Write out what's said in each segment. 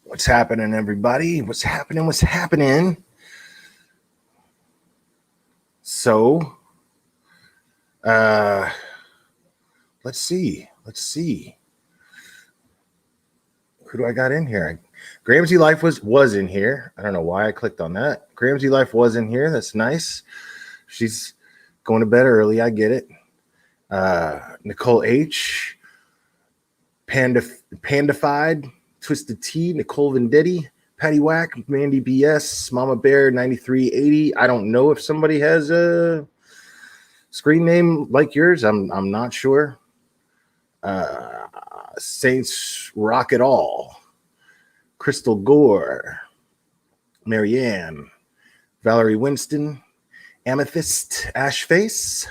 What's happening, everybody? What's happening? What's happening? So, let's see. Who do I got in here? Gramsci Life was in here. I don't know why I clicked on that. Gramsci Life was in here. That's nice. She's going to bed early. I get it. Nicole H. Pandified. Twisted T. Nicole Vendetti. Patty Whack, Mandy BS, Mama Bear 9380. I don't know if somebody has a screen name like yours. I'm not sure. Saints Rock It All. Crystal Gore. Marianne. Valerie Winston. Amethyst Ashface.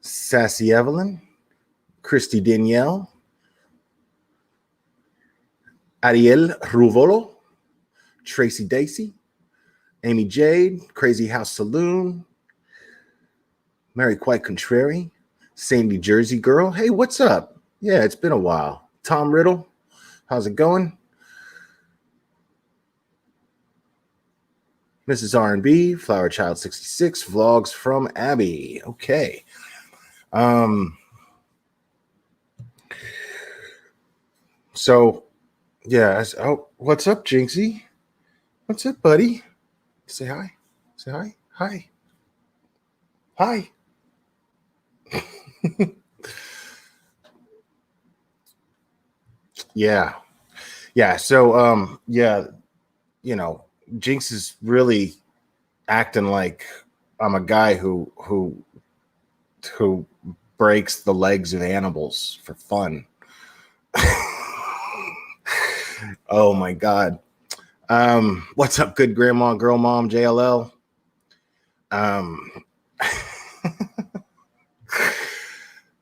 Sassy Evelyn. Christy Danielle. Ariel Ruvolo, Tracy Dacey, Amy Jade, Crazy House Saloon, Mary Quite Contrary, Sandy Jersey Girl. Hey, what's up? Yeah, it's been a while. Tom Riddle, how's it going? Mrs. R&B, Flower Child 66, Vlogs from Abby. Okay. So, yeah. Oh, what's up, Jinxie? What's up, buddy? Say hi. Say hi. Hi. Hi. Yeah. So, yeah, Jinx is really acting like I'm a guy who breaks the legs of animals for fun. Oh my God. What's up, good grandma, girl mom, JLL? I'm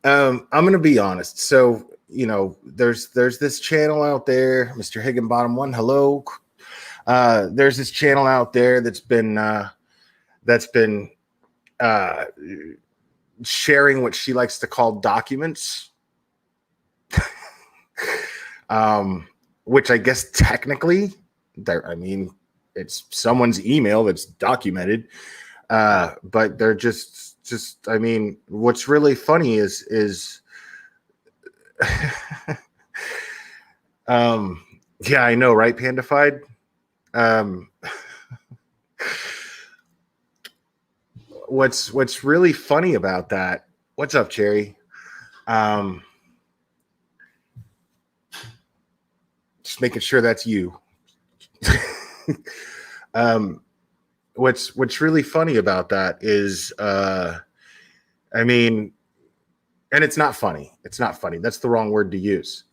gonna be honest. So, there's this channel out there, Mr. Higginbottom one. Hello. There's this channel out there that's been sharing what she likes to call documents. Which I guess technically, it's someone's email that's documented. But they're just what's really funny is yeah, I know, right, Pandified? What's really funny about that? What's up, Cherry? Just making sure that's you. What's really funny about that is, and it's not funny. It's not funny. That's the wrong word to use.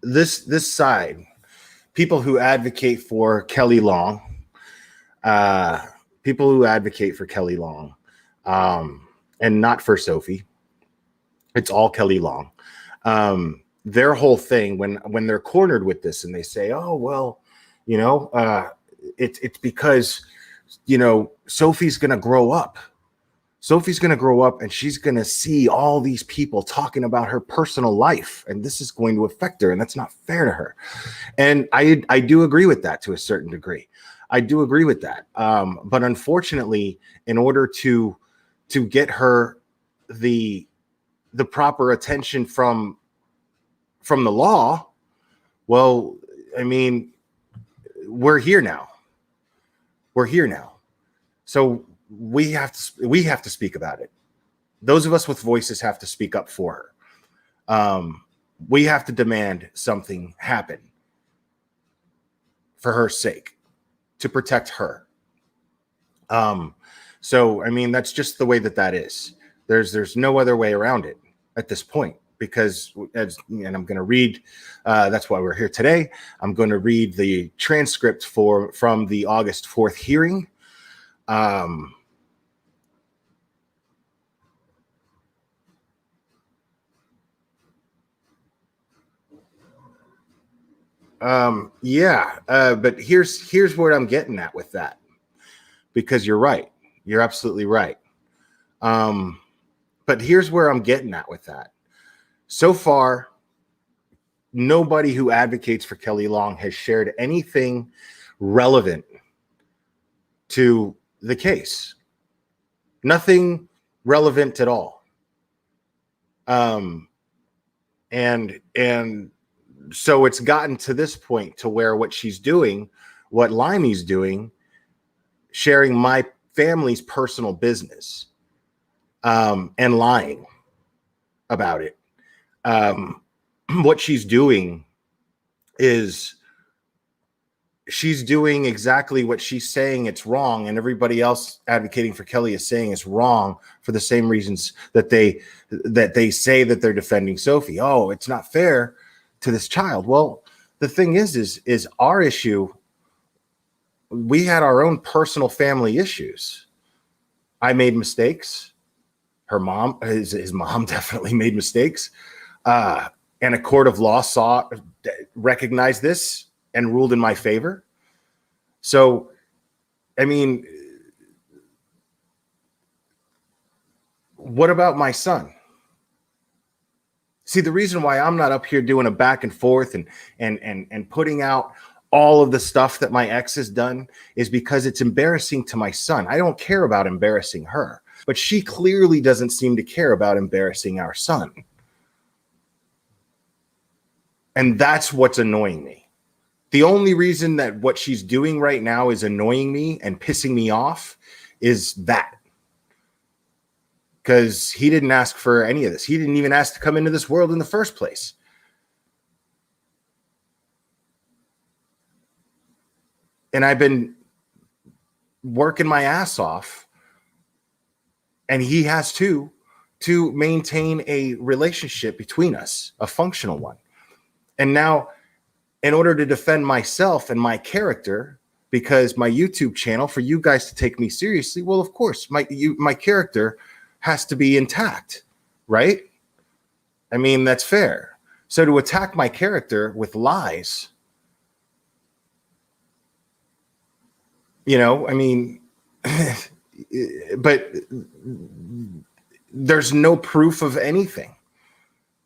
This side, people who advocate for Kelly Long, and not for Sophie. It's all Kelly Long. Their whole thing when they're cornered with this and they say, oh, well, it's because, Sophie's going to grow up. Sophie's going to grow up and she's going to see all these people talking about her personal life, and this is going to affect her, and that's not fair to her. And I do agree with that to a certain degree. I do agree with that. But unfortunately, in order to get her the proper attention from the law, well, we're here now. So we have to speak about it. Those of us with voices have to speak up for her. We have to demand something happen for her sake, to protect her. So that's just the way that is. There's no other way around it at this point, because and I'm going to read, that's why we're here today. I'm going to read the transcript from the August 4th hearing. But here's what I'm getting at with that, because you're right. You're absolutely right. But here's where I'm getting at with that. So far, nobody who advocates for Kelly Long has shared anything relevant to the case. Nothing relevant at all. And so it's gotten to this point to where what she's doing, what Limey's doing, sharing my family's personal business, and lying about it. What she's doing is she's doing exactly what she's saying it's wrong, and everybody else advocating for Kelly is saying it's wrong for the same reasons that they say that they're defending Sophie. Oh, it's not fair to this child. Well, the thing is our issue. We had our own personal family issues. I made mistakes. Her mom, his mom definitely made mistakes. And a court of law recognized this and ruled in my favor. So, I mean, what about my son? See, the reason why I'm not up here doing a back and forth and putting out all of the stuff that my ex has done is because it's embarrassing to my son. I don't care about embarrassing her, but she clearly doesn't seem to care about embarrassing our son. And that's what's annoying me. The only reason that what she's doing right now is annoying me and pissing me off is that. Because he didn't ask for any of this. He didn't even ask to come into this world in the first place. And I've been working my ass off, and he has to maintain a relationship between us, a functional one. And now, in order to defend myself and my character, because my YouTube channel, for you guys to take me seriously, well, of course, my character has to be intact, right? I mean, that's fair. So to attack my character with lies, you know, I mean, but there's no proof of anything.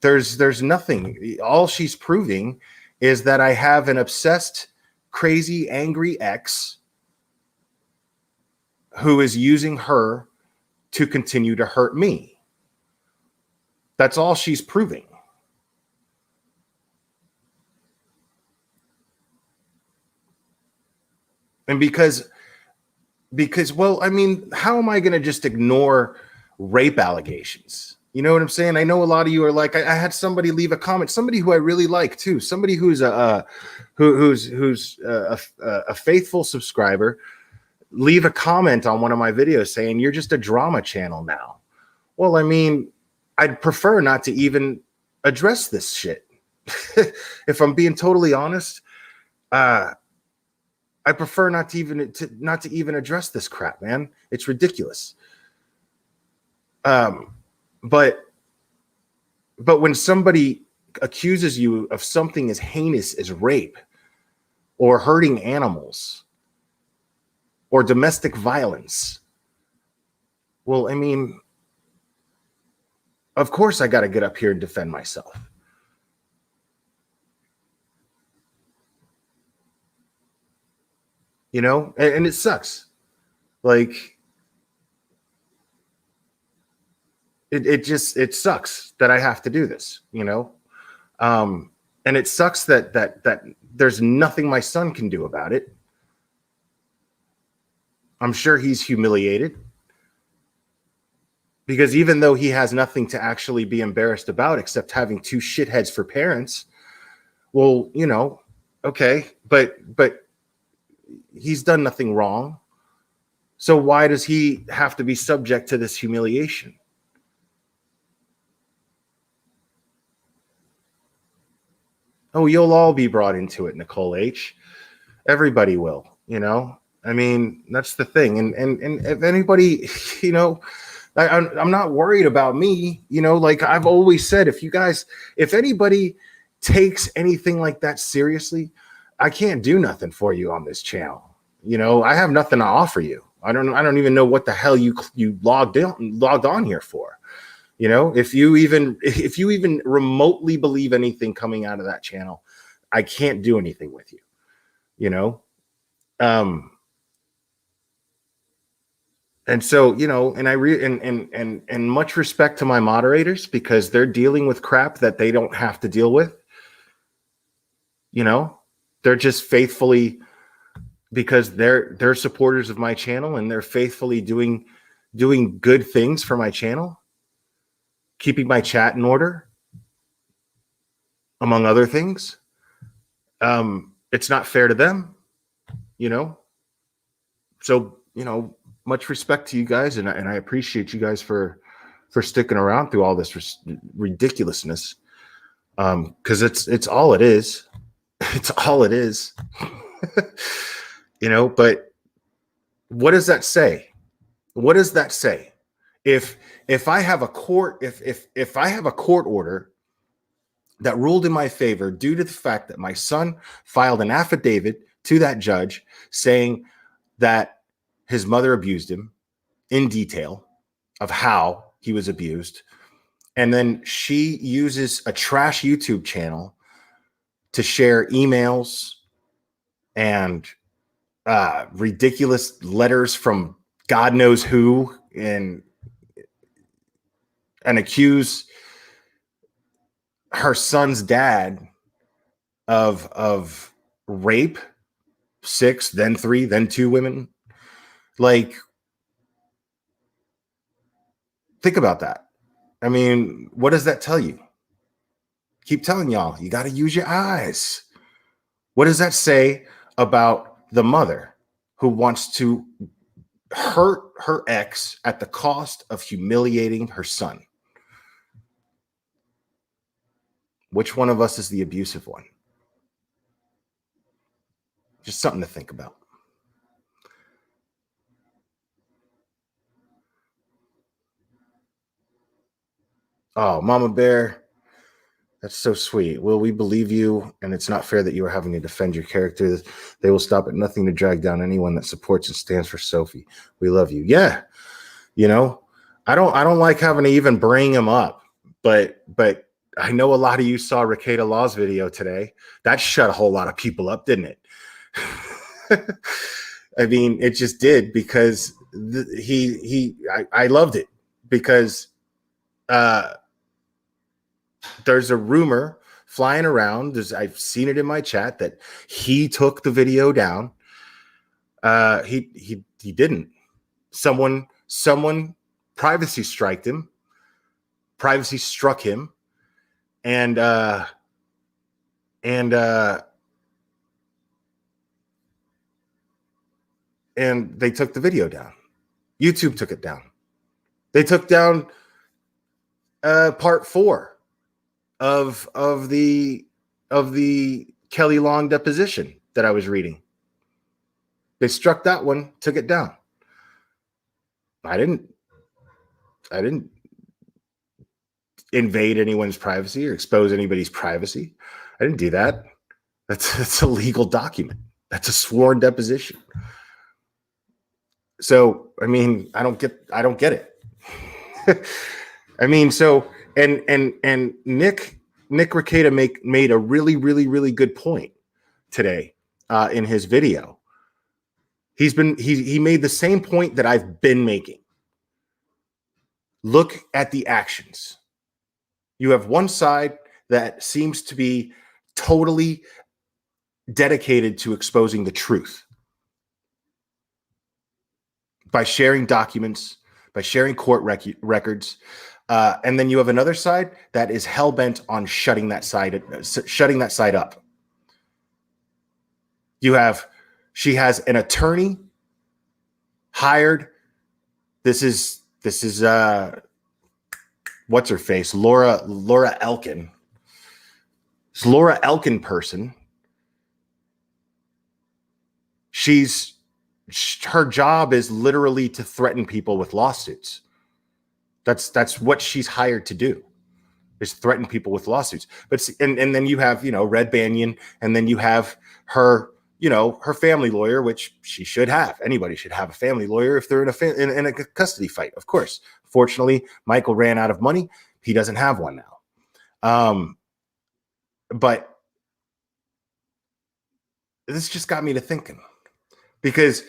There's nothing. All she's proving is that I have an obsessed, crazy, angry ex who is using her to continue to hurt me. That's all she's proving. And because, well, I mean, how am I going to just ignore rape allegations? You know what I'm saying? I know a lot of you are like, I had somebody leave a comment, somebody who I really like too, somebody who's a faithful subscriber, leave a comment on one of my videos saying you're just a drama channel now. Well, I mean, I'd prefer not to even address this shit. If I'm being totally honest, I prefer not to even address this crap, man. It's ridiculous. But when somebody accuses you of something as heinous as rape or hurting animals or domestic violence, well, I mean, of course I got to get up here and defend myself. You know, and it sucks. Like, it sucks that I have to do this, you know? And it sucks that there's nothing my son can do about it. I'm sure he's humiliated. Because even though he has nothing to actually be embarrassed about except having two shitheads for parents, well, you know, okay, but he's done nothing wrong. So why does he have to be subject to this humiliation? Oh, you'll all be brought into it, Nicole H. Everybody will, you know? I mean, that's the thing. And if anybody, you know, I'm not worried about me, you know, like I've always said, if anybody takes anything like that seriously, I can't do nothing for you on this channel. You know, I have nothing to offer you. I don't even know what the hell you logged on here for. You know, if you even remotely believe anything coming out of that channel, I can't do anything with you. You know, and so, you know, and and much respect to my moderators, because they're dealing with crap that they don't have to deal with. You know, they're just faithfully, because they're supporters of my channel, and they're faithfully doing good things for my channel, keeping my chat in order, among other things. It's not fair to them, you know. So, you know, much respect to you guys, and I appreciate you guys for sticking around through all this ridiculousness, because it's all it is. It's all it is. You know, but what does that say? What does that say? If I have a court, if I have a court order that ruled in my favor due to the fact that my son filed an affidavit to that judge saying that his mother abused him in detail of how he was abused, and then she uses a trash YouTube channel to share emails and ridiculous letters from God knows who, and accuse her son's dad of rape, 6, then 3, then 2 women. Like, think about that. I mean, what does that tell you? Keep telling y'all, you got to use your eyes. What does that say about the mother who wants to hurt her ex at the cost of humiliating her son? Which one of us is the abusive one? Just something to think about. Oh, Mama Bear, that's so sweet. Well, we believe you, and it's not fair that you are having to defend your character. They will stop at nothing to drag down anyone that supports and stands for Sophie. We love you. Yeah, you know, I don't like having to even bring him up, but I know a lot of you saw Rakeda Law's video today. That shut a whole lot of people up, didn't it? I mean, it just did, because I loved it, because there's a rumor flying around. I've seen it in my chat that he took the video down. He didn't. Someone privacy struck him. Privacy struck him, and they took the video down. YouTube took it down. They took down part 4 of the Kelly Long deposition that I was reading. They struck that one, took it down. I didn't invade anyone's privacy or expose anybody's privacy. I didn't do that. That's a legal document. That's a sworn deposition. So, I mean, I don't get it. I mean, so, and Nick Rekieta made a really good point today in his video. He made the same point that I've been making. Look at the actions. You have one side that seems to be totally dedicated to exposing the truth by sharing documents, by sharing court records. And then you have another side that is hell-bent on shutting that side up. She has an attorney hired. This is what's her face? Laura Elkin. This Laura Elkin person. Her job is literally to threaten people with lawsuits. That's what she's hired to do, is threaten people with lawsuits. But and then you have, Red Banyan, and then you have her her family lawyer, which she should have. Anybody should have a family lawyer if they're in a custody fight, of course. Fortunately, Michael ran out of money. He doesn't have one now. But this just got me to thinking, because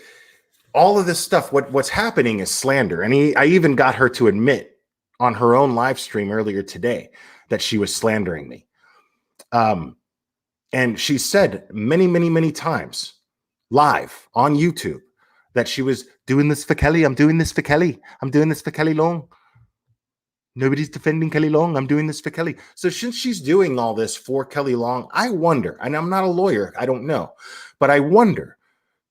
all of this stuff, what's happening is slander. And I even got her to admit on her own live stream earlier today that she was slandering me. And she said many, many, many times live on YouTube that she was doing this for Kelly. I'm doing this for Kelly. I'm doing this for Kelly Long. Nobody's defending Kelly Long. I'm doing this for Kelly. So since she's doing all this for Kelly Long, I wonder, and I'm not a lawyer, I don't know, but I wonder,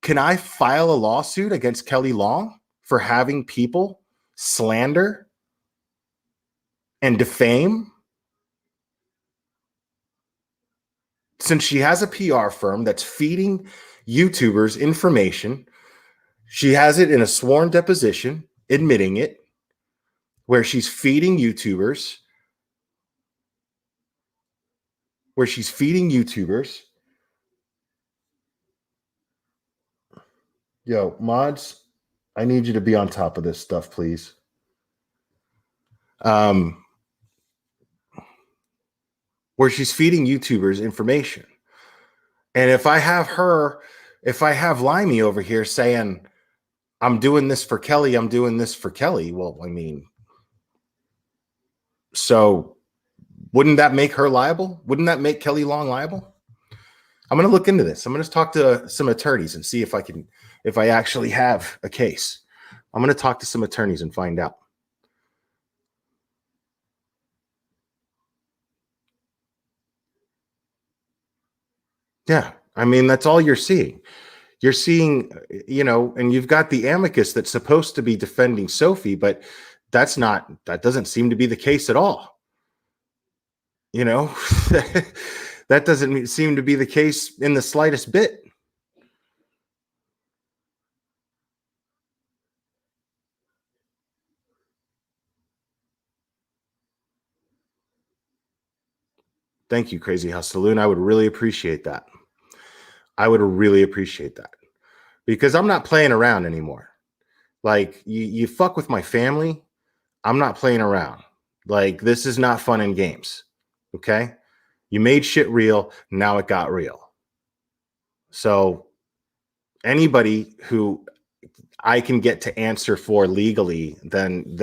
can I file a lawsuit against Kelly Long for having people slander and defame? Since she has a PR firm that's feeding YouTubers information, she has it in a sworn deposition, admitting it, where she's feeding YouTubers, Yo, mods, I need you to be on top of this stuff, please. Where she's feeding YouTubers information. And if I have Limey over here saying, I'm doing this for Kelly, well, I mean, so wouldn't that make her liable? Wouldn't that make Kelly Long liable? I'm going to look into this. I'm going to talk to some attorneys and see if I actually have a case. I'm going to talk to some attorneys and find out. Yeah, I mean, that's all you're seeing. You're seeing, and you've got the amicus that's supposed to be defending Sophie, but that doesn't seem to be the case at all. That doesn't seem to be the case in the slightest bit. Thank you, Crazy House Saloon. I would really appreciate that. Because I'm not playing around anymore. Like, you fuck with my family, I'm not playing around. Like, this is not fun and games. Okay? You made shit real, now it got real. So anybody who I can get to answer for legally, then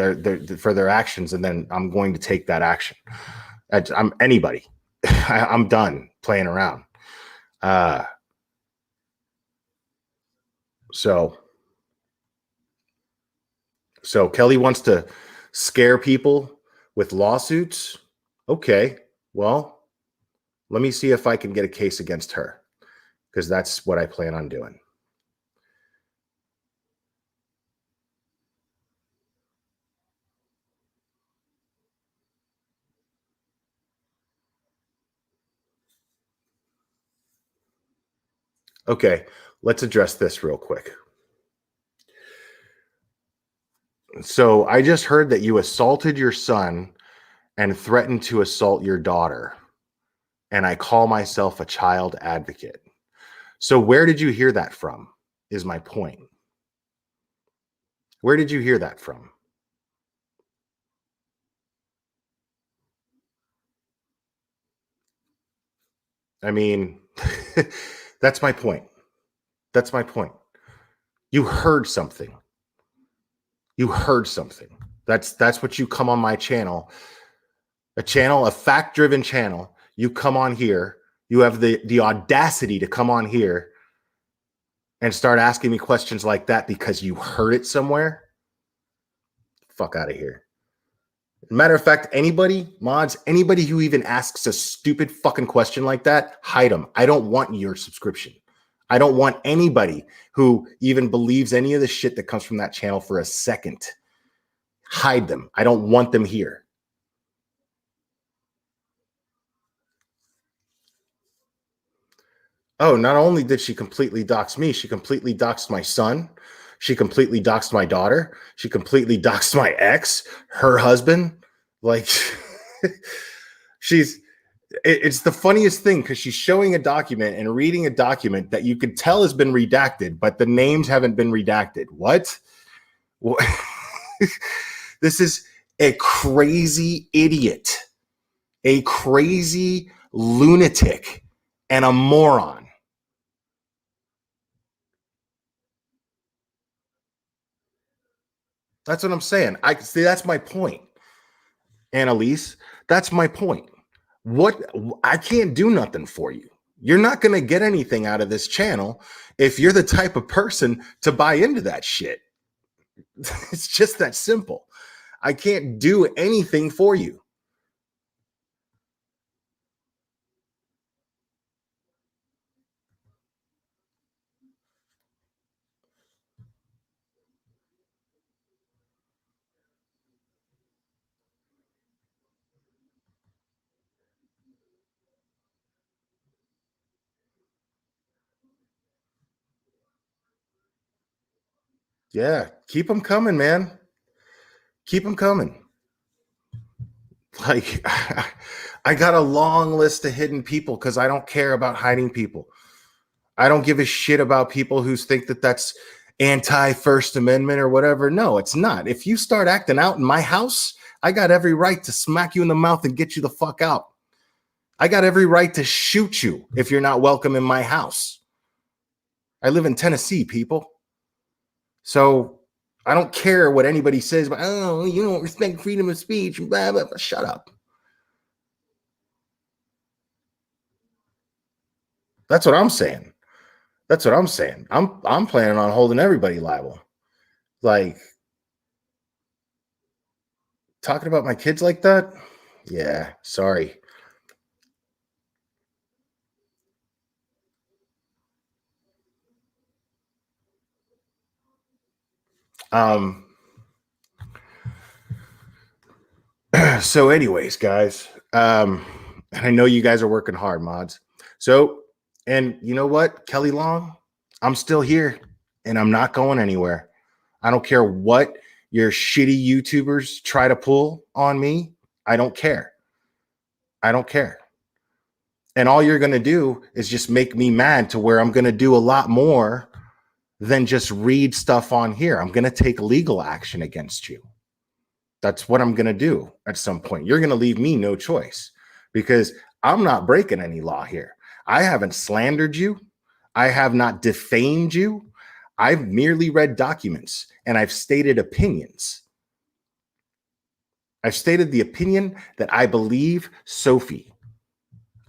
for their actions, and then I'm going to take that action. I'm anybody. I'm done playing around. So Kelly wants to scare people with lawsuits. Okay, well, let me see if I can get a case against her, because that's what I plan on doing. Okay, let's address this real quick. So I just heard that you assaulted your son and threatened to assault your daughter, and I call myself a child advocate. So where did you hear that from, is my point. Where did you hear that from? I mean, that's my point. You heard something. That's what you come on my channel, a fact-driven channel. You come on here, you have the audacity to come on here and start asking me questions like that because you heard it somewhere. Fuck out of here. Matter of fact, anybody who even asks a stupid fucking question like that, hide them. I don't want your subscription. I don't want anybody who even believes any of the shit that comes from that channel for a second. Hide them. I don't want them here. Oh, not only did she completely dox me, she completely doxed my son. She completely doxed my daughter. She completely doxed my ex, her husband. Like, she's It's the funniest thing because she's showing a document and reading a document that you could tell has been redacted, but the names haven't been redacted. What? This is a crazy idiot, a crazy lunatic, and a moron. That's what I'm saying. I see. That's my point, Annalise. That's my point. What I can't do nothing for you. You're not going to get anything out of this channel if you're the type of person to buy into that shit. It's just that simple. I can't do anything for you. Yeah, keep them coming, man. Keep them coming. Like, I got a long list of hidden people because I don't care about hiding people. I don't give a shit about people who think that that's anti-First Amendment or whatever. No, it's not. If you start acting out in my house, I got every right to smack you in the mouth and get you the fuck out. I got every right to shoot you if you're not welcome in my house. I live in Tennessee, people. So I don't care what anybody says, but oh, you don't respect freedom of speech. Blah, blah, blah. Shut up. That's what I'm saying. That's what I'm saying. I'm planning on holding everybody liable. Like talking about my kids like that? Yeah, sorry. Um so anyways, guys, I know you guys are working hard, mods. So, and you know what, Kelly Long, I'm still here and I'm not going anywhere. I don't care what your shitty YouTubers try to pull on me. I don't care. I don't care. And all you're going to do is just make me mad to where I'm going to do a lot more than just read stuff on here. I'm going to take legal action against you. That's what I'm going to do at some point. You're going to leave me no choice because I'm not breaking any law here. I haven't slandered you. I have not defamed you. I've merely read documents and I've stated opinions. I've stated the opinion that I believe Sophie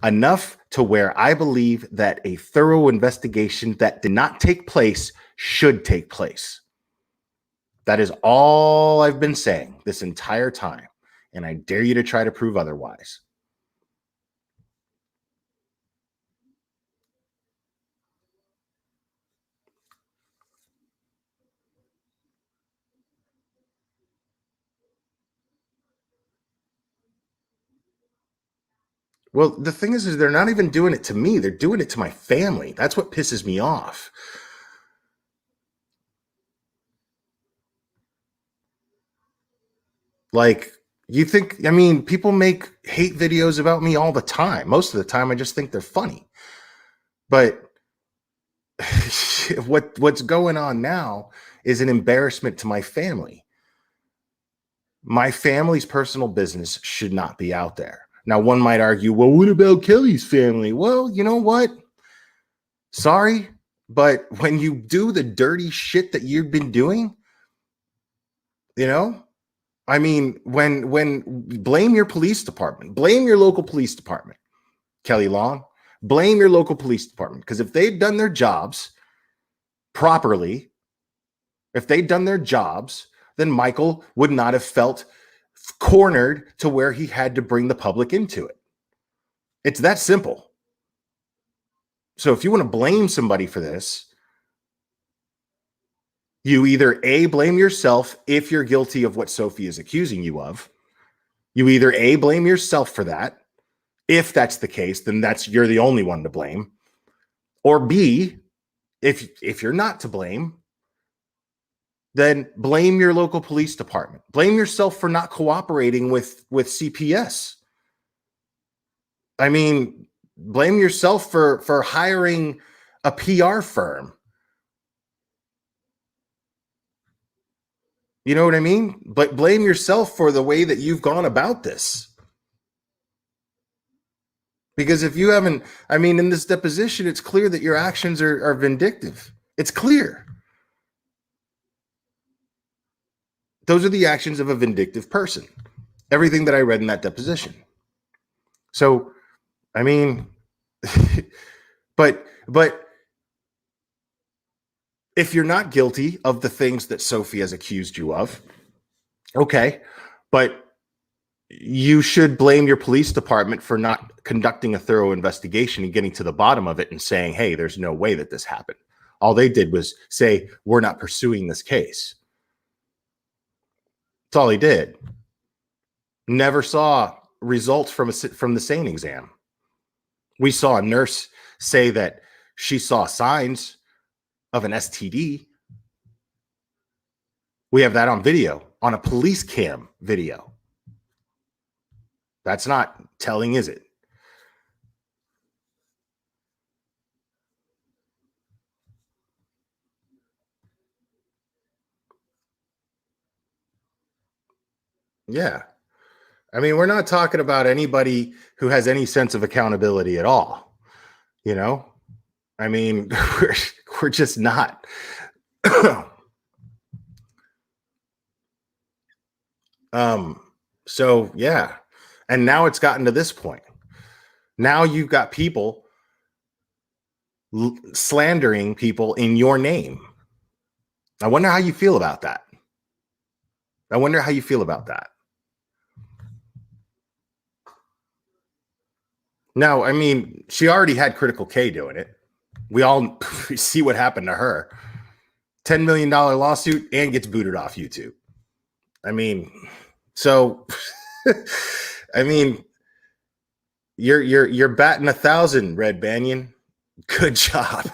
enough to where I believe that a thorough investigation that did not take place should take place. That is all I've been saying this entire time. And I dare you to try to prove otherwise. Well, the thing is they're not even doing it to me. They're doing it to my family. That's what pisses me off. Like, you think, I mean, people make hate videos about me all the time. Most of the time, I just think they're funny. But what's going on now is an embarrassment to my family. My family's personal business should not be out there. Now, one might argue, well, what about Kelly's family? Well, you know what? Sorry, but when you do the dirty shit that you've been doing, you know, I mean, when blame your police department, blame your local police department, Kelly Long, blame your local police department. Because if they'd done their jobs properly, if they'd done their jobs, then Michael would not have felt cornered to where he had to bring the public into it. It's that simple. So if you want to blame somebody for this, you either A, blame yourself if you're guilty of what Sophie is accusing you of. You either A, blame yourself for that. If that's the case, then you're the only one to blame. Or B, if you're not to blame, then blame your local police department. Blame yourself for not cooperating with CPS. I mean, blame yourself for hiring a PR firm. You know what I mean? But blame yourself for the way that you've gone about this. Because if you haven't, I mean, in this deposition, it's clear that your actions are vindictive. It's clear. Those are the actions of a vindictive person. Everything that I read in that deposition. So, I mean, but if you're not guilty of the things that Sophie has accused you of, okay, but you should blame your police department for not conducting a thorough investigation and getting to the bottom of it and saying, hey, there's no way that this happened. All they did was say, we're not pursuing this case. That's all he did. Never saw results from the SANE exam. We saw a nurse say that she saw signs of an STD. We have that on video, on a police cam video. That's not telling, is it? Yeah. I mean, we're not talking about anybody who has any sense of accountability at all. You know, I mean, we're just not. So yeah. And now it's gotten to this point. Now you've got people slandering people in your name. I wonder how you feel about that. Now, I mean, she already had Critical K doing it. We all see what happened to her. $10 million lawsuit and gets booted off YouTube. I mean, so I mean, you're batting 1,000, Red Banyan. Good job.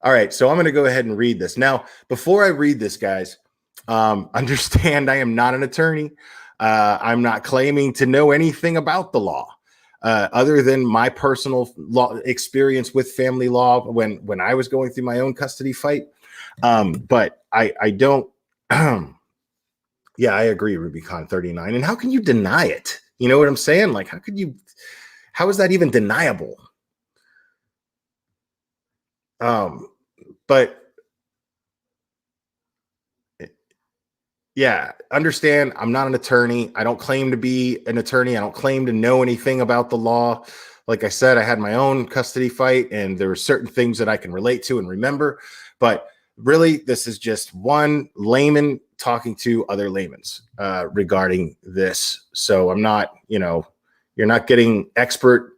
All right, so I'm going to go ahead and read this. Now, before I read this, guys, understand I am not an attorney. I'm not claiming to know anything about the law, other than my personal law experience with family law when I was going through my own custody fight. But I don't. Yeah, I agree, Rubicon 39. And how can you deny it? You know what I'm saying? Like, how is that even deniable? But yeah, understand I'm not an attorney. I don't claim to be an attorney. I don't claim to know anything about the law. Like I said, I had my own custody fight and there were certain things that I can relate to and remember. But really, this is just one layman talking to other laymen's regarding this. So I'm not, you're not getting expert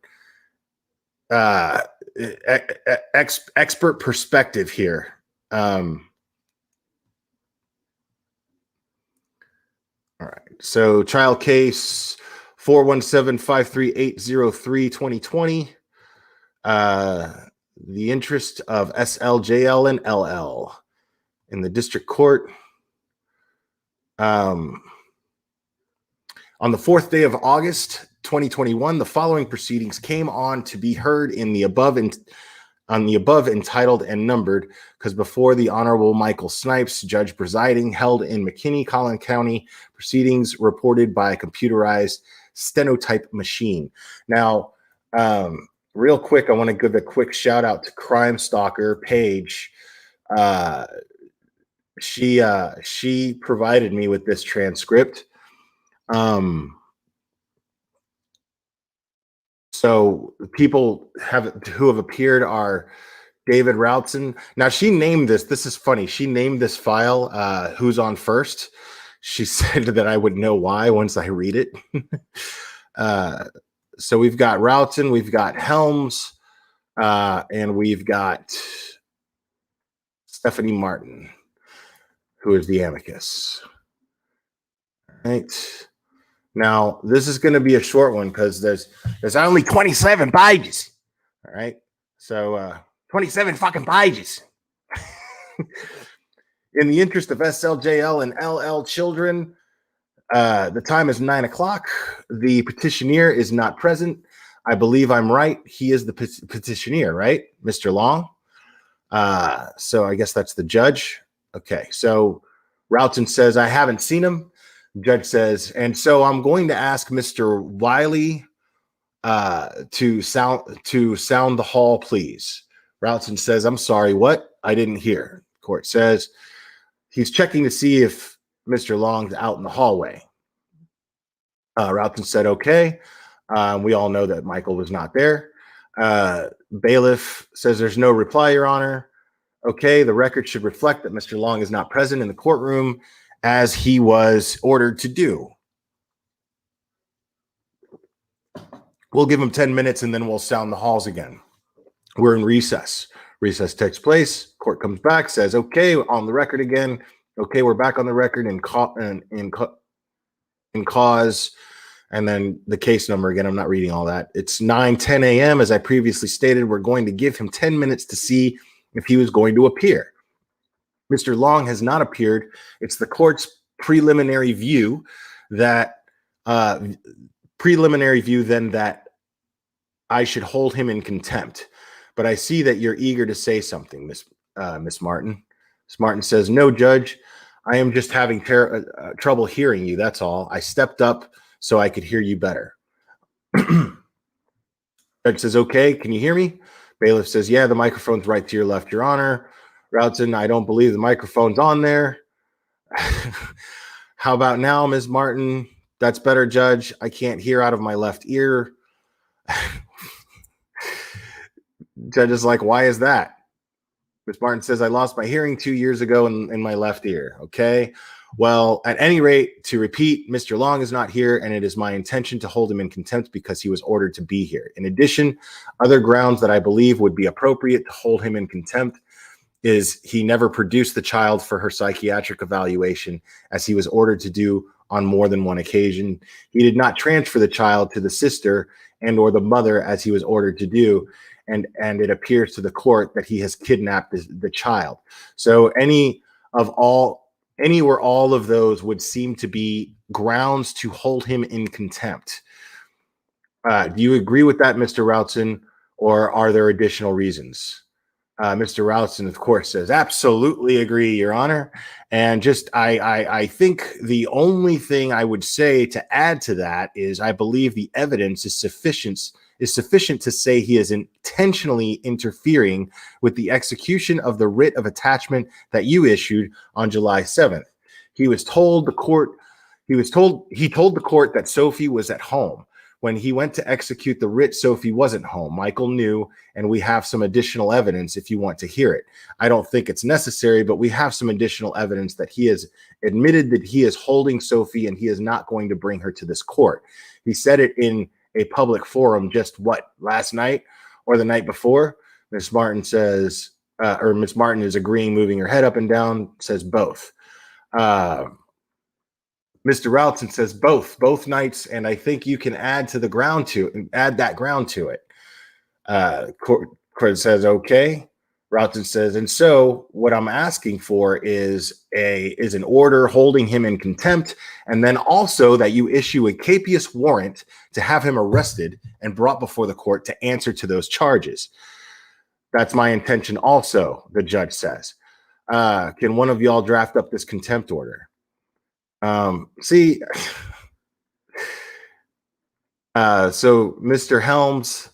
expert perspective here. All right. So trial case 417-53803-2020. The interest of SLJL and LL in the district court. On the 4th day of August 2021, the following proceedings came on to be heard in the above entitled and numbered, because before the Honorable Michael Snipes, judge presiding, held in McKinney, Collin County, proceedings reported by a computerized stenotype machine. Now, real quick, I want to give a quick shout out to Crime Stalker Paige. She provided me with this transcript. So people who have appeared are David Routson. Now she named this. This is funny. She named this file "Who's on First." She said that I would know why once I read it. So we've got Routson, we've got Helms, and we've got Stephanie Martin, who is the amicus. All right. Now, this is going to be a short one because there's only 27 pages. All right. So 27 fucking pages. In the interest of SLJL and LL children, The time is 9 o'clock. The petitioner is not present. I believe I'm right. He is the petitioner, right, Mr. Long? So I guess that's the judge. Okay, so Roughton says, I haven't seen him. Judge says, and so I'm going to ask Mr. Wiley to sound the hall, please. Roughton says, I'm sorry, what? I didn't hear. Court says he's checking to see if Mr. Long's out in the hallway. Roughton said, okay. We all know that Michael was not there. Bailiff says there's no reply, Your Honor. Okay, the record should reflect that Mr. Long is not present in the courtroom as he was ordered to do. We'll give him 10 minutes and then we'll sound the halls again. We're in recess. Recess takes place. Court comes back, says, okay, on the record again. Okay, we're back on the record in cause, and then the case number again. I'm not reading all that. It's 9:10 a.m. As I previously stated, we're going to give him 10 minutes to see if he was going to appear. Mr. Long has not appeared. It's the court's preliminary view that then that I should hold him in contempt. But I see that you're eager to say something, Miss Martin. Miss Martin says, no, Judge, I am just having trouble hearing you. That's all. I stepped up so I could hear you better. Judge says, okay, can you hear me? Bailiff says, yeah, the microphone's right to your left, Your Honor. Roughton, I don't believe the microphone's on there. How about now, Ms. Martin? That's better, Judge. I can't hear out of my left ear. Judge is like, why is that? Ms. Martin says, I lost my hearing 2 years ago in my left ear. Okay. Well, at any rate, to repeat, Mr. Long is not here, and it is my intention to hold him in contempt because he was ordered to be here. In addition, other grounds that I believe would be appropriate to hold him in contempt is he never produced the child for her psychiatric evaluation, as he was ordered to do on more than one occasion. He did not transfer the child to the sister and or the mother, as he was ordered to do. And it appears to the court that he has kidnapped the child. So any or all of those would seem to be grounds to hold him in contempt. Do you agree with that, Mr. Roughton, or are there additional reasons? Mr. Roughton, of course, says, absolutely agree, Your Honor. And just I think the only thing I would say to add to that is I believe the evidence is sufficient to say he is intentionally interfering with the execution of the writ of attachment that you issued on July 7th. He told the court that Sophie was at home. When he went to execute the writ, Sophie wasn't home. Michael knew, and we have some additional evidence if you want to hear it. I don't think it's necessary, but we have some additional evidence that he has admitted that he is holding Sophie and he is not going to bring her to this court. He said it in a public forum just last night or the night before. Miss Martin says, or Miss Martin is agreeing, moving her head up and down, says both. Mr. Roughton says both nights, and I think you can add that ground to it. Court says okay. Roughton says, and so what I'm asking for is an order holding him in contempt, and then also that you issue a capious warrant to have him arrested and brought before the court to answer to those charges. That's my intention also, the judge says. Can one of y'all draft up this contempt order? So Mr. Helms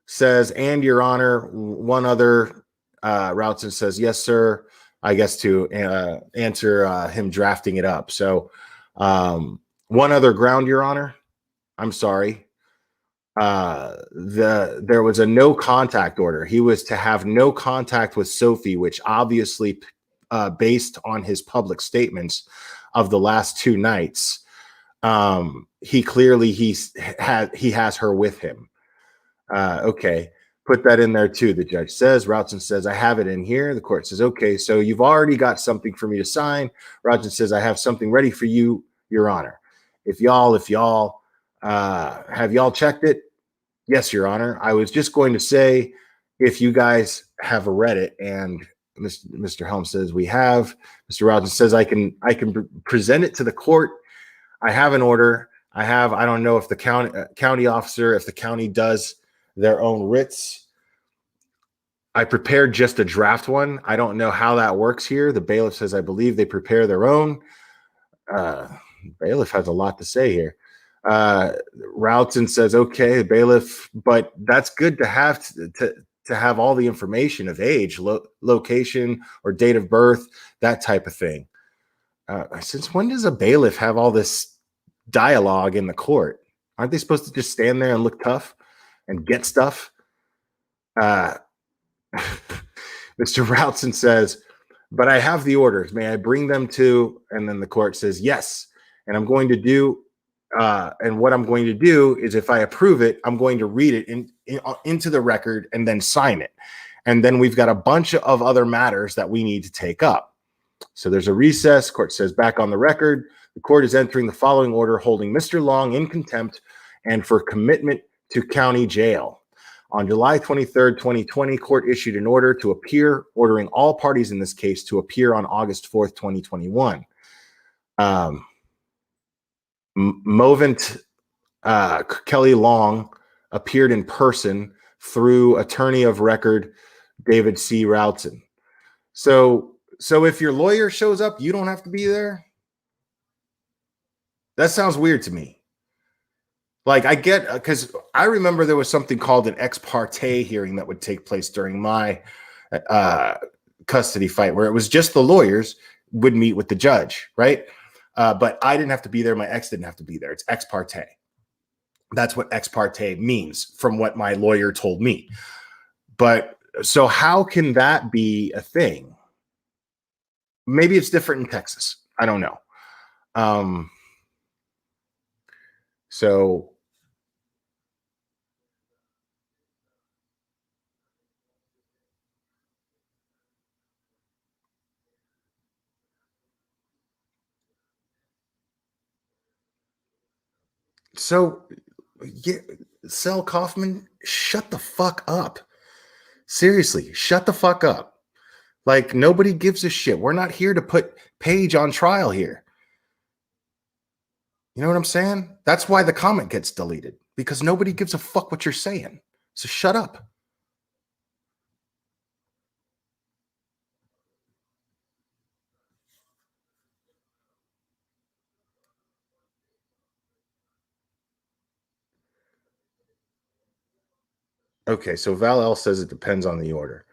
says, and Your Honor, one other. Roughton says, yes, sir. I guess to answer him drafting it up. So one other ground, Your Honor. I'm sorry. There was a no contact order. He was to have no contact with Sophie, which obviously, based on his public statements of the last 2 nights, he has her with him. Okay, put that in there too, the judge says. Roughton says, I have it in here. The court says, okay, so you've already got something for me to sign. Roughton says, I have something ready for you, Your Honor. If y'all have y'all checked it? Yes, Your Honor. I was just going to say, if you guys have read it, and Mr. Helms says we have. Mr. Roughton says I can present it to the court. I have an order. I don't know if the county officer, if the county does their own writs. I prepared just a draft one. I don't know how that works here. The bailiff says, I believe they prepare their own. Uh, Bailiff has a lot to say here. Roughton says, okay, bailiff, but that's good to have to have all the information of age, location, or date of birth, that type of thing. Since when does a bailiff have all this dialogue in the court? Aren't they supposed to just stand there and look tough and get stuff? Mr. Roughton says, but I have the orders. May I bring them to? And then the court says, yes. And I'm going to do, and what I'm going to do is if I approve it, I'm going to read it into the record and then sign it. And then we've got a bunch of other matters that we need to take up. So there's a recess. Court says, back on the record, the court is entering the following order, holding Mr. Long in contempt and for commitment to county jail. On July 23rd, 2020, court issued an order to appear, ordering all parties in this case to appear on August 4th, 2021. Movant Kelly Long appeared in person through attorney of record David C. Roughton. So if your lawyer shows up, you don't have to be there? That sounds weird to me. Like, I get, because I remember there was something called an ex parte hearing that would take place during my custody fight, where it was just the lawyers would meet with the judge, right? But I didn't have to be there. My ex didn't have to be there. It's ex parte. That's what ex parte means from what my lawyer told me. But so how can that be a thing? Maybe it's different in Texas. I don't know. So yeah, Sel Kaufman, shut the fuck up. Seriously, shut the fuck up. Like, nobody gives a shit. We're not here to put Paige on trial here. You know what I'm saying? That's why the comment gets deleted, because nobody gives a fuck what you're saying. So shut up. Okay, so Val L says it depends on the order.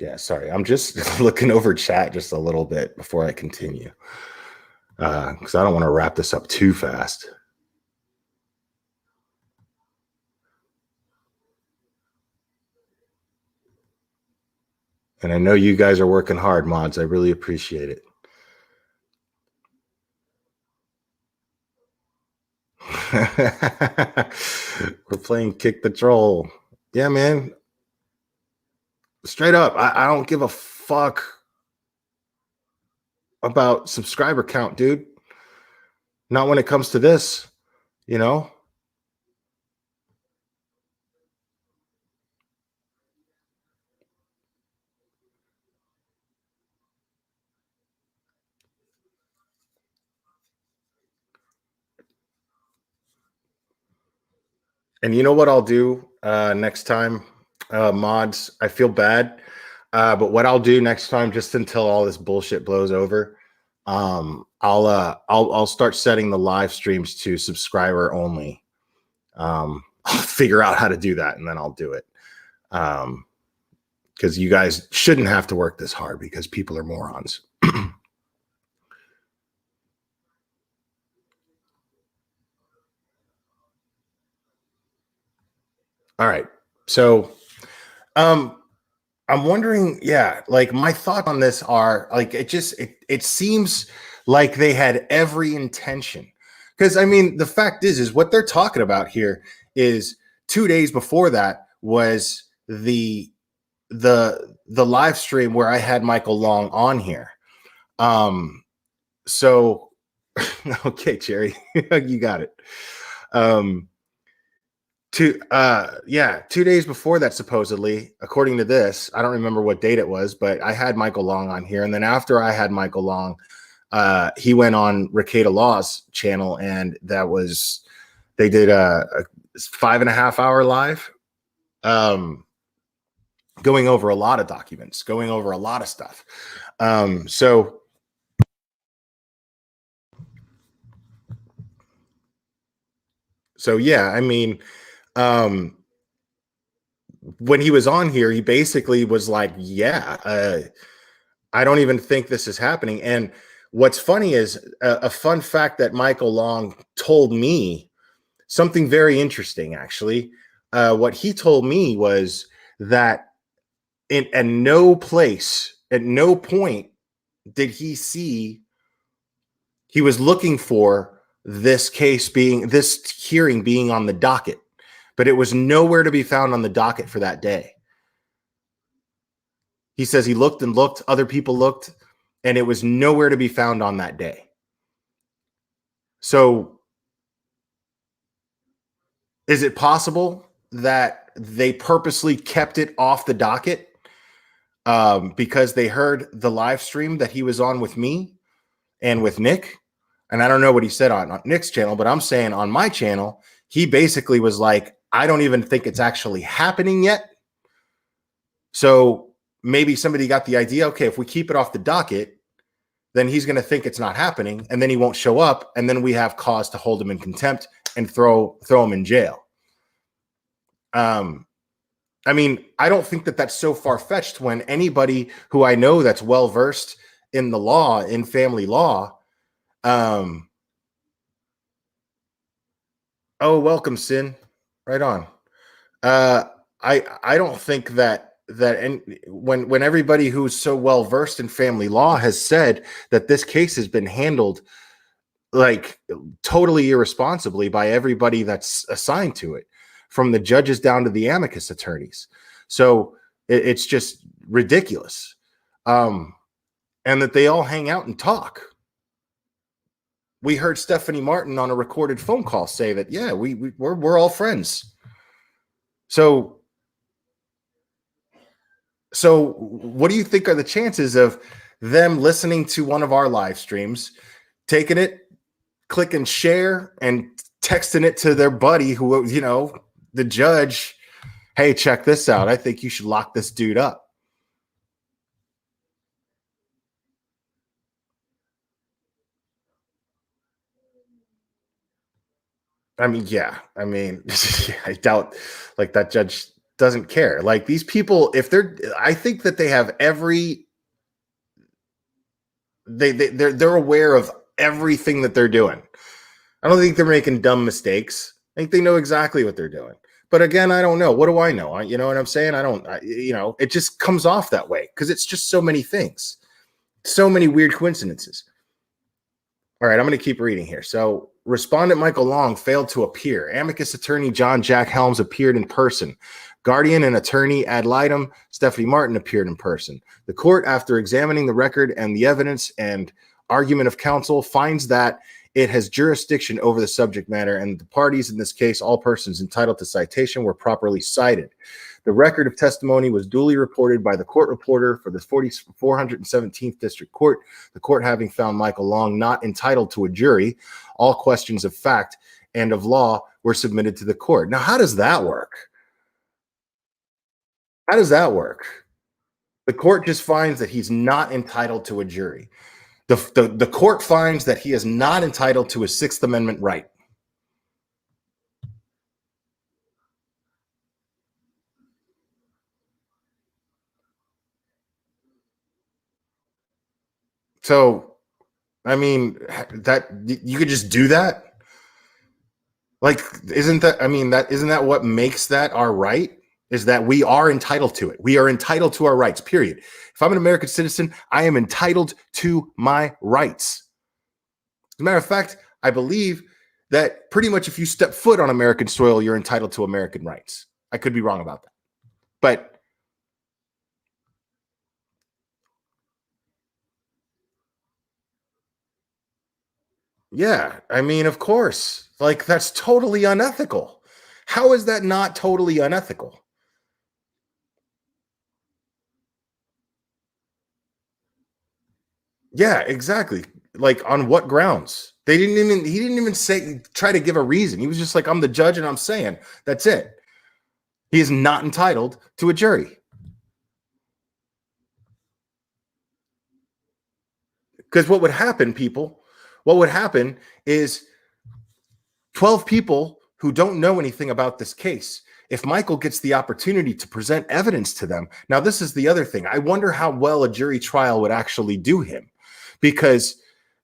Yeah, sorry. I'm just looking over chat just a little bit before I continue, because I don't want to wrap this up too fast. And I know you guys are working hard, mods. I really appreciate it. We're playing Kick the Troll. Yeah, man. Straight up, I don't give a fuck about subscriber count, dude. Not when it comes to this, you know? And you know what I'll do next time, mods? I feel bad, but what I'll do next time, just until all this bullshit blows over, I'll start setting the live streams to subscriber only. I'll figure out how to do that, and then I'll do it. Because you guys shouldn't have to work this hard, because people are morons. All right. So, I'm wondering, yeah, like my thoughts on this are like, it seems like they had every intention. Because I mean, the fact is what they're talking about here is 2 days before that was the live stream where I had Michael Long on here. So okay, Jerry, you got it. 2 days before that, supposedly, according to this, I don't remember what date it was, but I had Michael Long on here, and then after I had Michael Long, he went on Ricada Law's channel, and they did a 5.5 hour live, going over a lot of documents, going over a lot of stuff. So yeah, I mean, when he was on here, he basically was like, yeah, I don't even think this is happening. And what's funny is a fun fact that Michael Long told me, something very interesting, actually. What he told me was that at no place, at no point did he see, he was looking for this hearing being on the docket, but it was nowhere to be found on the docket for that day. He says he looked and looked, other people looked, and it was nowhere to be found on that day. So is it possible that they purposely kept it off the docket because they heard the live stream that he was on with me and with Nick? And I don't know what he said on Nick's channel, but I'm saying on my channel, he basically was like, I don't even think it's actually happening yet. So maybe somebody got the idea, okay, if we keep it off the docket, then he's going to think it's not happening, and then he won't show up, and then we have cause to hold him in contempt and throw him in jail. I mean, I don't think that that's so far-fetched when anybody who I know that's well-versed in the law, in family law, oh, welcome, Sin. Right on. I don't think that and when everybody who's so well versed in family law has said that this case has been handled like totally irresponsibly by everybody that's assigned to it, from the judges down to the amicus attorneys. So it's just ridiculous. And that they all hang out and talk. We heard Stephanie Martin on a recorded phone call say that, yeah, we're all friends. So what do you think are the chances of them listening to one of our live streams, taking it, clicking share, and texting it to their buddy who, the judge, hey, check this out. I think you should lock this dude up. I mean, yeah. I mean, I doubt like that judge doesn't care. Like these people, I think that they have they're aware of everything that they're doing. I don't think they're making dumb mistakes. I think they know exactly what they're doing. But again, I don't know. What do I know? You know what I'm saying? It just comes off that way because it's just so many things, so many weird coincidences. All right, I'm going to keep reading here. So, respondent Michael Long failed to appear. Amicus attorney John Jack Helms appeared in person. Guardian and attorney ad litem Stephanie Martin appeared in person. The court, after examining the record and the evidence and argument of counsel, finds that it has jurisdiction over the subject matter, and the parties, in this case, all persons entitled to citation, were properly cited. The record of testimony was duly reported by the court reporter for the 417th District Court, the court having found Michael Long not entitled to a jury. All questions of fact and of law were submitted to the court. Now, how does that work? How does that work? The court just finds that he's not entitled to a jury. The court finds that he is not entitled to a Sixth Amendment right. So, I mean, that you could just do that. Like, isn't that what makes that our right? Is that we are entitled to it. We are entitled to our rights, period. If I'm an American citizen, I am entitled to my rights. As a matter of fact, I believe that pretty much if you step foot on American soil, you're entitled to American rights. I could be wrong about that. But yeah, I mean, of course, like that's totally unethical. How is that not totally unethical? Yeah, exactly. Like, on what grounds? He didn't even try to give a reason. He was just like, I'm the judge and I'm saying, that's it. He is not entitled to a jury. Because what would happen, what would happen is 12 people who don't know anything about this case, if Michael gets the opportunity to present evidence to them. Now, this is the other thing. I wonder how well a jury trial would actually do him, because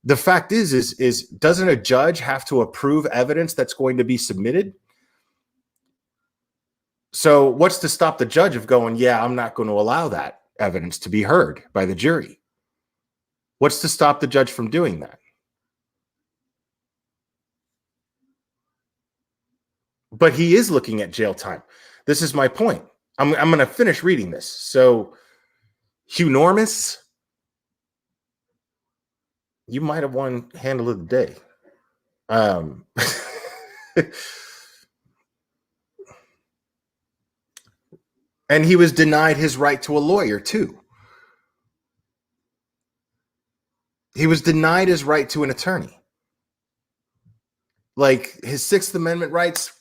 the fact is doesn't a judge have to approve evidence that's going to be submitted? So what's to stop the judge of going, yeah, I'm not going to allow that evidence to be heard by the jury? What's to stop the judge from doing that? But he is looking at jail time. This is my point. I'm going to finish reading this. So, Hugh Normus, you might have won handle of the day. And he was denied his right to a lawyer, too. He was denied his right to an attorney. Like, his Sixth Amendment rights,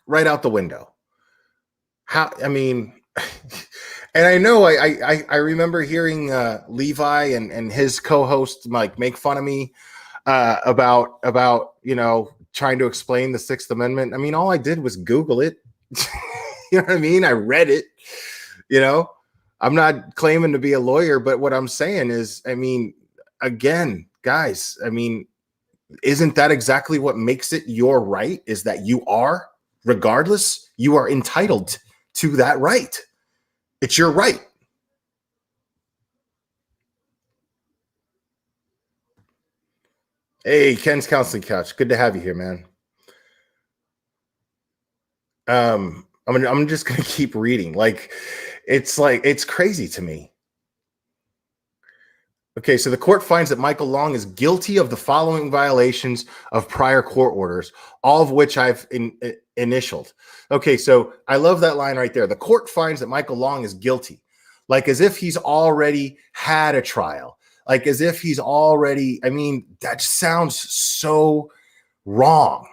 right out the window. How? I mean, and I know I remember hearing Levi and his co-host like make fun of me about trying to explain the Sixth Amendment. I mean, all I did was Google it. You know what I mean? I read it. I'm not claiming to be a lawyer, but what I'm saying is, I mean, again, guys, I mean, isn't that exactly what makes it your right? Is that you are, regardless, you are entitled to that right. It's your right. Hey, Ken's Counseling Couch. Good to have you here, man. I'm just gonna keep reading. It's crazy to me. Okay, so the court finds that Michael Long is guilty of the following violations of prior court orders, all of which I've initialed. Okay, so I love that line right there. The court finds that Michael Long is guilty, like as if he's already had a trial, like as if he's already, I mean, that sounds so wrong.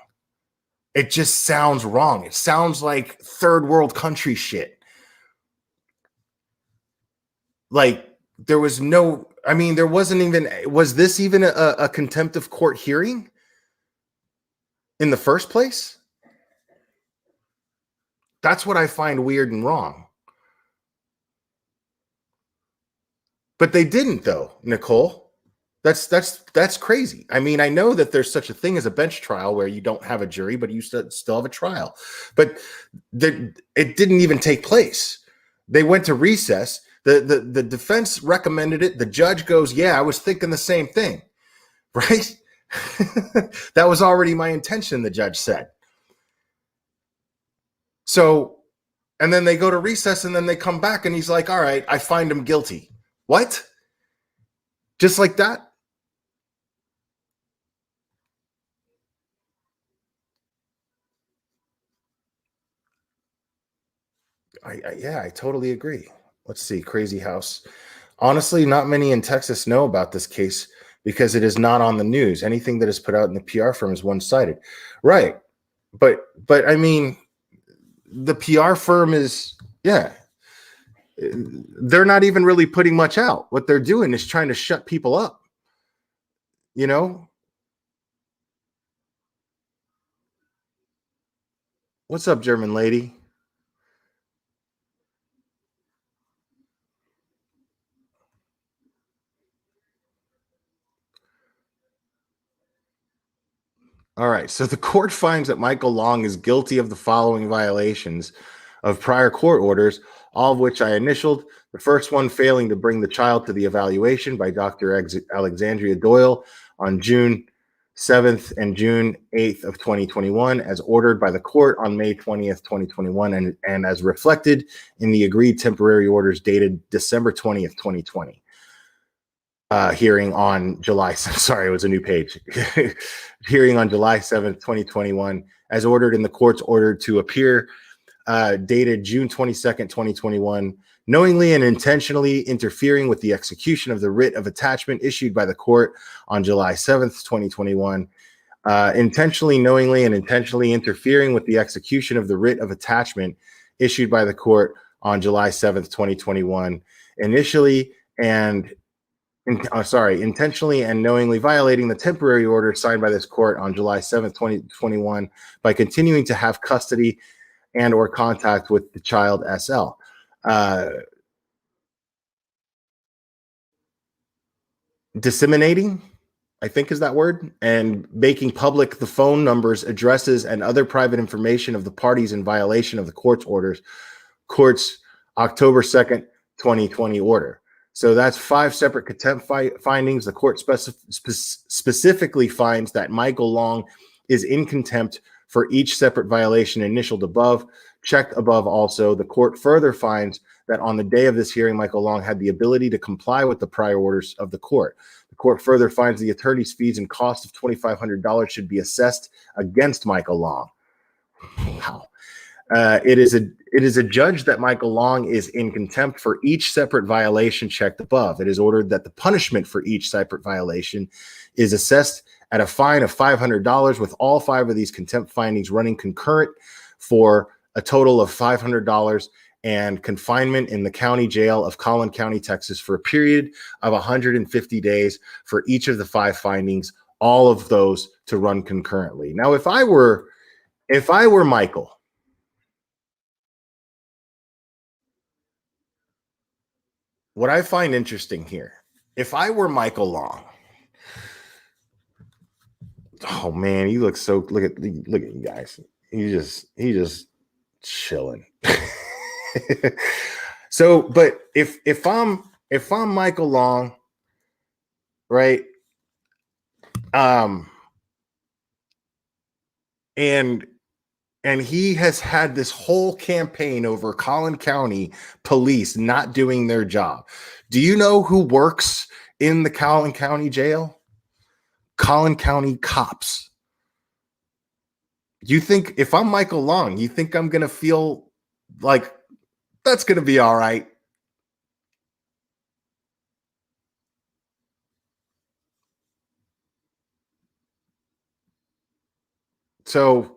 It just sounds wrong. It sounds like third world country shit. Like, there was no, I mean, there wasn't even, was this even a contempt of court hearing in the first place? That's what I find weird and wrong. But they didn't, though, Nicole. That's crazy. I mean, I know that there's such a thing as a bench trial where you don't have a jury, but you still have a trial. But it didn't even take place. They went to recess. The defense recommended it. The judge goes, yeah, I was thinking the same thing, right? That was already my intention, the judge said. So, and then they go to recess and then they come back and he's like, all right, I find him guilty. What? Just like that? I totally agree. Let's see, Crazy House. Honestly, not many in Texas know about this case because it is not on the news. Anything that is put out in the PR firm is one-sided. Right. But I mean, the PR firm is, yeah, they're not even really putting much out. What they're doing is trying to shut people up. You know? What's up, German lady? All right. So the court finds that Michael Long is guilty of the following violations of prior court orders, all of which I initialed. The first one, failing to bring the child to the evaluation by Dr. Alexandria Doyle on June 7th and June 8th of 2021, as ordered by the court on May 20th, 2021, and as reflected in the agreed temporary orders dated December 20th, 2020. Hearing on July, sorry, it was a new page. Hearing on July 7th, 2021, as ordered in the court's order to appear dated June 22nd, 2021, knowingly and intentionally interfering with the execution of the writ of attachment issued by the court on July 7th, 2021, intentionally, knowingly, and intentionally interfering with the execution of the writ of attachment issued by the court on July 7th, 2021, intentionally and knowingly violating the temporary order signed by this court on July 7th, 2021, by continuing to have custody and or contact with the child SL. Disseminating, I think is that word, and making public the phone numbers, addresses, and other private information of the parties in violation of the court's October 2nd, 2020 order. So that's 5 separate contempt findings. The court specifically finds that Michael Long is in contempt for each separate violation initialed above, checked above also. The court further finds that on the day of this hearing, Michael Long had the ability to comply with the prior orders of the court. The court further finds the attorney's fees and cost of $2,500 should be assessed against Michael Long. Wow. It is adjudged that Michael Long is in contempt for each separate violation checked above. It is ordered that the punishment for each separate violation is assessed at a fine of $500, with all 5 of these contempt findings running concurrent for a total of $500, and confinement in the county jail of Collin County, Texas, for a period of 150 days for each of the 5 findings, all of those to run concurrently. Now, if I were Michael, what I find interesting here, if I were Michael Long, oh man, he looks so, look at you guys. He just chilling. So, but if I'm Michael Long, right? And he has had this whole campaign over Collin County police not doing their job. Do you know who works in the Collin County jail? Collin County cops. You think, if I'm Michael Long, you think I'm going to feel like that's going to be all right? So,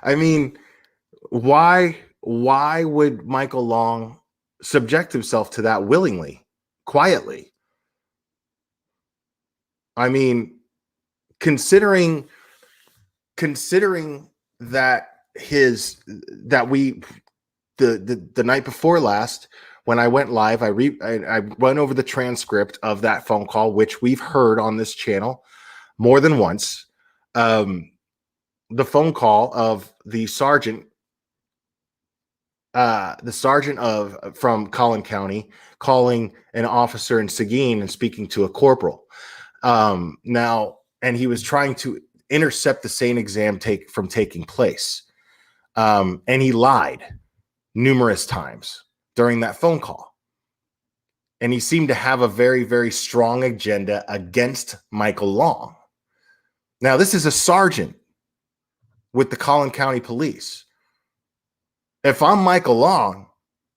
I mean, why would Michael Long subject himself to that willingly, quietly? I mean, considering that the night before last, when I went live, I went over the transcript of that phone call, which we've heard on this channel more than once. The phone call of the sergeant from Collin County calling an officer in Seguin and speaking to a corporal. Now, and he was trying to intercept the sane exam from taking place. And he lied numerous times during that phone call. And he seemed to have a very, very strong agenda against Michael Long. Now, this is a sergeant with the Collin County Police. If I'm Michael Long,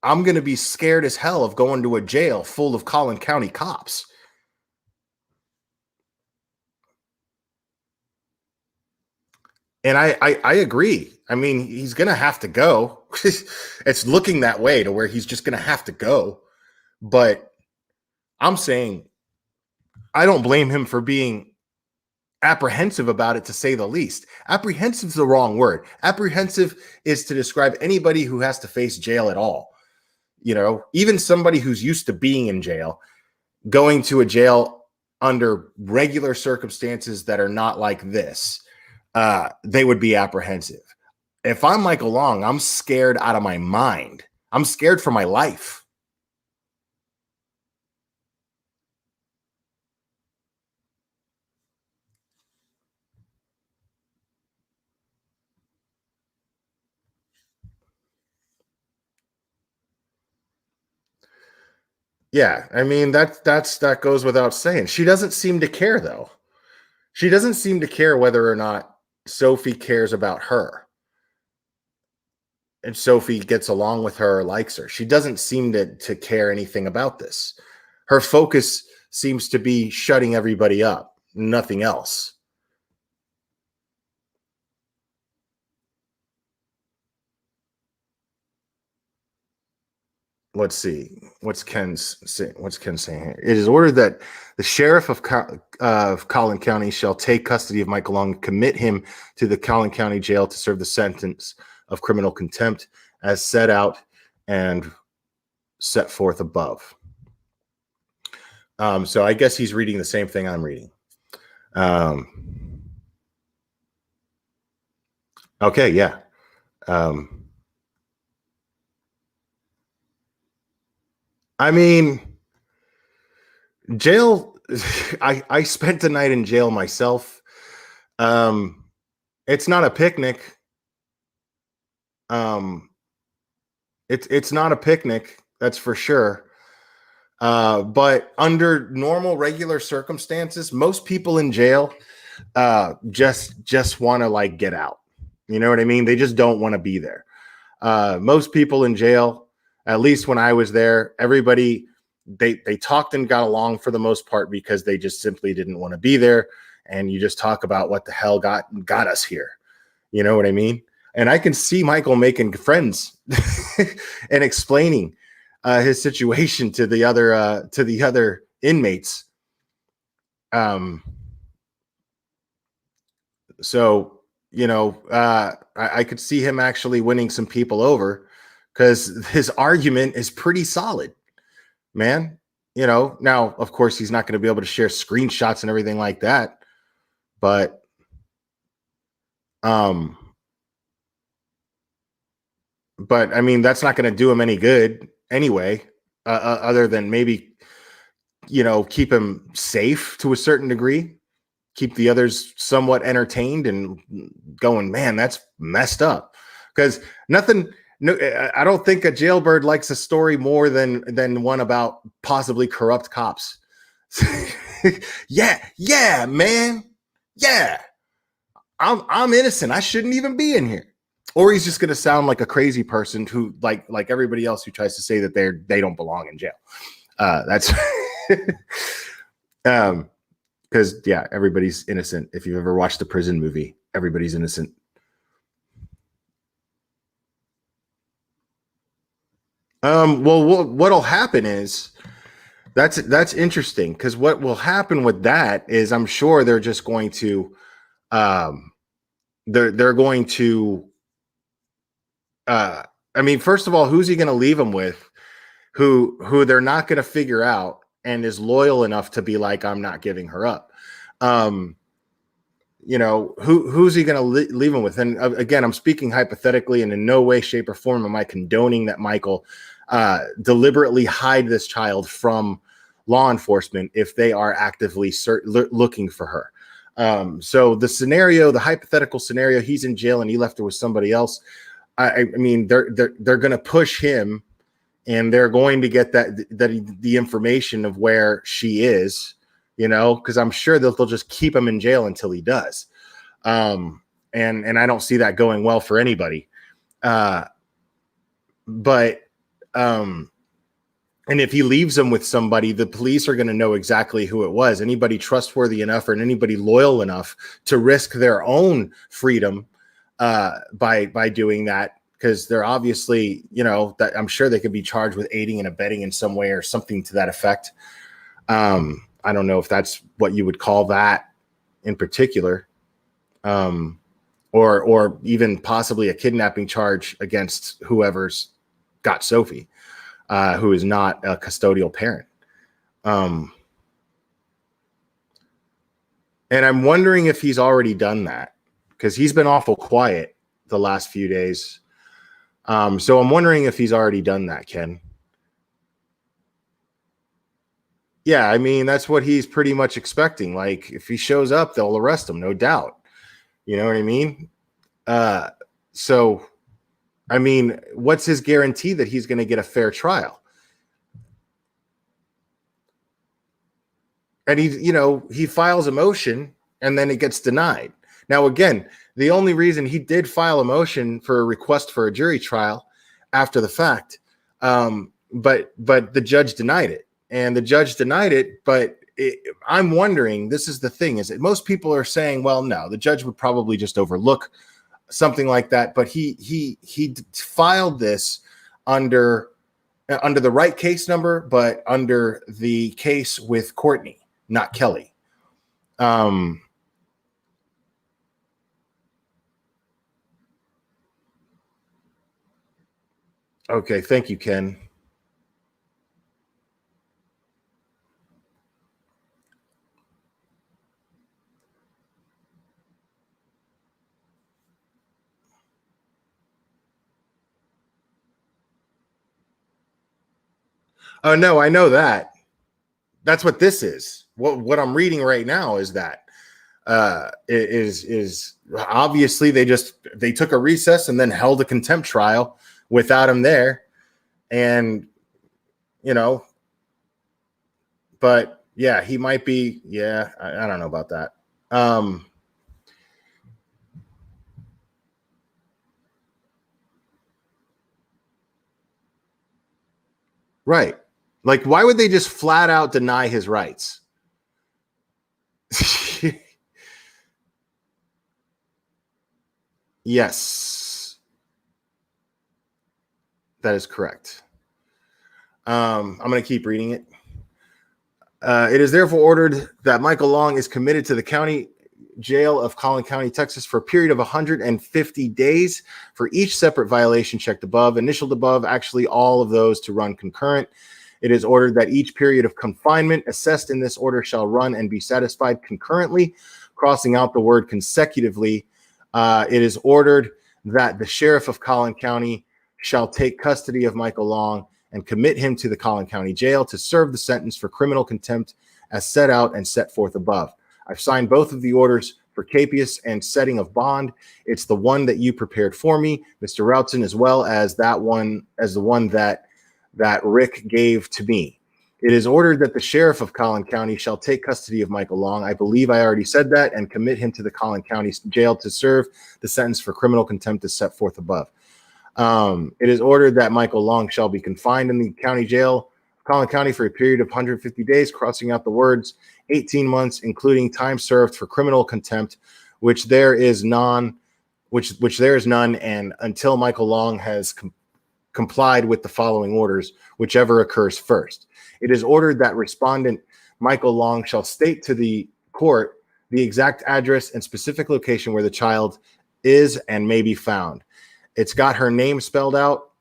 I'm going to be scared as hell of going to a jail full of Collin County cops. And I agree. I mean, he's going to have to go. It's looking that way to where he's just going to have to go. But I'm saying I don't blame him for being apprehensive about it, to say the least. Apprehensive is the wrong word. Apprehensive is to describe anybody who has to face jail at all. You know, even somebody who's used to being in jail, going to a jail under regular circumstances that are not like this, they would be apprehensive. If I'm Michael Long, I'm scared out of my mind. I'm scared for my life. Yeah, I mean, that goes without saying. She doesn't seem to care, though. She doesn't seem to care whether or not Sophie cares about her. And Sophie gets along with her, likes her. She doesn't seem to care anything about this. Her focus seems to be shutting everybody up, nothing else. Let's see. What's Ken saying here? It is ordered that the sheriff of Collin County shall take custody of Michael Long and commit him to the Collin County jail to serve the sentence of criminal contempt as set out and set forth above. So I guess he's reading the same thing I'm reading. Okay, yeah. I mean, jail. I spent the night in jail myself. It's not a picnic. It's not a picnic, that's for sure. But under normal, regular circumstances, most people in jail just want to like get out. You know what I mean? They just don't want to be there. Most people in jail, at least when I was there, everybody they talked and got along for the most part because they just simply didn't want to be there. And you just talk about what the hell got us here. You know what I mean? And I can see Michael making friends and explaining his situation to the other inmates. So you know, I could see him actually winning some people over because his argument is pretty solid, man. You know, now of course he's not going to be able to share screenshots and everything like that, but I mean that's not going to do him any good anyway, other than maybe keep him safe to a certain degree, keep the others somewhat entertained and going, man, that's messed up. Because I don't think a jailbird likes a story more than one about possibly corrupt cops. yeah, man. Yeah. I'm innocent. I shouldn't even be in here. Or he's just going to sound like a crazy person who like everybody else who tries to say that they don't belong in jail. That's because yeah, everybody's innocent. If you've ever watched a prison movie, everybody's innocent. Well, what'll happen is that's interesting because what will happen with that is I'm sure they're just going to they're going to I mean, first of all, who's he going to leave him with who they're not going to figure out and is loyal enough to be like, I'm not giving her up. Who's he going to leave him with? And again, I'm speaking hypothetically, and in no way, shape, or form am I condoning that Michael deliberately hide this child from law enforcement if they are actively looking for her. So the hypothetical scenario, he's in jail and he left her with somebody else. I mean, they're going to push him, and they're going to get the information of where she is, because I'm sure they'll just keep him in jail until he does. And I don't see that going well for anybody. And if he leaves them with somebody, the police are going to know exactly who it was. Anybody trustworthy enough or anybody loyal enough to risk their own freedom by doing that, because they're obviously, that I'm sure they could be charged with aiding and abetting in some way or something to that effect. I don't know if that's what you would call that in particular, or even possibly a kidnapping charge against whoever's got Sophie, who is not a custodial parent. And I'm wondering if he's already done that, because he's been awful quiet the last few days. So I'm wondering if he's already done that, Ken. Yeah, I mean, that's what he's pretty much expecting. Like, if he shows up, they'll arrest him, no doubt. You know what I mean? So, I mean, what's his guarantee that he's going to get a fair trial? And he files a motion and then it gets denied. Now, again, the only reason he did file a motion for a request for a jury trial after the fact, but the judge denied it, and the judge denied it. But I'm wondering, this is the thing, is that most people are saying, well, no, the judge would probably just overlook something like that. But he filed this under the right case number, but under the case with Courtney, not Kelly. Okay, thank you, Ken. Oh no, I know that. That's what this is. What I'm reading right now is that is obviously they took a recess and then held a contempt trial without him there, and but yeah, he might be. Yeah, I don't know about that. Right. Like, why would they just flat out deny his rights? Yes, that is correct. I'm going to keep reading it. It is therefore ordered that Michael Long is committed to the county jail of Collin County, Texas, for a period of 150 days for each separate violation checked above, initialed above, actually all of those to run concurrent. It is ordered that each period of confinement assessed in this order shall run and be satisfied concurrently, crossing out the word consecutively. It is ordered that the sheriff of Collin County shall take custody of Michael Long and commit him to the Collin County jail to serve the sentence for criminal contempt as set out and set forth above. I've signed both of the orders for capias and setting of bond. It's the one that you prepared for me, Mr. Routson, as well as that one, as the one that Rick gave to me. It is ordered that the sheriff of Collin County shall take custody of Michael Long. I believe I already said that, and commit him to the Collin County jail to serve the sentence for criminal contempt as set forth above. It is ordered that Michael Long shall be confined in the county jail of Collin County for a period of 150 days, crossing out the words 18 months, including time served for criminal contempt, which there is none, and until Michael Long has complied with the following orders, whichever occurs first. It is ordered that respondent Michael Long shall state to the court the exact address and specific location where the child is and may be found. It's got her name spelled out.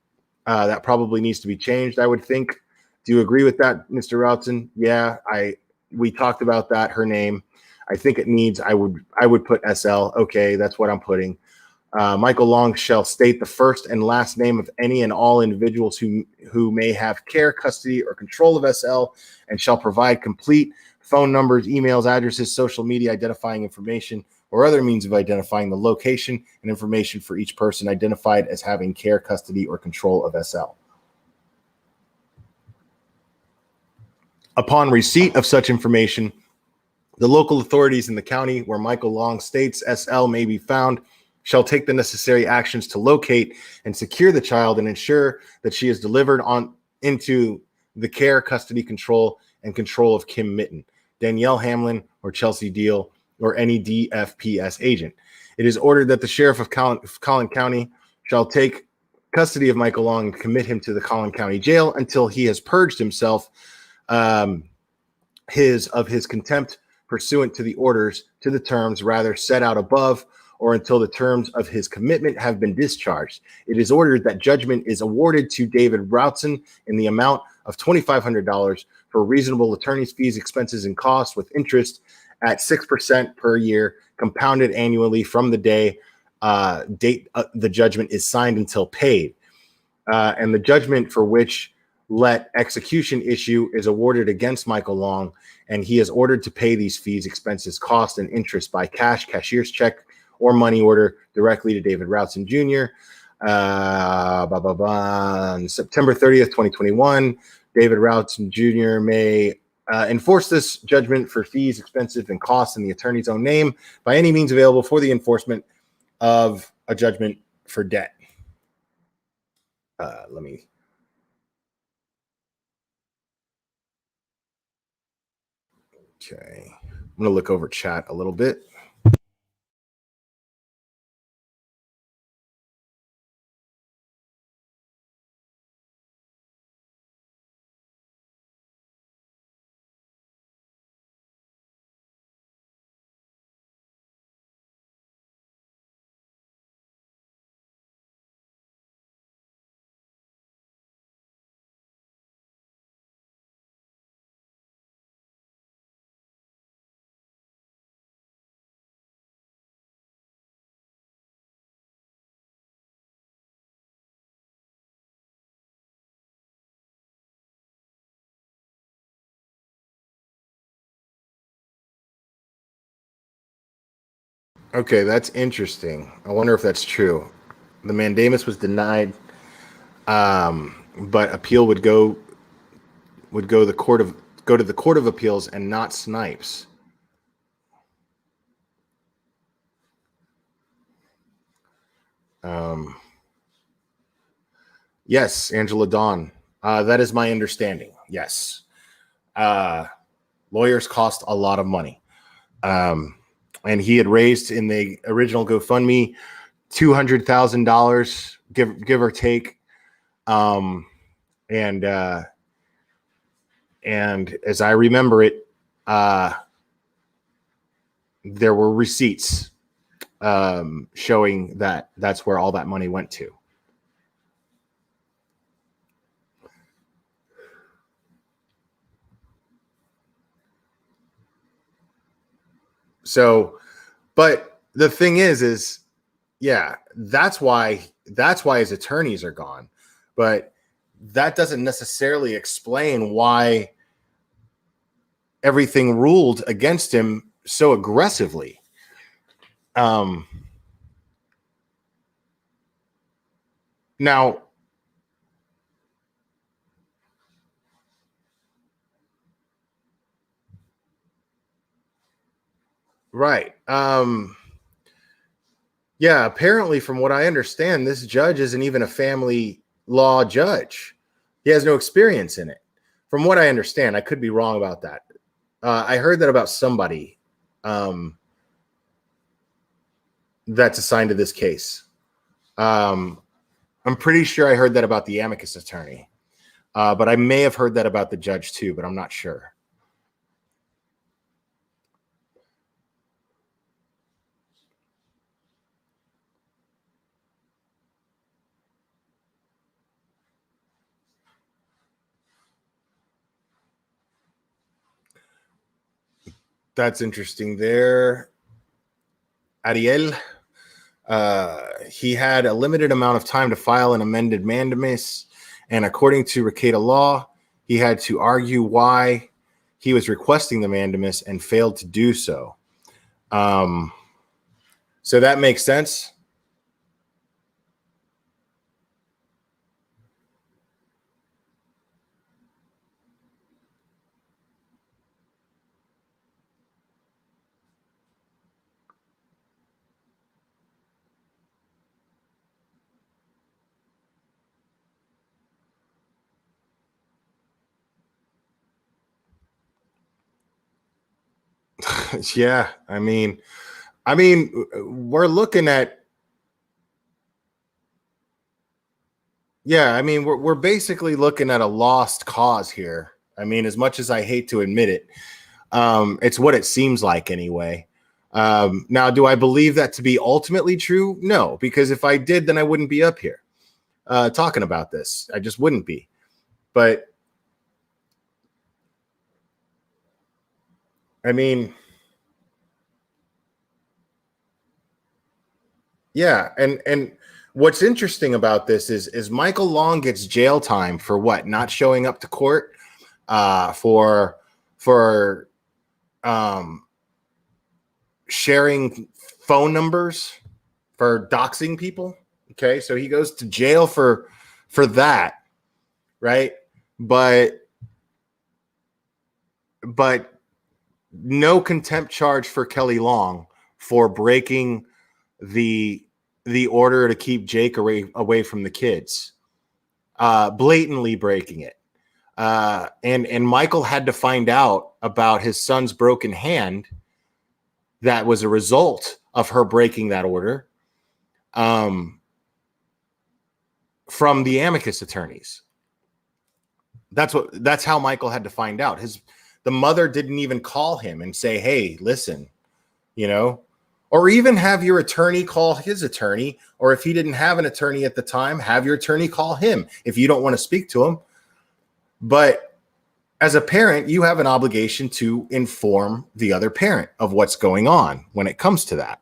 That probably needs to be changed, I would think. Do you agree with that, Mr. Routson? Yeah, we talked about that, her name. I think it needs, I would put SL. Okay, that's what I'm putting. Michael Long shall state the first and last name of any and all individuals who may have care, custody, or control of SL, and shall provide complete phone numbers, emails, addresses, social media identifying information, or other means of identifying the location and information for each person identified as having care, custody, or control of SL. Upon receipt of such information, the local authorities in the county where Michael Long states SL may be found shall take the necessary actions to locate and secure the child and ensure that she is delivered into the care, custody, control, and control of Kim Mitten, Danielle Hamlin, or Chelsea Deal, or any DFPS agent. It is ordered that the sheriff of Collin County shall take custody of Michael Long and commit him to the Collin County jail until he has purged himself of his contempt pursuant to the orders to the terms rather set out above, or until the terms of his commitment have been discharged. It is ordered that judgment is awarded to David Routson in the amount of $2,500 for reasonable attorney's fees, expenses, and costs with interest at 6% per year, compounded annually from the date the judgment is signed until paid. And the judgment for which let execution issue is awarded against Michael Long, and he is ordered to pay these fees, expenses, costs, and interest by cash, cashier's check, or money order directly to David Routson Jr. On September 30th, 2021, David Routson Jr. may Enforce this judgment for fees, expenses, and costs in the attorney's own name by any means available for the enforcement of a judgment for debt. Let me. Okay. I'm going to look over chat a little bit. Okay, that's interesting. I wonder if that's true. The mandamus was denied, but appeal would go the court of go to the Court of Appeals and not Snipes. Yes, Angela Dawn. That is my understanding. Yes. Lawyers cost a lot of money. And he had raised in the original GoFundMe $200,000, give or take. And as I remember it, there were receipts showing that that's where all that money went to. So, but the thing is, yeah, that's why his attorneys are gone. But that doesn't necessarily explain why everything ruled against him so aggressively. Now, right. Yeah, apparently, from what I understand, this judge isn't even a family law judge. He has no experience in it. From what I understand, I could be wrong about that. I heard that about somebody that's assigned to this case. I'm pretty sure I heard that about the amicus attorney, but I may have heard that about the judge too, but I'm not sure. That's interesting there. Ariel, he had a limited amount of time to file an amended mandamus, and according to Rekieta law, he had to argue why he was requesting the mandamus and failed to do so. So that makes sense. Yeah, I mean, we're looking at. Yeah, I mean, we're basically looking at a lost cause here. I mean, as much as I hate to admit it, it's what it seems like anyway. Now, do I believe that to be ultimately true? No, because if I did, then I wouldn't be up here talking about this. I just wouldn't be. But I mean, yeah, and what's interesting about this is Michael Long gets jail time for what? Not showing up to court, for sharing phone numbers, for doxing people. Okay, so he goes to jail for that, right? But but no contempt charge for Kelly Long for breaking the order to keep Jake away from the kids, blatantly breaking it. And Michael had to find out about his son's broken hand that was a result of her breaking that order, from the amicus attorneys. That's how Michael had to find out. The mother didn't even call him and say, hey, listen, or even have your attorney call his attorney, or if he didn't have an attorney at the time, have your attorney call him if you don't want to speak to him. But as a parent, you have an obligation to inform the other parent of what's going on when it comes to that.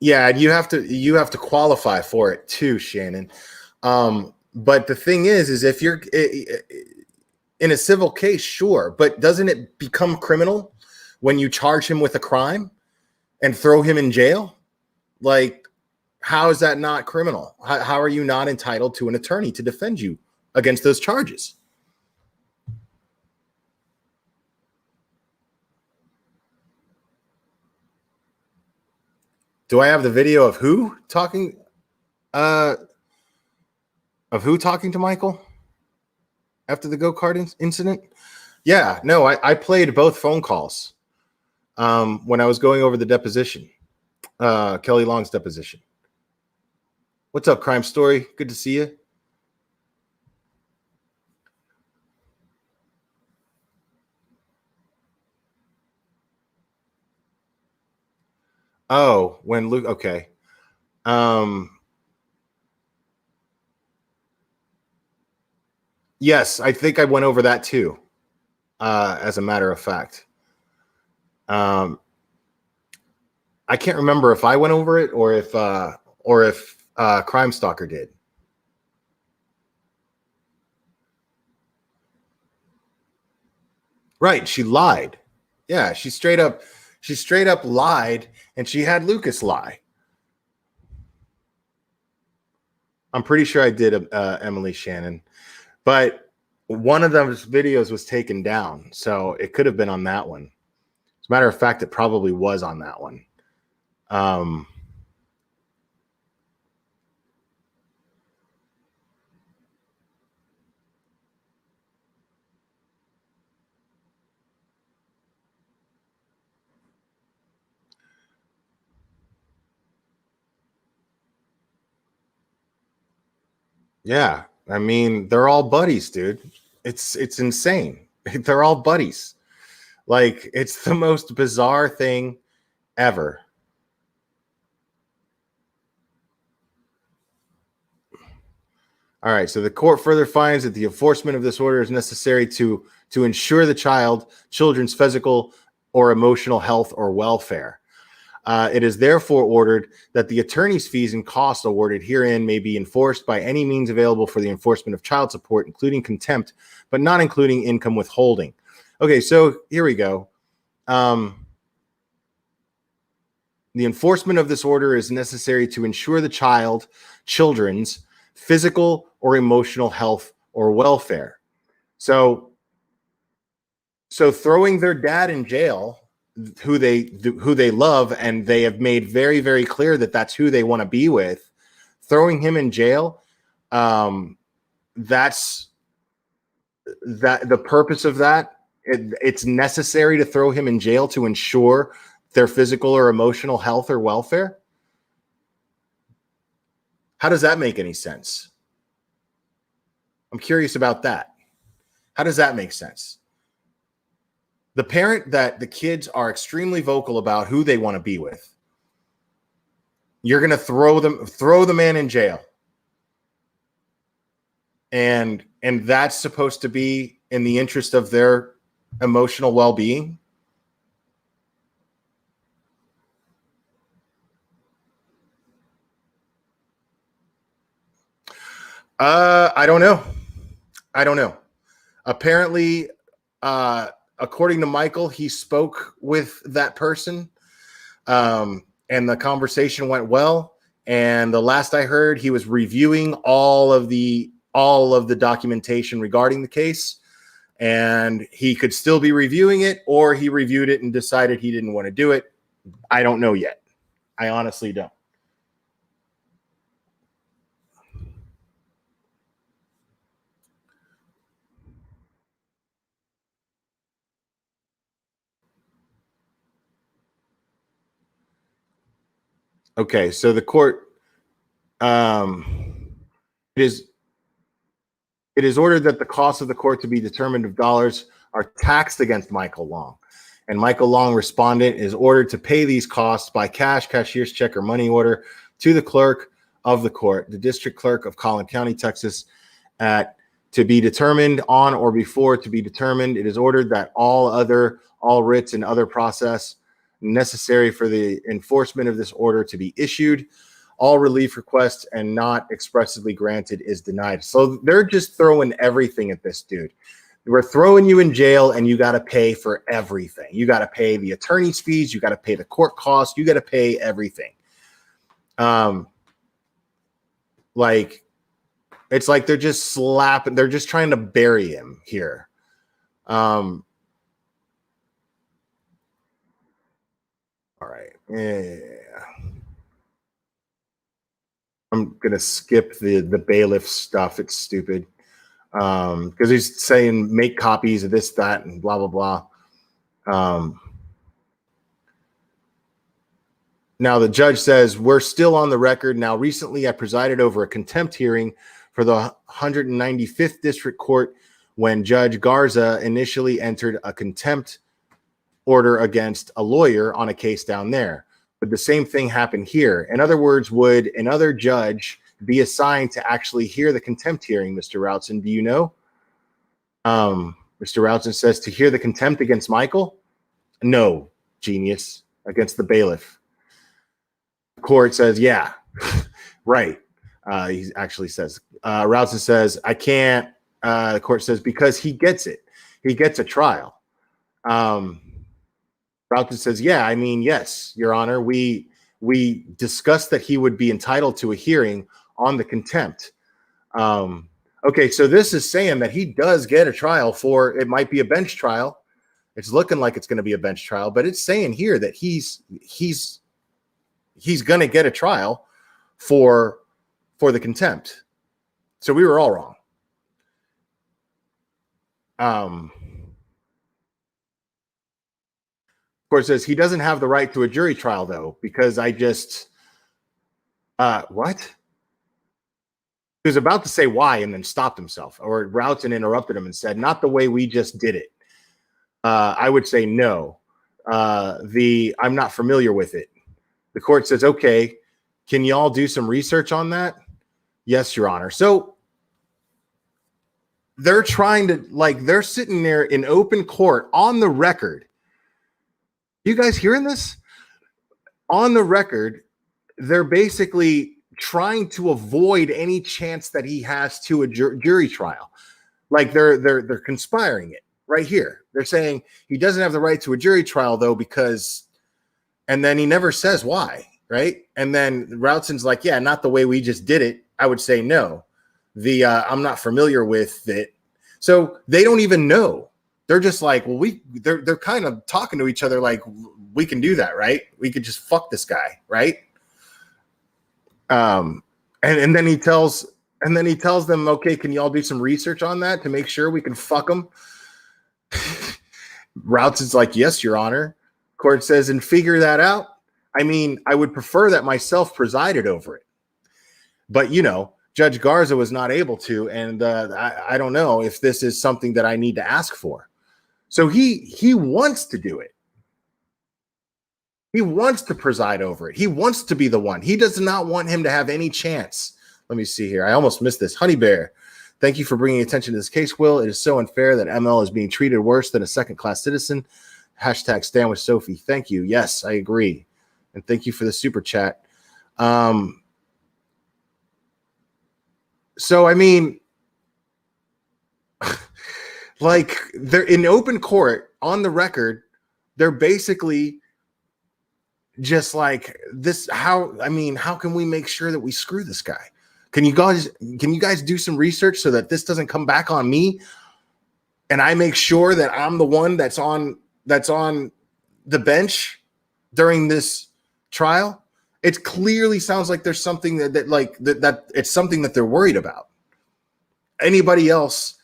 Yeah, and you have to qualify for it too, Shannon. But the thing is if you're in a civil case, sure, but doesn't it become criminal when you charge him with a crime and throw him in jail? Like, how is that not criminal? How are you not entitled to an attorney to defend you against those charges? Do I have the video of who talking? Of who talking to Michael after the go-kart incident? Yeah, no, I played both phone calls when I was going over the deposition, Kelly Long's deposition. What's up, Crime Story? Good to see you. Oh, when Luke, okay. Yes, I think I went over that too, as a matter of fact. I can't remember if I went over it or if Crime Stalker did. Right, she lied. Yeah, she straight up lied, and she had Lucas lie. I'm pretty sure I did, Emily Shannon, but one of those videos was taken down, so it could have been on that one. As a matter of fact, it probably was on that one. Yeah, I mean, they're all buddies, dude. It's insane. They're all buddies. Like, it's the most bizarre thing ever. All right, so the court further finds that the enforcement of this order is necessary to ensure the children's physical or emotional health or welfare. It is therefore ordered that the attorney's fees and costs awarded herein may be enforced by any means available for the enforcement of child support, including contempt, but not including income withholding. Okay, so here we go. The enforcement of this order is necessary to ensure the children's physical or emotional health or welfare. So throwing their dad in jail, who they love, and they have made very, very clear that that's who they want to be with, throwing him in jail, that's the purpose of that. It's necessary to throw him in jail to ensure their physical or emotional health or welfare. How does that make any sense? I'm curious about that. How does that make sense? The parent that the kids are extremely vocal about who they want to be with, you're going to throw the man in jail. And that's supposed to be in the interest of their emotional well-being. I don't know. I don't know. Apparently, according to Michael, he spoke with that person, and the conversation went well. And the last I heard, he was reviewing all of the documentation regarding the case, and he could still be reviewing it, or he reviewed it and decided he didn't want to do it. I don't know yet. I honestly don't. Okay, so the court, it is it is ordered that the costs of the court to be determined of dollars are taxed against Michael Long. And Michael Long, respondent, is ordered to pay these costs by cash, cashier's check, or money order to the clerk of the court, the district clerk of Collin County, Texas, at to be determined on or before to be determined. It is ordered that all writs and other process necessary for the enforcement of this order to be issued. All relief requests and not expressly granted is denied. So they're just throwing everything at this dude. We're throwing you in jail, and you got to pay for everything. You got to pay the attorney's fees. You got to pay the court costs. You got to pay everything. Like, it's like they're just slapping. They're just trying to bury him here. All right. Yeah. I'm gonna skip the bailiff stuff. It's stupid. Because he's saying make copies of this, that, and blah, blah, blah. Now the judge says, we're still on the record. Now, recently I presided over a contempt hearing for the 195th District Court when Judge Garza initially entered a contempt order against a lawyer on a case down there. Would the same thing happen here? In other words, would another judge be assigned to actually hear the contempt hearing, Mr. Routson? Do you know? Mr. Routson says to hear the contempt against Michael? No, genius, against the bailiff. The court says, yeah, right. He actually says, Routson says, I can't. The court says, because he gets it. He gets a trial. Routson says, yeah, I mean, yes, Your Honor, we discussed that he would be entitled to a hearing on the contempt. Okay, so this is saying that he does get a trial for, it might be a bench trial. It's looking like it's going to be a bench trial, but it's saying here that he's going to get a trial for the contempt. So we were all wrong. Of course, says he doesn't have the right to a jury trial, though, because I just what? He was about to say why and then stopped himself, or Routson interrupted him and said, not the way we just did it. I would say no. I'm not familiar with it. The court says, okay, can y'all do some research on that? Yes, Your Honor. So they're trying to, like, they're sitting there in open court on the record. You guys hearing this? On the record, they're basically trying to avoid any chance that he has to a jury trial. Like they're conspiring it right here. They're saying he doesn't have the right to a jury trial, though, because, and then he never says why, right? And then Routson's like, yeah, not the way we just did it. I would say no. I'm not familiar with it. So they don't even know. They're just like, well, they're kind of talking to each other like, we can do that, right? We could just fuck this guy, right? And then he tells them, okay, can y'all do some research on that to make sure we can fuck him? Routson's like, yes, Your Honor. Court says, and figure that out. I mean, I would prefer that myself presided over it. But, you know, Judge Garza was not able to, and I don't know if this is something that I need to ask for. So he wants to do it. He wants to preside over it. He wants to be the one. He does not want him to have any chance. Let me see here. I almost missed this. Honey Bear, thank you for bringing attention to this case, Will. It is so unfair that ML is being treated worse than a second-class citizen. Hashtag stand with Sophie. Thank you. Yes, I agree. And thank you for the super chat. So, I mean, like they're in open court on the record. They're basically just like this. How can we make sure that we screw this guy? Can you guys do some research so that this doesn't come back on me? And I make sure that I'm the one that's on the bench during this trial. It clearly sounds like there's something that it's something that they're worried about. Anybody else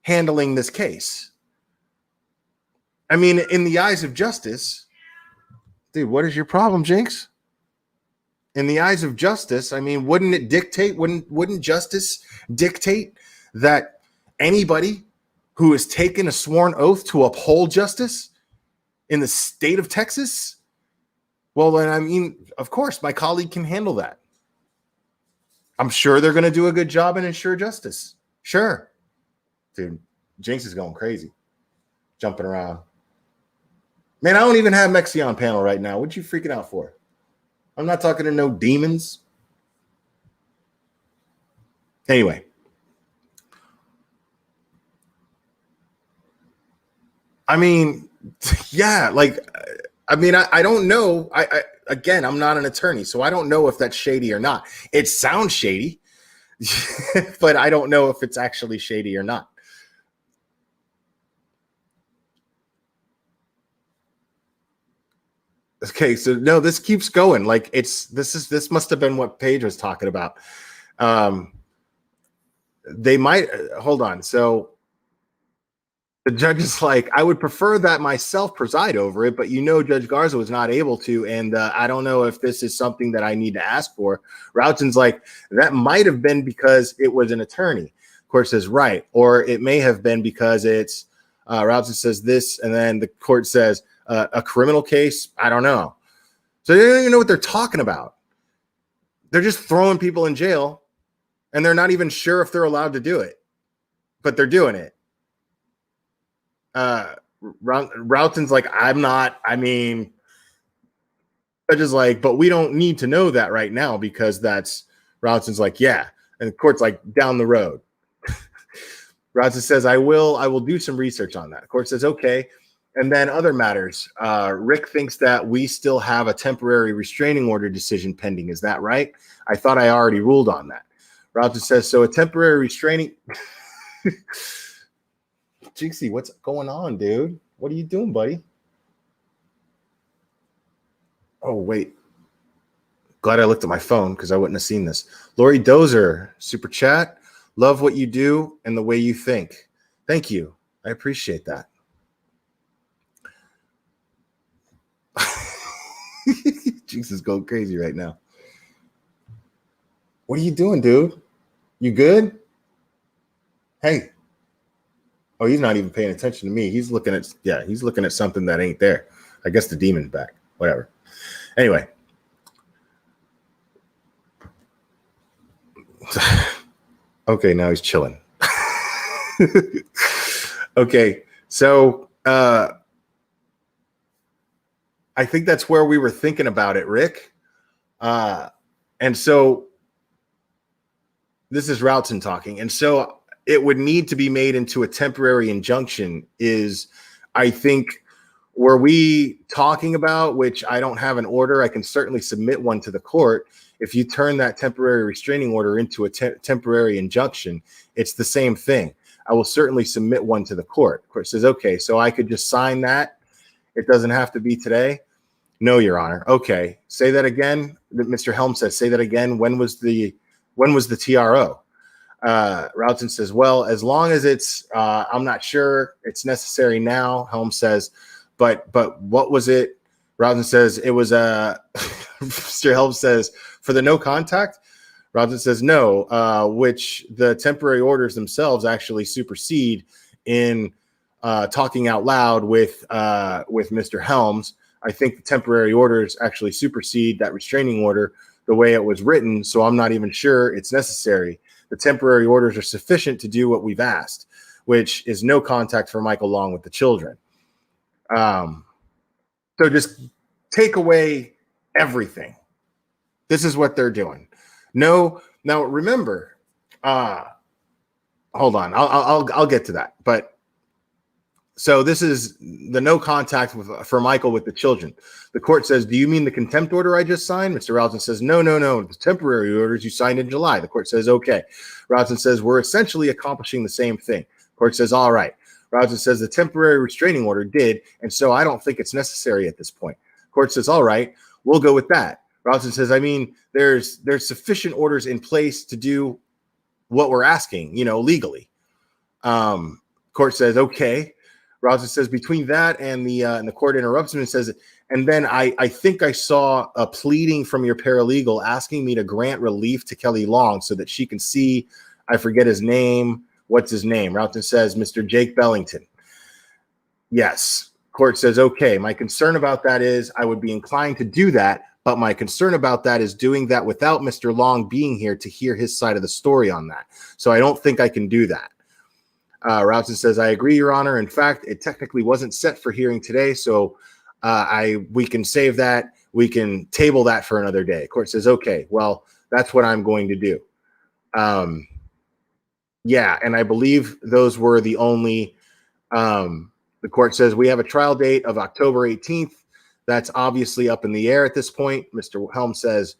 handling this case? I mean, in the eyes of justice, dude, what is your problem, Jinx? In the eyes of justice, I mean, wouldn't justice dictate that anybody who has taken a sworn oath to uphold justice in the state of Texas? Well, then, I mean, of course, my colleague can handle that. I'm sure they're going to do a good job and ensure justice. Sure. Dude, Jinx is going crazy, jumping around. Man, I don't even have Mexi on panel right now. What you freaking out for? I'm not talking to no demons. Anyway. I mean, yeah, like, I mean, I don't know. Again, I'm not an attorney, so I don't know if that's shady or not. It sounds shady, but I don't know if it's actually shady or not. Okay, so no, this keeps going. Like this must have been what Paige was talking about. They might hold on. So the judge is like, I would prefer that myself preside over it, but Judge Garza was not able to, and I don't know if this is something that I need to ask for. Routon's like, that might have been because it was an attorney. Court says, right, or it may have been because it's Routon says this, and then the court says a criminal case. I don't know. So they don't even know what they're talking about. They're just throwing people in jail, and they're not even sure if they're allowed to do it, but they're doing it. Routon's like, I'm not. I mean, judge is like, but we don't need to know that right now because that's Routon's like, yeah, and the court's like, down the road. Routon says, I will do some research on that. The court says, okay. And then other matters. Rick thinks that we still have a temporary restraining order decision pending. Is that right? I thought I already ruled on that. Routon says, so a temporary restraining. Jinxie, what's going on, dude? What are you doing, buddy? Oh, wait. Glad I looked at my phone because I wouldn't have seen this. Lori Dozer, super chat. Love what you do and the way you think. Thank you. I appreciate that. Jinx is going crazy right now. What are you doing, dude? You good? Hey. Oh, he's not even paying attention to me. He's looking at something that ain't there. I guess the demon's back. Whatever. Anyway. Okay, now he's chilling. Okay, so I think that's where we were thinking about it, Rick. And so this is Routon talking. And so it would need to be made into a temporary injunction is, I think, were we talking about, which I don't have an order, I can certainly submit one to the court. If you turn that temporary restraining order into a temporary injunction, it's the same thing. I will certainly submit one to the court. The court says, okay, so I could just sign that. It doesn't have to be today. No, Your Honor. Okay. Say that again. Mr. Helm says, say that again. When was the TRO? Routon says, well, as long as it's, I'm not sure it's necessary now. Helm says, but what was it? Routon says it was Mr. Helm says for the no contact. Routon says no, which the temporary orders themselves actually supersede in talking out loud with Mr. Helms. I think the temporary orders actually supersede that restraining order the way it was written. So I'm not even sure it's necessary. The temporary orders are sufficient to do what we've asked, which is no contact for Michael Long with the children. So just take away everything. This is what they're doing. No, now remember, Uh, hold on. I'll get to that. But so this is the no contact for Michael with the children. The court says, do you mean the contempt order I just signed? Mr. Rousden says, no. The temporary orders you signed in July. The court says, okay. Rousden says, we're essentially accomplishing the same thing. Court says, all right. Rousden says the temporary restraining order did, and so I don't think it's necessary at this point. Court says, all right, we'll go with that. Rousden says, I mean, there's sufficient orders in place to do what we're asking, legally. Court says, okay. Rousden says, between that and the court interrupts him and says, and then I think I saw a pleading from your paralegal asking me to grant relief to Kelly Long so that she can see, I forget his name. What's his name? Rousden says, Mr. Jake Bellington. Yes. Court says, okay. My concern about that is I would be inclined to do that, but my concern about that is doing that without Mr. Long being here to hear his side of the story on that. So I don't think I can do that. Rousden says, I agree, Your Honor. In fact, it technically wasn't set for hearing today, so we can save that. We can table that for another day. Court says, okay, well, that's what I'm going to do. Yeah, and I believe those were the only, the court says we have a trial date of October 18th. That's obviously up in the air at this point. Mr. Helm says,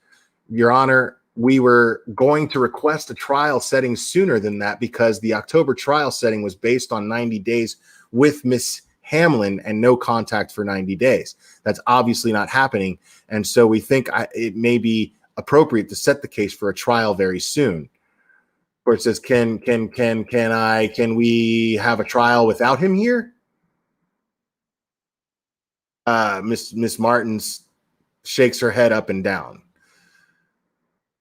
Your Honor, we were going to request a trial setting sooner than that because the October trial setting was based on 90 days with Miss Hamlin and no contact for 90 days. That's obviously not happening. And so we think it may be appropriate to set the case for a trial very soon. Court says, can we have a trial without him here? Miss Martins shakes her head up and down.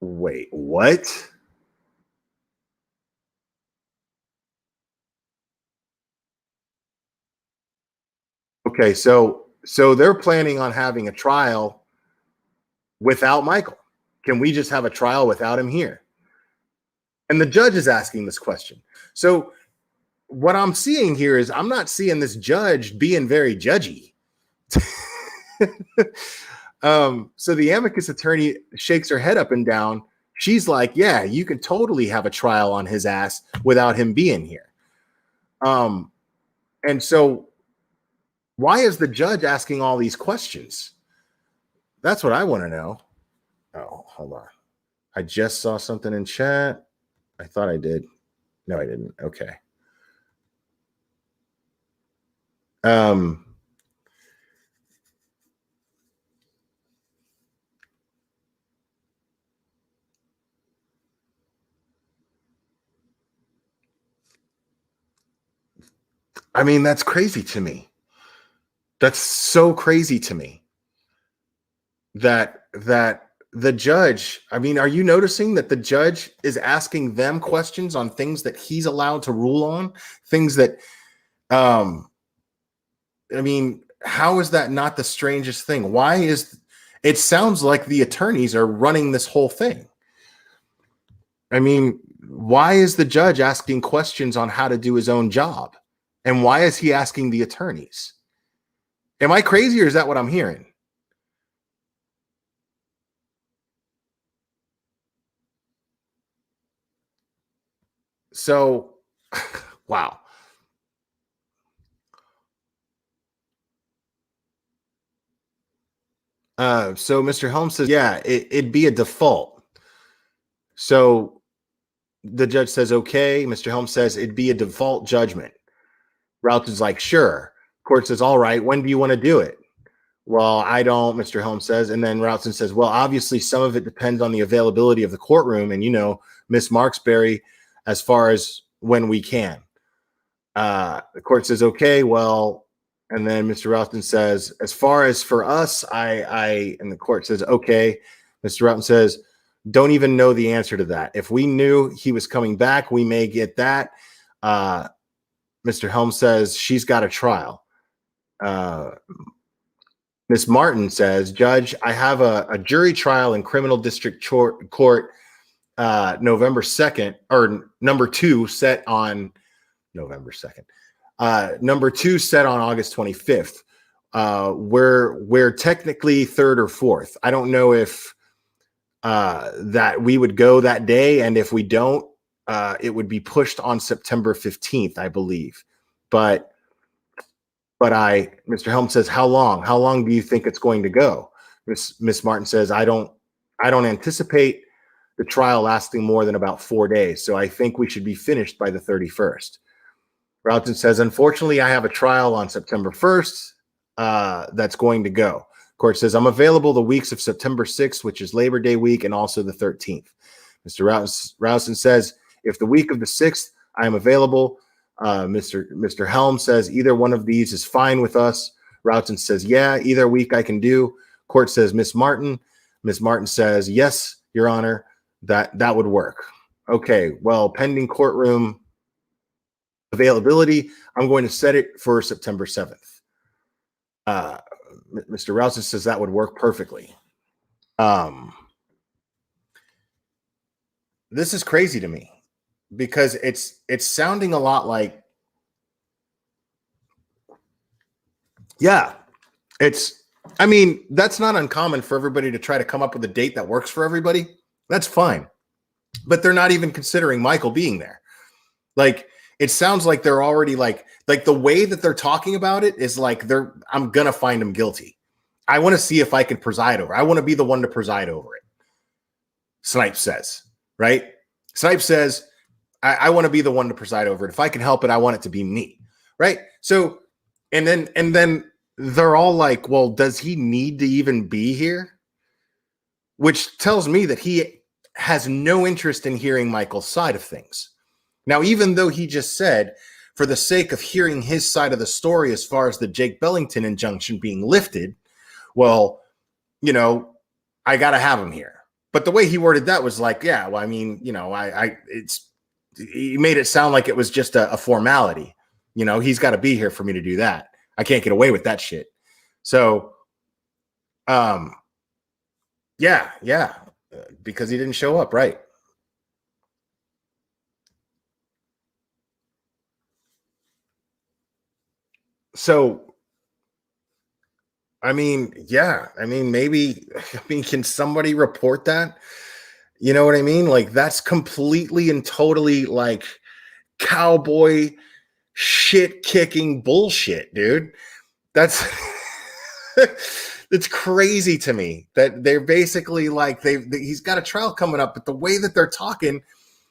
Wait, what? Okay, so they're planning on having a trial without Michael. Can we just have a trial without him here? And the judge is asking this question. So what I'm seeing here is I'm not seeing this judge being very judgy. So the amicus attorney shakes her head up and down. She's like, yeah, you can totally have a trial on his ass without him being here. And so why is the judge asking all these questions? That's what I want to know. Oh, hold on. I just saw something in chat. I thought I did. No, I didn't. Okay. I mean, that's crazy to me. That's so crazy to me that the judge, I mean, are you noticing that the judge is asking them questions on things that he's allowed to rule on? Things that, I mean, how is that not the strangest thing? Why is it sounds like the attorneys are running this whole thing? I mean, why is the judge asking questions on how to do his own job? And why is he asking the attorneys? Am I crazy or is that what I'm hearing? So, wow. So Mr. Helms says, yeah, it'd be a default. So the judge says, okay. Mr. Helms says it'd be a default judgment. Routen's like, sure. Court says, all right. When do you want to do it? Well, I don't, Mr. Helms says. And then Roughton says, well, obviously some of it depends on the availability of the courtroom and, Miss Marksberry as far as when we can. The court says, okay, well, and then Mr. Roughton says, as far as for us, and the court says, okay. Mr. Roughton says, don't even know the answer to that. If we knew he was coming back, we may get that. Mr. Helms says, she's got a trial. Ms. Martin says, Judge, I have a jury trial in criminal district court November 2nd, or number 2 set on November 2nd. Number 2 set on August 25th. We're technically 3rd or 4th. I don't know if that we would go that day, and if we don't, it would be pushed on September 15th, I believe. But Mr. Helm says, how long? How long do you think it's going to go? Miss Martin says, I don't anticipate the trial lasting more than about 4 days. So I think we should be finished by the 31st. Roughton says, unfortunately, I have a trial on September 1st that's going to go. Court says, I'm available the weeks of September 6th, which is Labor Day week, and also the 13th. Mr. Roughton says, if the week of the 6th, I am available. Mr. Helm says, either one of these is fine with us. Roughton says, yeah, either week I can do. Court says, Miss Martin. Miss Martin says, yes, Your Honor, that would work. Okay, well, pending courtroom availability, I'm going to set it for September 7th. Mr. Roughton says that would work perfectly. This is crazy to me because it's sounding a lot like, yeah, I mean, that's not uncommon for everybody to try to come up with a date that works for everybody. That's fine. But they're not even considering Michael being there. Like, it sounds like they're already like the way that they're talking about it is like I'm going to find him guilty. I want to see if I can preside over. I want to be the one to preside over it. Snipes says, right? Snipes says, I want to be the one to preside over it. If I can help it, I want it to be me. Right? So, and then they're all like, well, does he need to even be here? Which tells me that he has no interest in hearing Michael's side of things. Now, even though he just said, for the sake of hearing his side of the story as far as the Jake Bellington injunction being lifted, well, you know, I got to have him here. But the way he worded that was like, yeah, well, I mean, you know, he made it sound like it was just a formality. You know, he's got to be here for me to do that. I can't get away with that shit. So, yeah, because he didn't show up, right? So, I mean, yeah, I mean, maybe, can somebody report that? You know what I mean? Like, that's completely and totally like cowboy shit kicking bullshit, dude. That's it's crazy to me that they're basically like he's got a trial coming up, but the way that they're talking,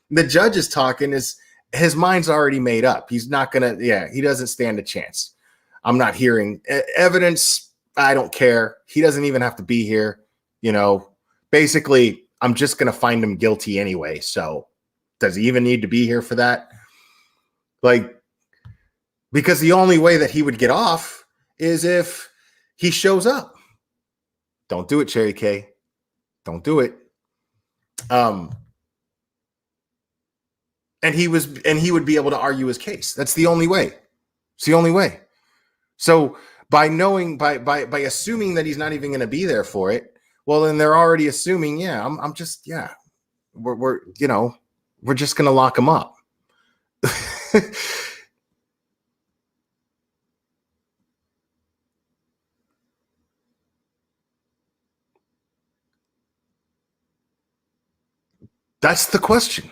the judge is talking, is his mind's already made up. He's not gonna, he doesn't stand a chance. I'm not hearing evidence. I don't care. He doesn't even have to be here. You know, basically, I'm just gonna find him guilty anyway. So does he even need to be here for that? Like, because the only way that he would get off is if he shows up. Don't do it, Cherry K. Don't do it. And he would be able to argue his case. That's the only way. It's the only way. So by assuming that he's not even going to be there for it, well, then they're already assuming, we're just going to lock him up. That's the question.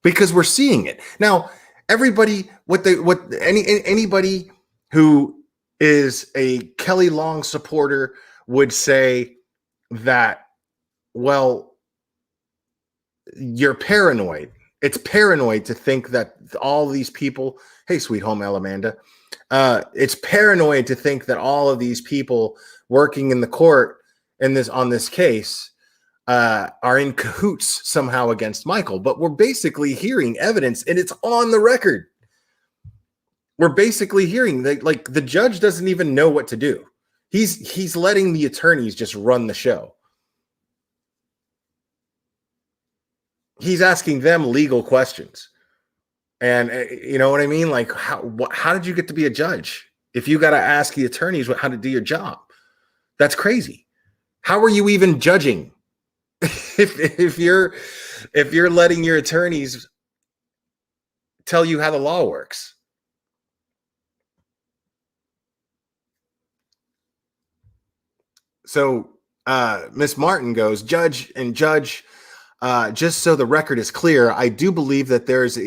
Because we're seeing it now. Everybody, anybody who is a Kelly Long supporter would say that, well, you're paranoid. It's paranoid to think that all these people, hey, sweet home Alamanda, it's paranoid to think that all of these people working in the court on this case are in cahoots somehow against Michael. But we're basically hearing evidence, and it's on the record. We're basically hearing that, like, the judge doesn't even know what to do. He's letting the attorneys just run the show. He's asking them legal questions. And you know what I mean? Like, how did you get to be a judge if you got to ask the attorneys how to do your job? That's crazy. How are you even judging if you're letting your attorneys tell you how the law works? So Miss Martin goes, Judge, just so the record is clear, I do believe that there's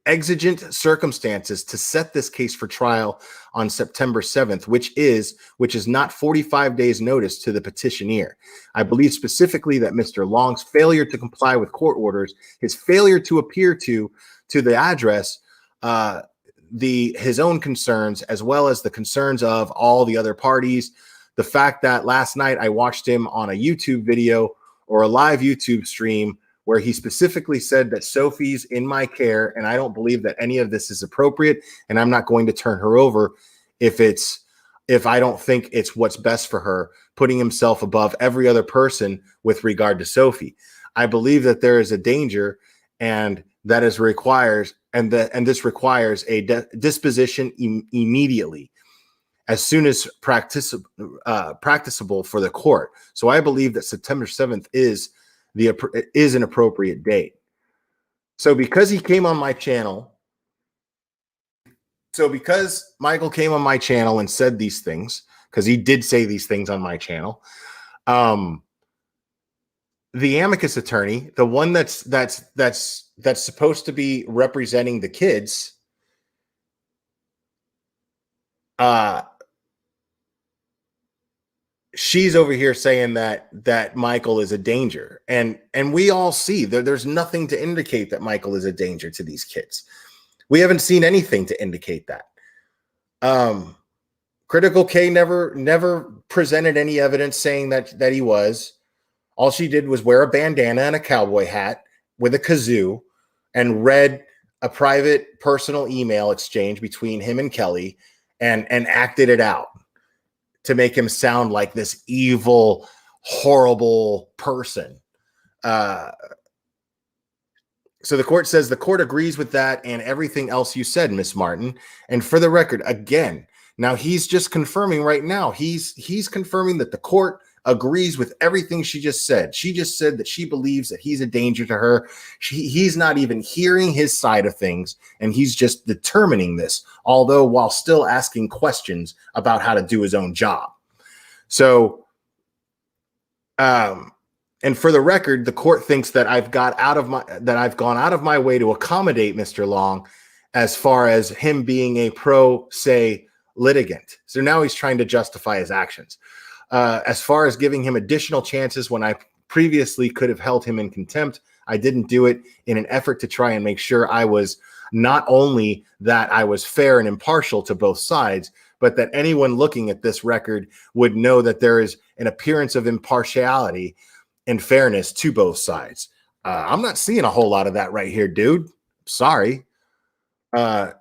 exigent circumstances to set this case for trial on September 7th, which is not 45 days notice to the petitioner. I believe specifically that Mr. Long's failure to comply with court orders, his failure to appear to the address, his own concerns, as well as the concerns of all the other parties. The fact that last night I watched him on a YouTube video or a live YouTube stream where he specifically said that Sophie's in my care, and I don't believe that any of this is appropriate, and I'm not going to turn her over if I don't think it's what's best for her, putting himself above every other person with regard to Sophie. I believe that there is a danger, and that is requires, and this requires a disposition immediately, as soon as practicable for the court. So I believe that September 7th is an appropriate date. So because he came on my channel, because Michael came on my channel and said these things, because he did say these things on my channel, the amicus attorney, the one that's supposed to be representing the kids, she's over here saying that Michael is a danger, and we all see there's nothing to indicate that Michael is a danger to these kids. We haven't seen anything to indicate that. Critical K never presented any evidence saying that he was. All she did was wear a bandana and a cowboy hat with a kazoo and read a private personal email exchange between him and Kelly and acted it out to make him sound like this evil, horrible person. So the court says the court agrees with that and everything else you said, Miss Martin. And for the record, again, now he's just confirming right now. He's confirming that the court agrees with everything she just said. She just said that she believes that he's a danger to her. He's not even hearing his side of things, and he's just determining this, although while still asking questions about how to do his own job. So, and for the record, the court thinks that I've gone out of my way to accommodate Mr. Long as far as him being a pro se litigant. So now he's trying to justify his actions. As far as giving him additional chances when I previously could have held him in contempt, I didn't do it in an effort to try and make sure I was not only that I was fair and impartial to both sides, but that anyone looking at this record would know that there is an appearance of impartiality and fairness to both sides. I'm not seeing a whole lot of that right here, dude. Sorry. And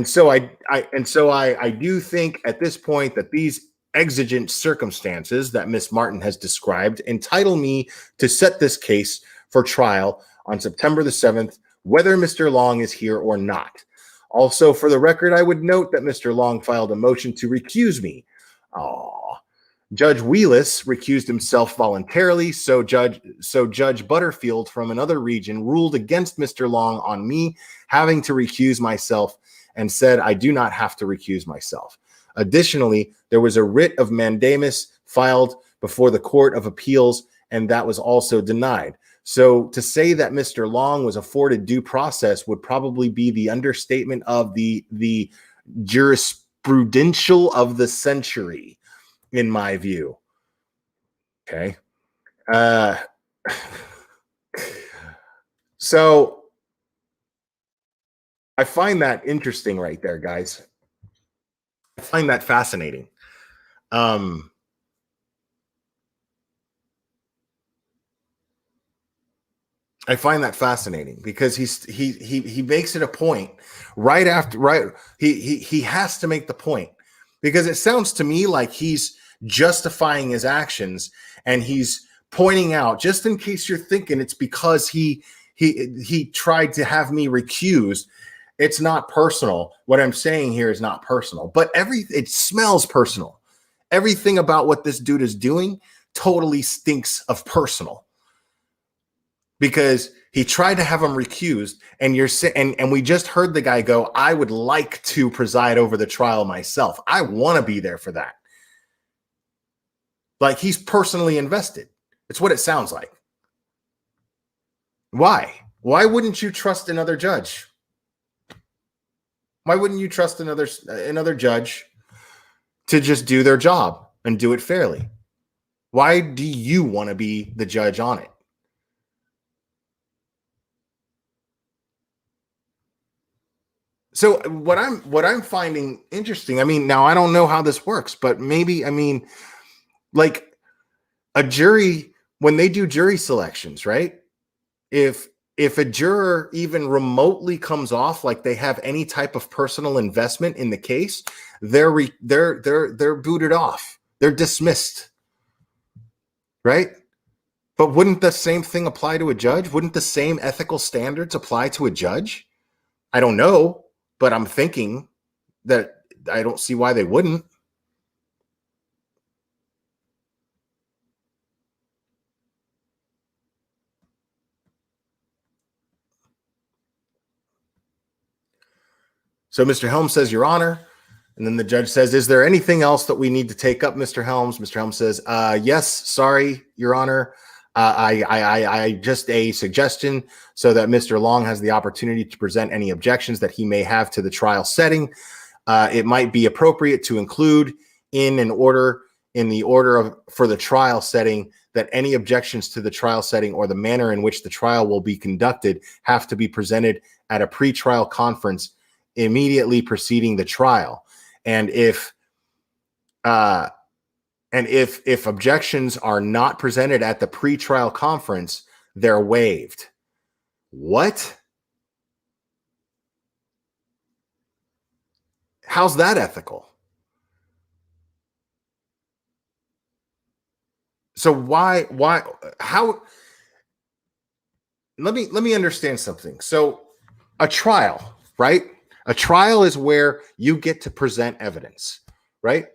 so I do think at this point that these exigent circumstances that Miss Martin has described entitle me to set this case for trial on September the 7th, whether Mr. Long is here or not. Also, for the record, I would note that Mr. Long filed a motion to recuse me. Judge Wheelis recused himself voluntarily, so Judge Butterfield from another region ruled against Mr. Long on me having to recuse myself and said I do not have to recuse myself. Additionally, there was a writ of mandamus filed before the Court of Appeals, and that was also denied. So to say that Mr. Long was afforded due process would probably be the understatement of the jurisprudential of the century, in my view. Okay. So I find that interesting right there, guys. I find that fascinating. I find that fascinating because he makes it a point he has to make the point, because it sounds to me like he's justifying his actions and he's pointing out, just in case you're thinking it's because he tried to have me recused. It's not personal. What I'm saying here is not personal, but it smells personal. Everything about what this dude is doing totally stinks of personal, because he tried to have him recused, and we just heard the guy go, I would like to preside over the trial myself. I want to be there for that. Like, he's personally invested. It's what it sounds like. Why wouldn't you trust another judge? Why wouldn't you trust another judge to just do their job and do it fairly? Why do you want to be the judge on it? So what I'm finding interesting, I mean, now I don't know how this works, but maybe, I mean, like a jury, when they do jury selections, right? If a juror even remotely comes off like they have any type of personal investment in the case, they're booted off. They're dismissed. Right? But wouldn't the same thing apply to a judge? Wouldn't the same ethical standards apply to a judge? I don't know, but I'm thinking that I don't see why they wouldn't. So Mr. Helms says, Your Honor. And then the judge says, is there anything else that we need to take up, Mr. Helms? Mr. Helms says, yes, sorry, Your Honor. I just a suggestion so that Mr. Long has the opportunity to present any objections that he may have to the trial setting. It might be appropriate to include in the order for the trial setting that any objections to the trial setting or the manner in which the trial will be conducted have to be presented at a pretrial conference immediately preceding the trial. And if objections are not presented at the pretrial conference, they're waived. What? How's that ethical? So how? Let me understand something. So a trial, right? A trial is where you get to present evidence, right?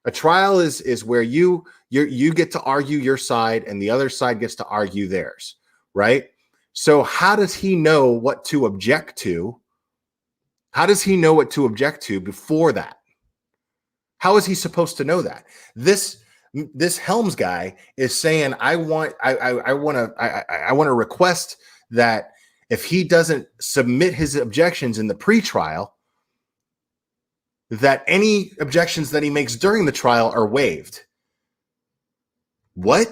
A trial is where you get to argue your side and the other side gets to argue theirs, right? So how does he know what to object to? How does he know what to object to before that? How is he supposed to know that? This Helms guy is saying, I want to request that if he doesn't submit his objections in the pretrial, that any objections that he makes during the trial are waived. What?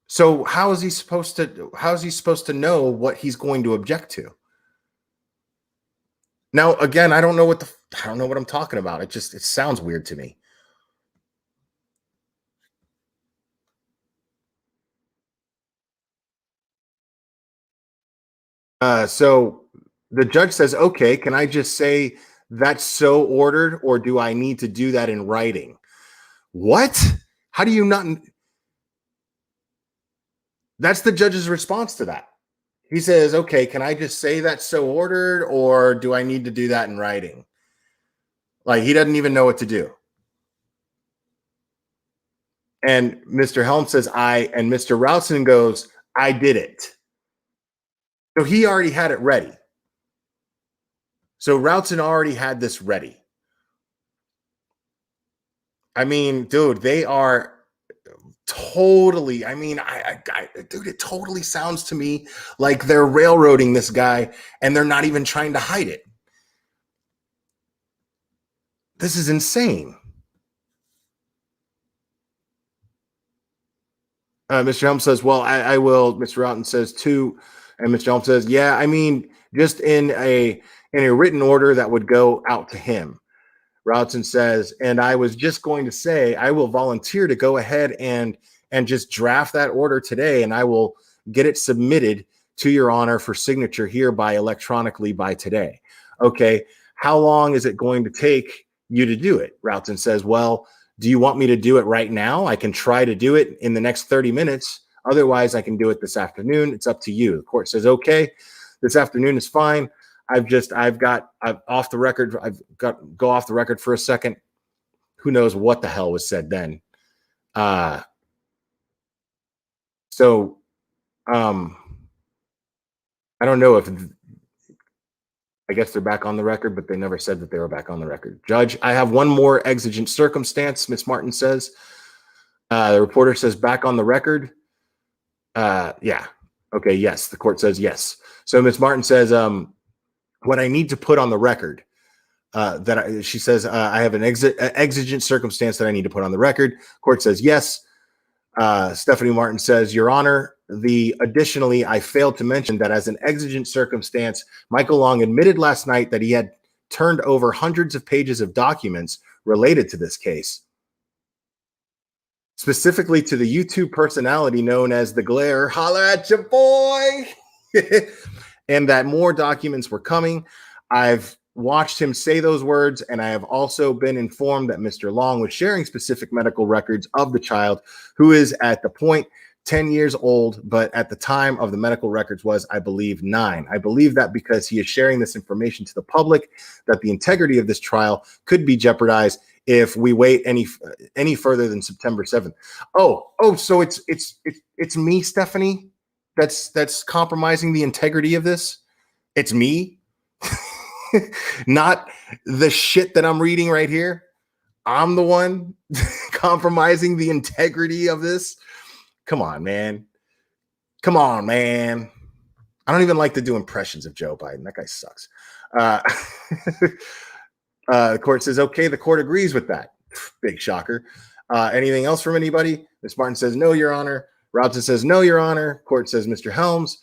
So how is he supposed to know what he's going to object to? Now, again, I don't know what I'm talking about. It sounds weird to me. So the judge says, okay, can I just say that's so ordered, or do I need to do that in writing? What? How do you not? That's the judge's response to that. He says, okay, can I just say that's so ordered, or do I need to do that in writing? Like, he doesn't even know what to do. And Mr. Helm says, and Mr. Routson goes, I did it. So he already had it ready. So Routson already had this ready. I mean, dude, they are totally, I mean, dude, it totally sounds to me like they're railroading this guy and they're not even trying to hide it. This is insane. Mr. Helm says, well, I will. Mr. Routen says too. And Mr. Helm says, yeah, I mean, just in a written order that would go out to him. Routson says, and I was just going to say, I will volunteer to go ahead and just draft that order today, and I will get it submitted to Your Honor for signature hereby electronically by today. Okay, how long is it going to take you to do it? Routson says, well, do you want me to do it right now? I can try to do it in the next 30 minutes. Otherwise, I can do it this afternoon. It's up to you. The court says, okay, this afternoon is fine. I've off the record. Go off the record for a second. Who knows what the hell was said then? So I don't know if, I guess they're back on the record, but they never said that they were back on the record. Judge, I have one more exigent circumstance, Ms. Martin says. The reporter says back on the record. Yeah. Okay. Yes. The court says yes. So Ms. Martin says, what I need to put on the record, she says, I have an exigent circumstance that I need to put on the record. Court says yes. Stephanie Martin says, Your Honor, additionally, I failed to mention that as an exigent circumstance, Michael Long admitted last night that he had turned over hundreds of pages of documents related to this case, specifically to the YouTube personality known as the Glare. Holla at your boy. And that more documents were coming. I've watched him say those words, and I have also been informed that Mr. Long was sharing specific medical records of the child, who is at the point 10 years old, but at the time of the medical records was, I believe, 9. I believe that because he is sharing this information to the public, that the integrity of this trial could be jeopardized if we wait any further than September 7th. So it's me, Stephanie, that's compromising the integrity of this. It's me. Not the shit that I'm reading right here. I'm the one compromising the integrity of this. Come on, man. I don't even like to do impressions of Joe Biden. That guy sucks. The court says, okay, the court agrees with that. Big shocker. Anything else from anybody? Ms. Martin says, no, Your Honor. Robson says, no, Your Honor. Court says, Mr. Helms.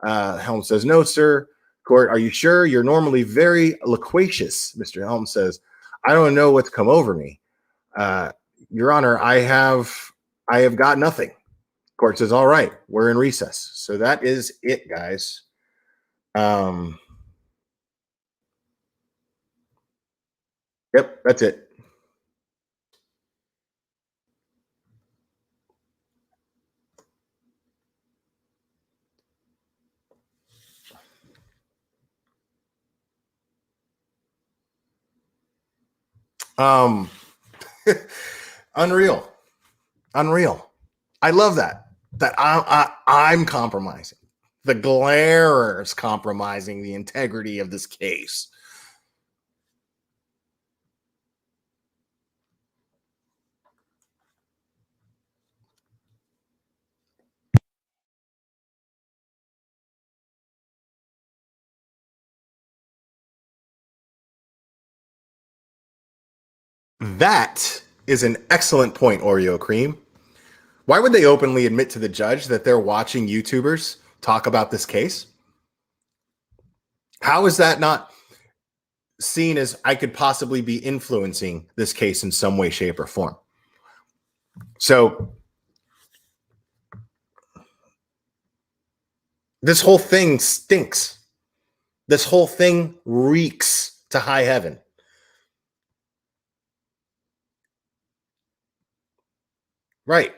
Helms says, no, sir. Court, are you sure? You're normally very loquacious. Mr. Helms says, I don't know what's come over me. Your Honor, I have got nothing. Court says, all right, we're in recess. So that is it, guys. Yep, that's it. Unreal. I love that I'm compromising. The Glare is compromising the integrity of this case. That is an excellent point, Oreo Cream. Why would they openly admit to the judge that they're watching YouTubers talk about this case? How is that not seen as I could possibly be influencing this case in some way, shape, or form? So this whole thing stinks. This whole thing reeks to high heaven. Right.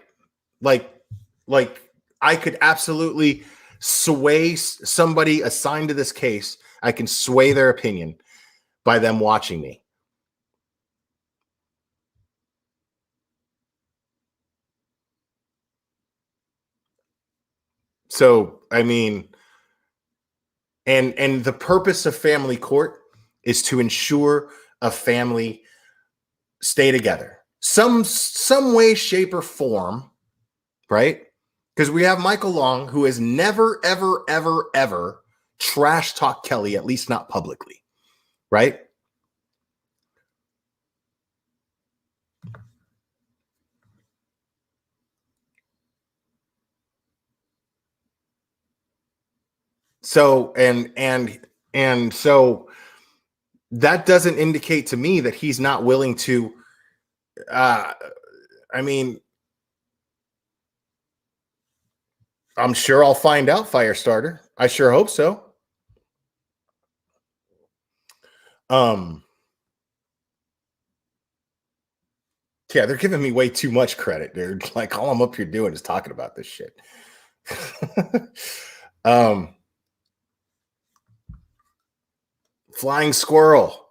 Like I could absolutely sway somebody assigned to this case. I can sway their opinion by them watching me. So, I mean, and the purpose of family court is to ensure a family stay together. Some way, shape, or form, right? Because we have Michael Long, who has never, ever, ever, ever trash talk Kelly, at least not publicly, right? So and so that doesn't indicate to me that he's not willing to. I mean, I'm sure I'll find out, Firestarter. I sure hope so. Yeah, they're giving me way too much credit, dude. Like all I'm up here doing is talking about this shit. Flying squirrel.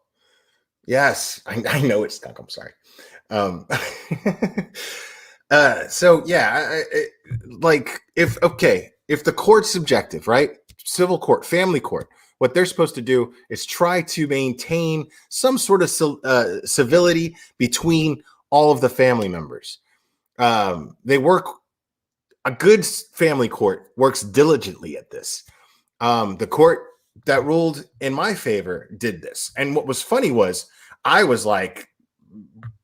Yes, I know it's skunk. I'm sorry. So yeah, like if the court's subjective, right? Civil court, family court, what they're supposed to do is try to maintain some sort of civility between all of the family members. They work a good family court works diligently at this. The court that ruled in my favor did this. And what was funny was I was like,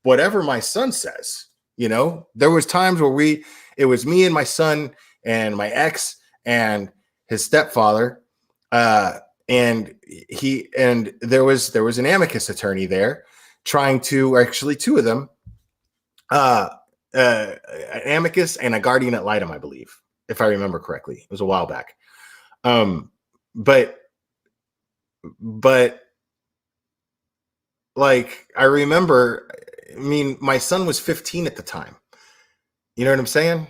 whatever my son says, there was times where it was me and my son and my ex and his stepfather. And there was an amicus attorney there trying to, actually two of them, an amicus and a guardian ad litem, I believe, if I remember correctly. It was a while back. But like, I remember, my son was 15 at the time. You know what I'm saying?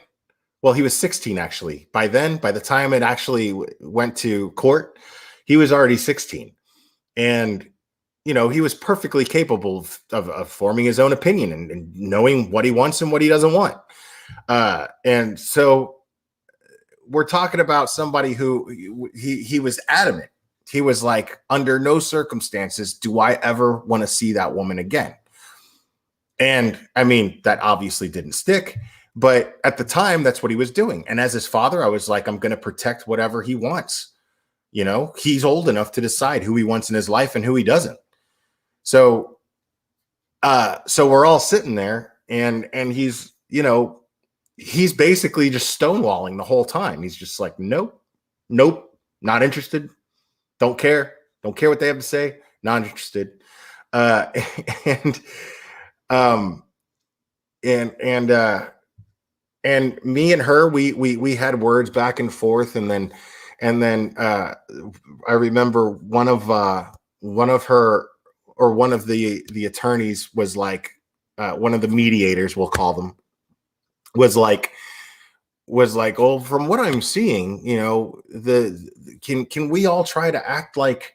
Well, he was 16 actually. By the time it actually went to court, he was already 16. And, he was perfectly capable of forming his own opinion and knowing what he wants and what he doesn't want. And so we're talking about somebody who he was adamant. He was like, under no circumstances do I ever want to see that woman again. And that obviously didn't stick, but at the time, that's what he was doing. And as his father, I was like, I'm going to protect whatever he wants. He's old enough to decide who he wants in his life and who he doesn't. So we're all sitting there and he's basically just stonewalling the whole time. He's just like, nope, not interested. Don't care what they have to say. Not interested. And me and her, we had words back and forth, and then I remember one of her, or one of the attorneys was like, one of the mediators, we'll call them, was like, well, from what I'm seeing, can we all try to act like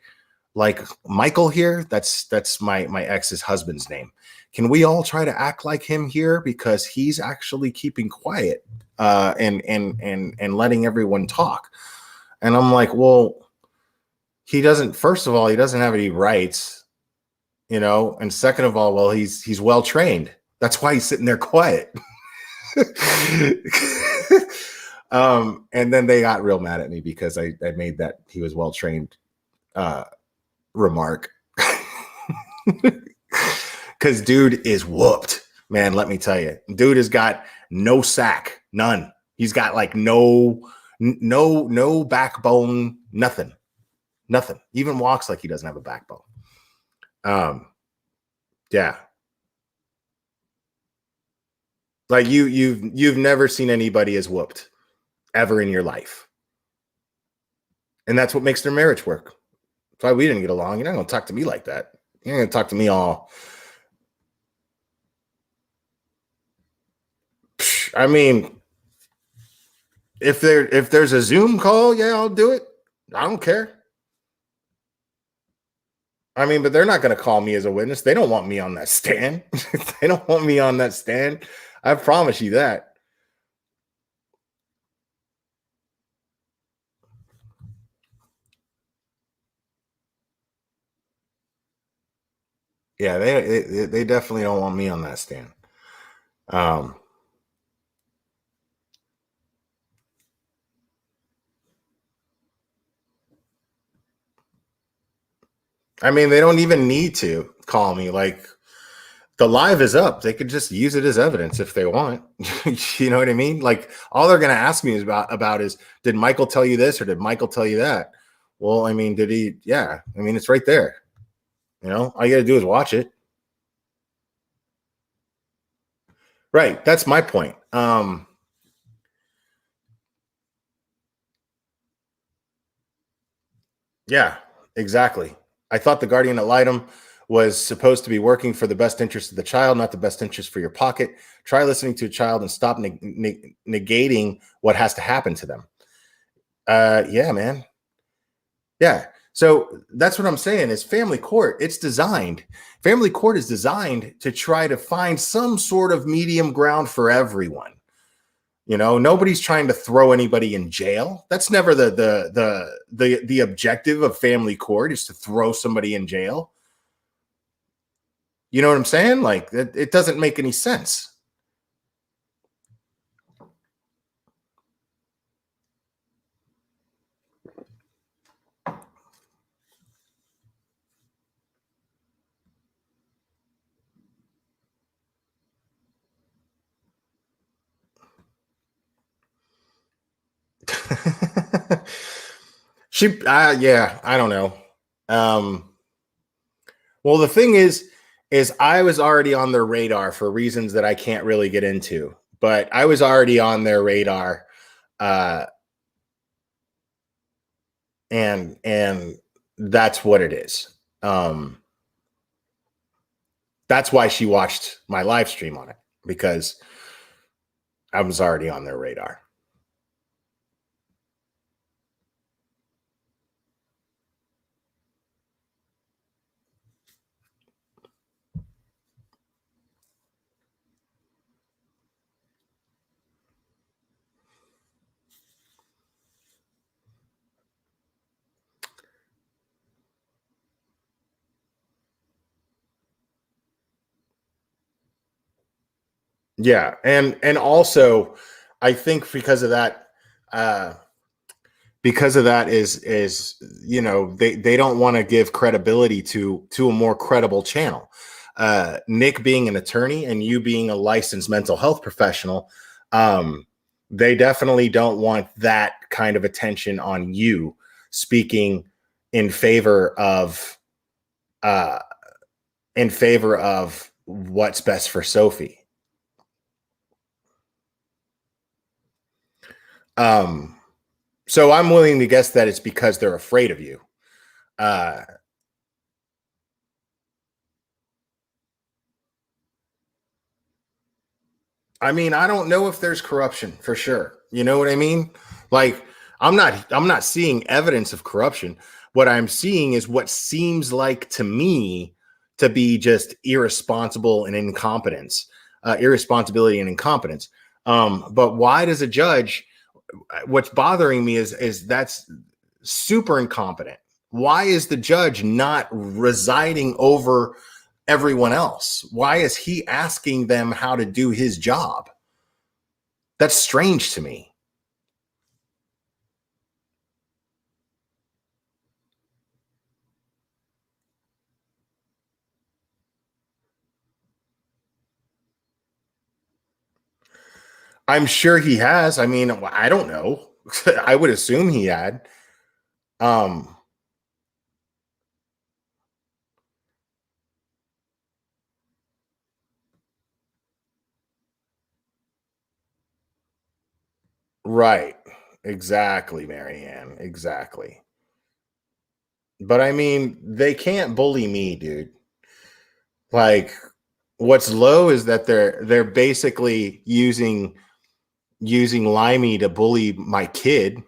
Michael here? That's my ex's husband's name. Can we all try to act like him here, because he's actually keeping quiet and letting everyone talk? And I'm like, well, first of all, he doesn't have any rights, and second of all, well, he's well trained. That's why he's sitting there quiet. And then they got real mad at me because I made that he was well trained remark. Because dude is whooped, man. Let me tell you, dude has got no sack, none. He's got like no backbone, nothing. Even walks like he doesn't have a backbone. Yeah. Like you've never seen anybody as whooped ever in your life. And that's what makes their marriage work. That's why we didn't get along. You're not going to talk to me like that. You're not going to talk to me all. If there's a Zoom call, yeah, I'll do it. I don't care. But they're not going to call me as a witness. They don't want me on that stand. They don't want me on that stand. I promise you that. Yeah, they definitely don't want me on that stand. They don't even need to call me. Like, the live is up. They could just use it as evidence if they want. You know what I mean? Like, all they're going to ask me is about is, did Michael tell you this or did Michael tell you that? Well, did he? Yeah. It's right there. All you got to do is watch it. Right. That's my point. Yeah, exactly. I thought the guardian ad litem was supposed to be working for the best interest of the child, not the best interest for your pocket. Try listening to a child and stop negating what has to happen to them. Yeah, man. Yeah. So that's what I'm saying is family court. Family court is designed to try to find some sort of medium ground for everyone. Nobody's trying to throw anybody in jail. That's never the objective of family court, is to throw somebody in jail. You know what I'm saying? Like, it doesn't make any sense. Yeah, I don't know. Um, well, the thing is I was already on their radar for reasons that I can't really get into, but I was already on their radar, uh, and that's what it is. That's why she watched my live stream on it, because I was already on their radar. Yeah, and also I think uh because of that is they don't want to give credibility to a more credible channel. Nick being an attorney and you being a licensed mental health professional, um they definitely don't want that kind of attention on you speaking in favor of uh what's best for Sophie. um so I'm willing to guess that it's because they're afraid of you. uh I mean, I don't know if there's corruption for sure. You know what I mean? Like, I'm not seeing evidence of corruption. What I'm seeing is what seems like to me to be just irresponsible and incompetence, irresponsibility and incompetence. But why does a judge? What's bothering me is that's super incompetent. Why is the judge not residing over everyone else? Why is he asking them how to do his job? That's strange to me. I'm sure he has. I mean, I don't know. I would assume he had. Um, right. Exactly, Marianne. Exactly. But I mean, they can't bully me, dude. Like, what's low is that they're basically using Limey to bully my kid.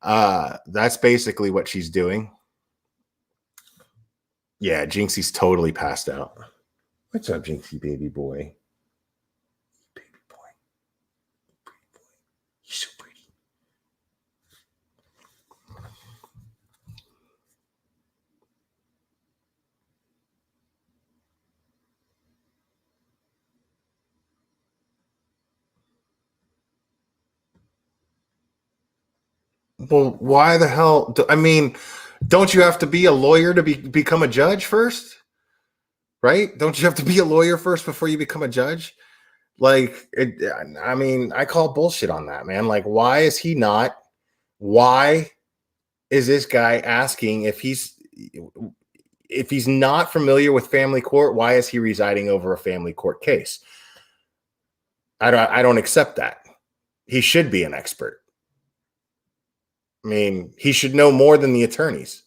That's basically what she's doing. Yeah, Jinxie's totally passed out. What's up, Jinxie, baby boy? Baby boy. You're so pretty. Well, why the hell? I mean, don't you have to be a lawyer to become a judge first? Right? Don't you have to be a lawyer first before you become a judge? Like, I mean, I call bullshit on that, man. Like, why is he not? Why is this guy asking if he's not familiar with family court? Why is he residing over a family court case? I don't accept that. He should be an expert. I mean, he should know more than the attorneys.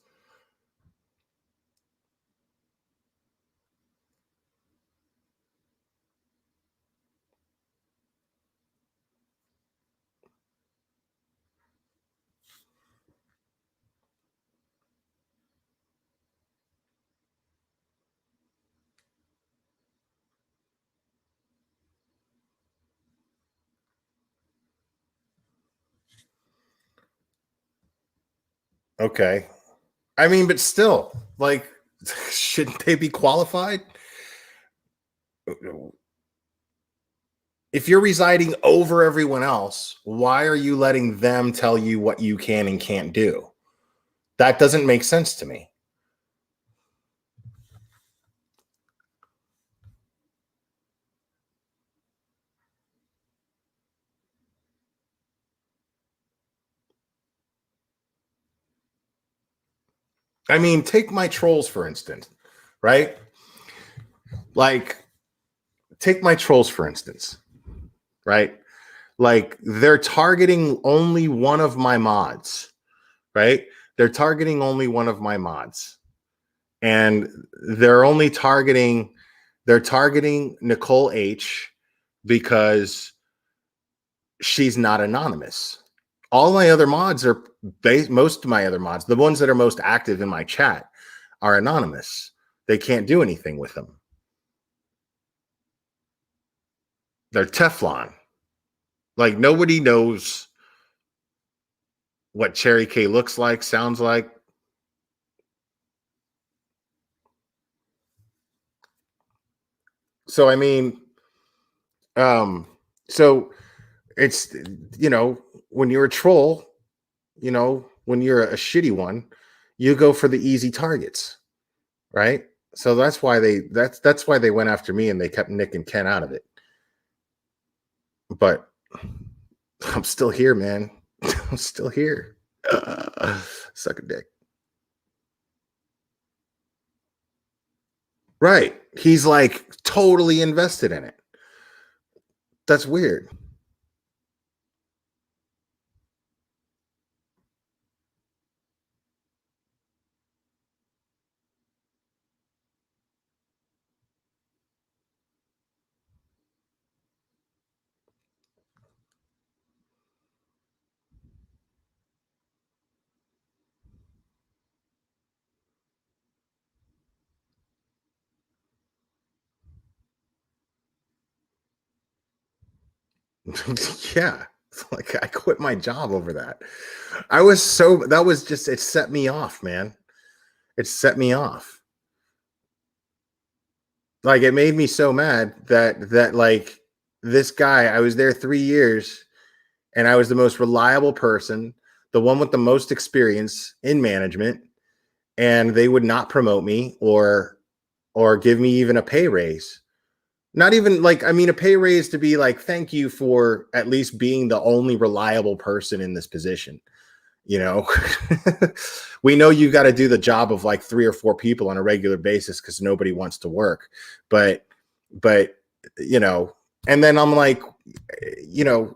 Okay. I mean, but still, like, shouldn't they be qualified? If you're residing over everyone else, why are you letting them tell you what you can and can't do? That doesn't make sense to me. I mean, take my trolls, for instance, right? Like, take my trolls, for instance, right? Like, they're targeting only one of my mods, right? They're targeting only one of my mods. And they're targeting Nicole H because she's not anonymous. All my other mods are most of my other mods, the ones that are most active in my chat, are anonymous. They can't do anything with them. They're Teflon. Like, nobody knows what Cherry K looks like, sounds like. So I mean, um, so it's, when you're a troll, when you're a shitty one, you go for the easy targets, right? So that's why they went after me and they kept Nick and Ken out of it. But I'm still here, man. I'm still here. Suck a dick. Right. He's like totally invested in it. That's weird. Yeah. Like, I quit my job over that. It set me off, man. It set me off. Like, it made me so mad that like, this guy, I was there 3 years and I was the most reliable person, the one with the most experience in management, and they would not promote me or give me even a pay raise. Not even like, I mean, a pay raise to be like, thank you for at least being the only reliable person in this position. You know, we know you got to do the job of like 3 or 4 people on a regular basis because nobody wants to work. But, but, and then I'm like, you know,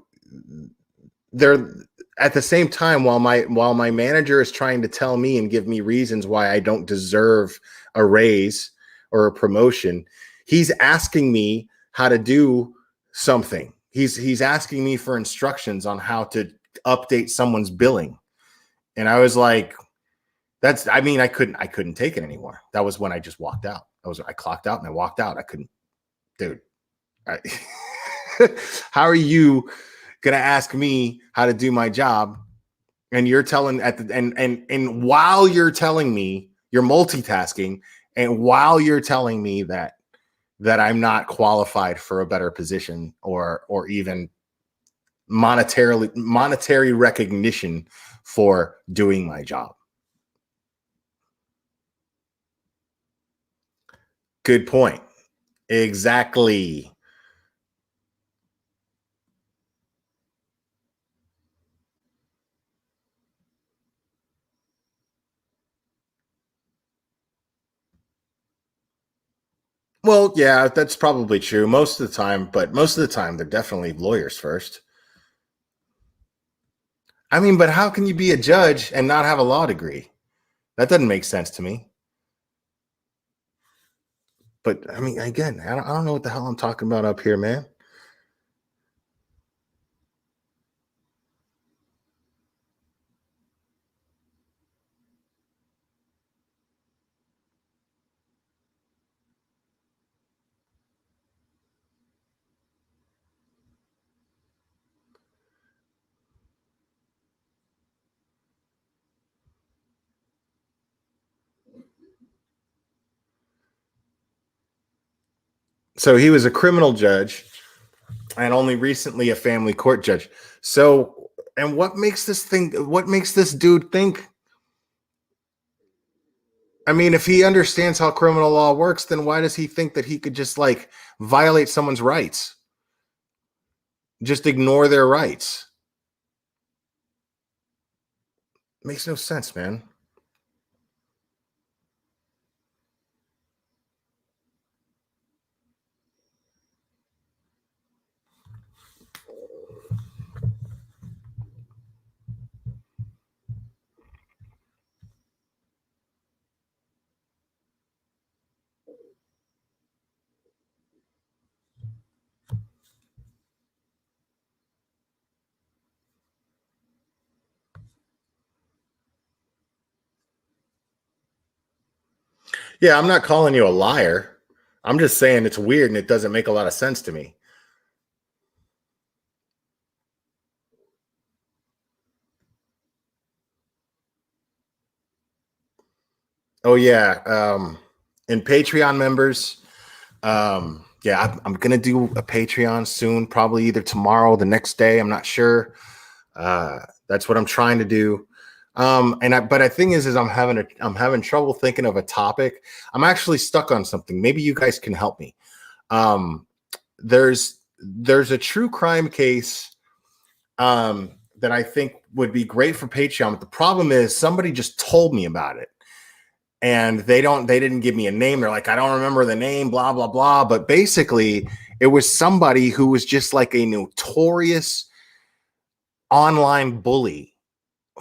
they're at the same time, while my manager is trying to tell me and give me reasons why I don't deserve a raise or a promotion, he's asking me how to do something. He's asking me for instructions on how to update someone's billing. And I was like, I couldn't take it anymore. That was when I just walked out. I clocked out and I walked out. I couldn't, dude. I, how are you gonna ask me how to do my job? And you're telling and while you're telling me, you're multitasking, and while you're telling me that I'm not qualified for a better position or even monetary recognition for doing my job. Good point. Exactly. Well, yeah, that's probably true most of the time, but most of the time they're definitely lawyers first. I mean, but how can you be a judge and not have a law degree? That doesn't make sense to me. But I mean, again, I don't know what the hell I'm talking about up here, man. So he was a criminal judge and only recently a family court judge. So, and what makes this dude think? I mean, if he understands how criminal law works, then why does he think that he could just like violate someone's rights? Just ignore their rights. Makes no sense, man. Yeah, I'm not calling you a liar. I'm just saying it's weird and it doesn't make a lot of sense to me. Oh yeah, and Patreon members. Yeah, I'm gonna do a Patreon soon, probably either tomorrow, or the next day. I'm not sure. That's what I'm trying to do. But the thing is I'm having trouble thinking of a topic. I'm actually stuck on something. Maybe you guys can help me. Um, there's a true crime case that I think would be great for Patreon. But the problem is somebody just told me about it. And they didn't give me a name. They're like, I don't remember the name, blah, blah, blah. But basically, it was somebody who was just like a notorious online bully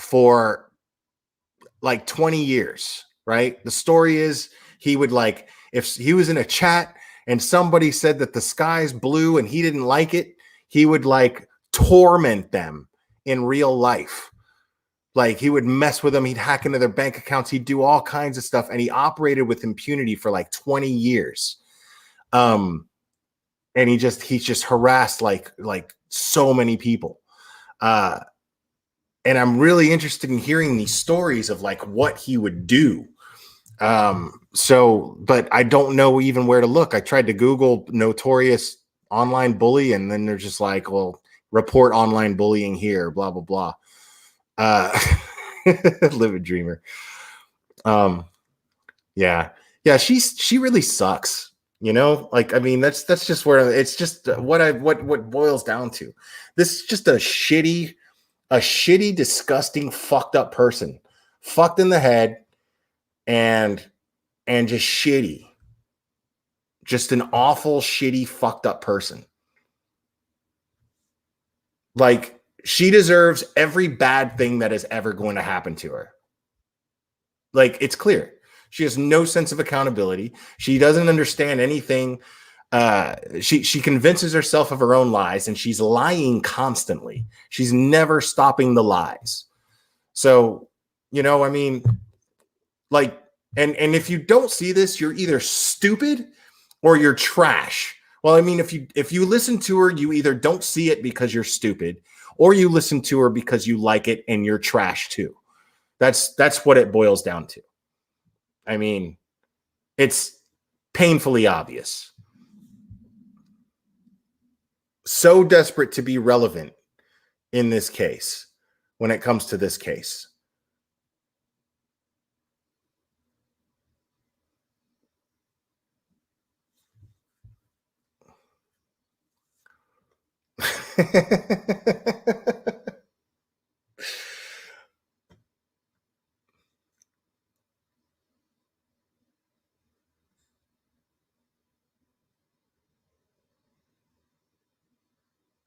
for like 20 years, right? The story is he would like, if he was in a chat and somebody said that the sky's blue and he didn't like it, he would like torment them in real life. Like he would mess with them. He'd hack into their bank accounts. He'd do all kinds of stuff. And he operated with impunity for like 20 years. And he's just harassed like so many people. And I'm really interested in hearing these stories of like what he would do. But I don't know even where to look. I tried to Google notorious online bully, and then they're just like, well, report online bullying here, blah, blah, blah. Live a dreamer. Yeah, she really sucks, like, I mean, that's just where it's just what boils down to. This is just a shitty, disgusting, fucked up person, fucked in the head, and just shitty, just an awful, shitty, fucked up person. Like, she deserves every bad thing that is ever going to happen to her. Like, it's clear. She has no sense of accountability. She doesn't understand anything. She convinces herself of her own lies, and she's lying constantly. She's never stopping the lies. So, I mean, like, and if you don't see this, you're either stupid or you're trash. Well, I mean, if you listen to her, you either don't see it because you're stupid, or you listen to her because you like it and you're trash too. That's what it boils down to. I mean, it's painfully obvious. So desperate to be relevant in this case when it comes to this case.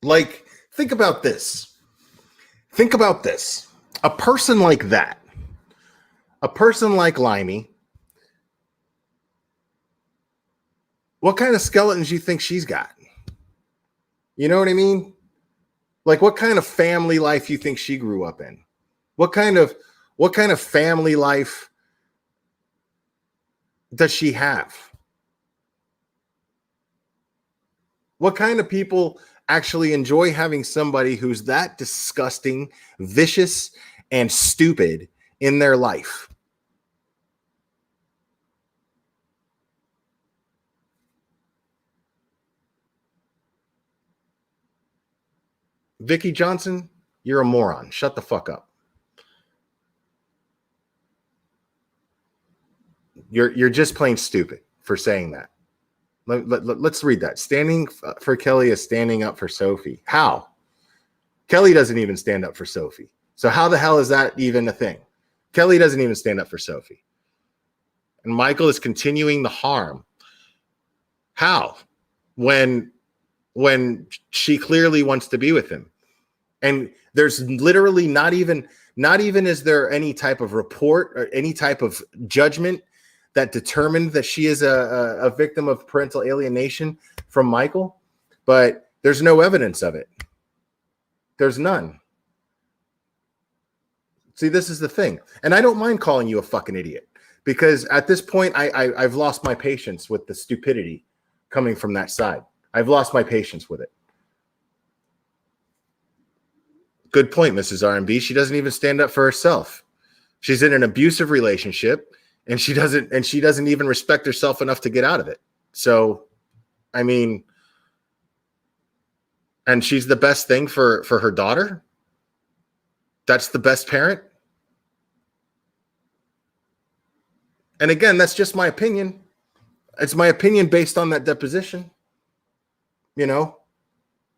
Like, think about this. Think about this. A person like that, a person like Limey, what kind of skeletons do you think she's got? You know what I mean? Like, what kind of family life you think she grew up in? What kind of family life does she have? What kind of people actually enjoy having somebody who's that disgusting, vicious, and stupid in their life? Vicky Johnson, you're a moron. Shut the fuck up. You're just plain stupid for saying that. Let's read that. Standing for Kelly is standing up for Sophie. How? Kelly doesn't even stand up for Sophie. So how the hell is that even a thing? Kelly doesn't even stand up for Sophie. And Michael is continuing the harm. How? When she clearly wants to be with him. And there's literally not even is there any type of report or any type of judgment that determined that she is a victim of parental alienation from Michael, but there's no evidence of it. There's none. See, this is the thing. And I don't mind calling you a fucking idiot because at this point, I've lost my patience with the stupidity coming from that side. I've lost my patience with it. Good point, Mrs. R&B. She doesn't even stand up for herself. She's in an abusive relationship, and she doesn't even respect herself enough to get out of it. So, I mean, and she's the best thing for her daughter. That's the best parent. And again, that's just my opinion. It's my opinion based on that deposition,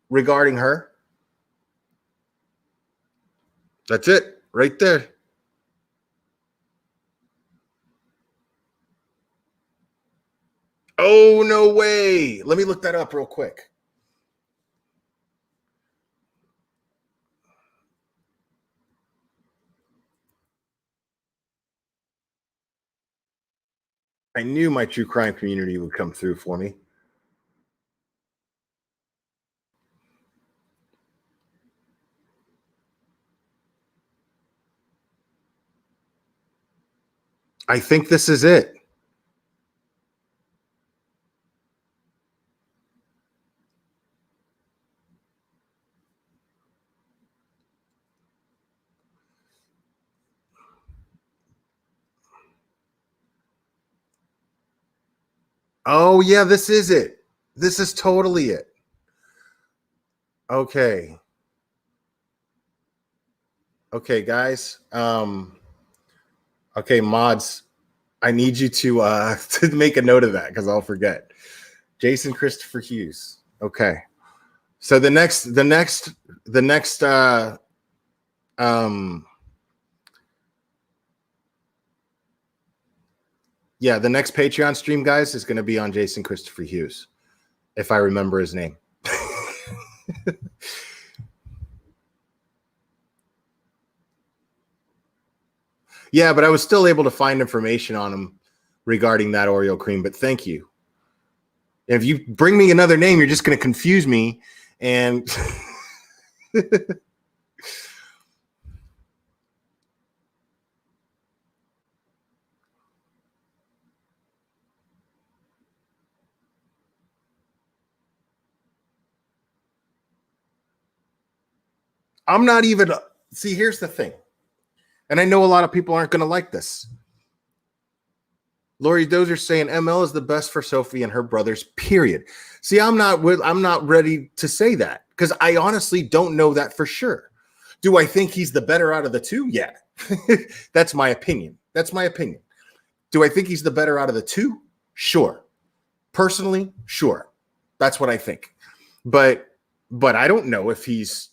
regarding her. That's it right there. Oh, no way. Let me look that up real quick. I knew my true crime community would come through for me. I think this is it. Oh, yeah, this is it. This is totally it. Okay. Okay, guys. Okay, mods, I need you to to make a note of that because I'll forget. Jason Christopher Hughes. Okay. So the next yeah, the next Patreon stream, guys, is going to be on Jason Christopher Hughes, if I remember his name. Yeah, but I was still able to find information on him regarding that Oreo cream, but thank you. If you bring me another name, you're just going to confuse me. And I'm not even, see, here's the thing. And I know a lot of people aren't going to like this. Lori Dozer saying ML is the best for Sophie and her brothers, period. See, I'm not ready to say that because I honestly don't know that for sure. Do I think he's the better out of the two? Yeah. That's my opinion. That's my opinion. Do I think he's the better out of the two? Sure. Personally, sure. That's what I think. But I don't know if he's,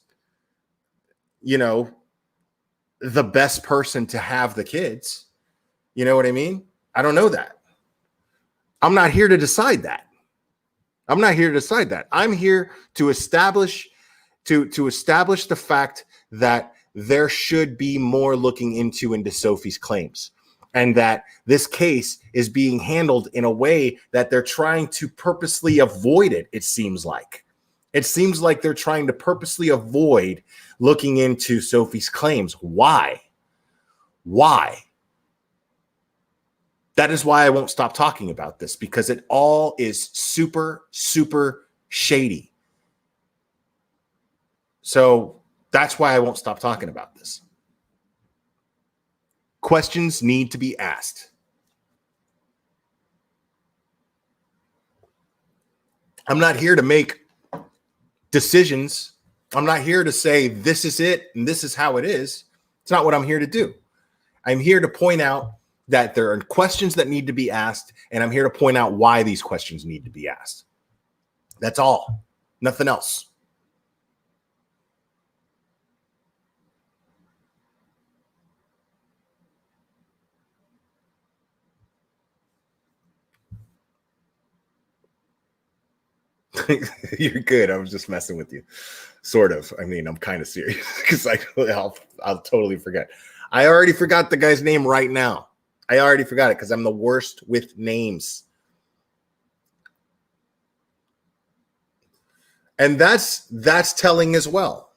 the best person to have the kids. You know what I mean? I don't know that. I'm not here to decide that. I'm not here to decide that. I'm here to establish the fact that there should be more looking into Sophie's claims, and that this case is being handled in a way that they're trying to purposely avoid it. It seems like they're trying to purposely avoid looking into Sophie's claims. Why? That is why I won't stop talking about this, because it all is super, super shady. So that's why I won't stop talking about this. Questions need to be asked. I'm not here to make decisions. I'm not here to say this is it and this is how it is. It's not what I'm here to do. I'm here to point out that there are questions that need to be asked, and I'm here to point out why these questions need to be asked. That's all. Nothing else. You're good. I was just messing with you. Sort of. I mean, I'm kind of serious because I'll totally forget. I already forgot the guy's name right now. I already forgot it because I'm the worst with names. And that's telling as well.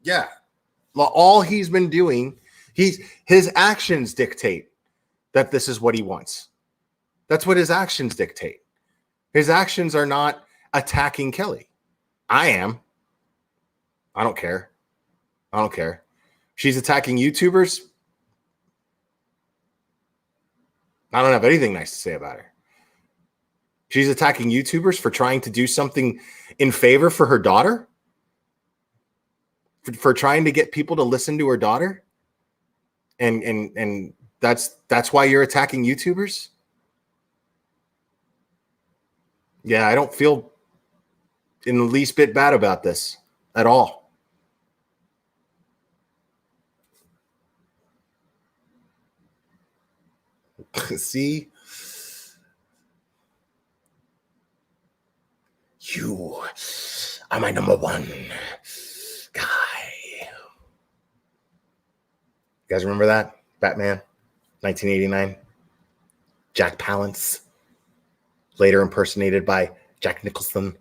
Yeah. Well, all he's been doing, his actions dictate that this is what he wants. That's what his actions dictate. His actions are not attacking Kelly. I am. I don't care. I don't care. She's attacking YouTubers. I don't have anything nice to say about her. She's attacking YouTubers for trying to do something in favor for her daughter, for trying to get people to listen to her daughter. And that's why you're attacking YouTubers. Yeah, I don't feel in the least bit bad about this at all. See? You are my number one guy. You guys remember that? Batman, 1989. Jack Palance, later impersonated by Jack Nicholson.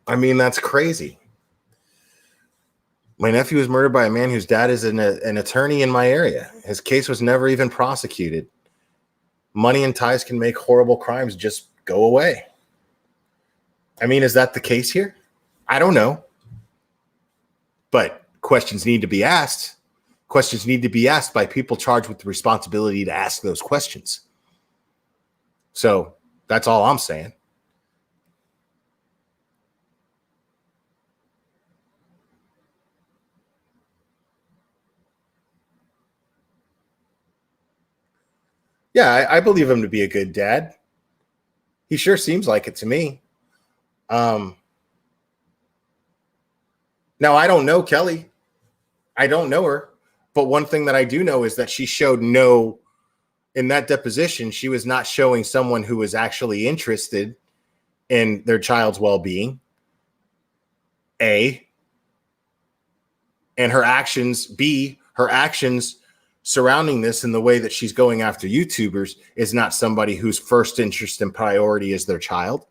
I mean, that's crazy. My nephew was murdered by a man whose dad is an attorney in my area. His case was never even prosecuted. Money and ties can make horrible crimes just go away. I mean, is that the case here? I don't know. But questions need to be asked. Questions need to be asked by people charged with the responsibility to ask those questions. So that's all I'm saying. Yeah, I believe him to be a good dad. He sure seems like it to me. Now, I don't know Kelly. I don't know her. But one thing that I do know is that she showed in that deposition, she was not showing someone who was actually interested in their child's well-being. A. And her actions, B, her actions surrounding this in the way that she's going after YouTubers is not somebody whose first interest and priority is their child.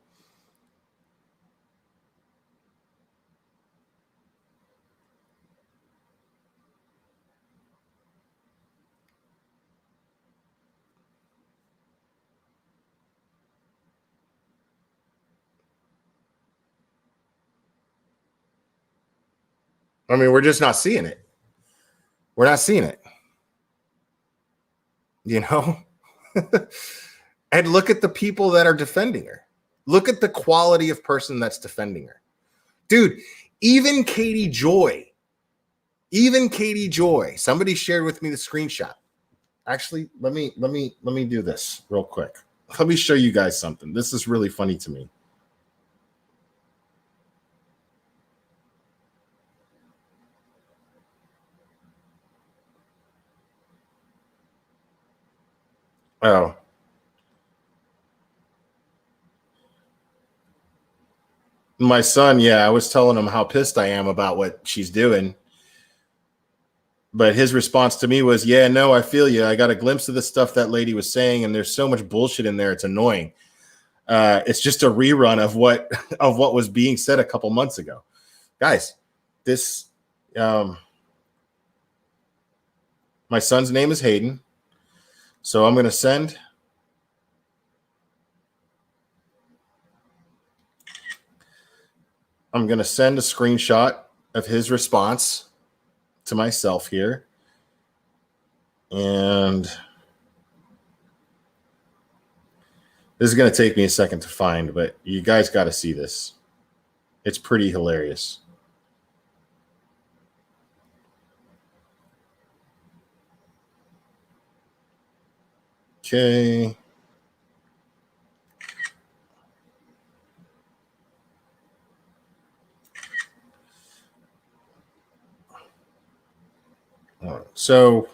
I mean, we're just not seeing it. We're not seeing it. You know? And look at the people that are defending her. Look at the quality of person that's defending her. Dude, even Katie Joy, somebody shared with me the screenshot. Actually, let me do this real quick. Let me show you guys something. This is really funny to me. Oh. My son, yeah, I was telling him how pissed I am about what she's doing. But his response to me was, yeah, no, I feel you. I got a glimpse of the stuff that lady was saying, and there's so much bullshit in there. It's annoying. It's just a rerun of what was being said a couple months ago. Guys, this my son's name is Hayden. So I'm going to send a screenshot of his response to myself here. And this is going to take me a second to find, but you guys got to see this. It's pretty hilarious. Okay. So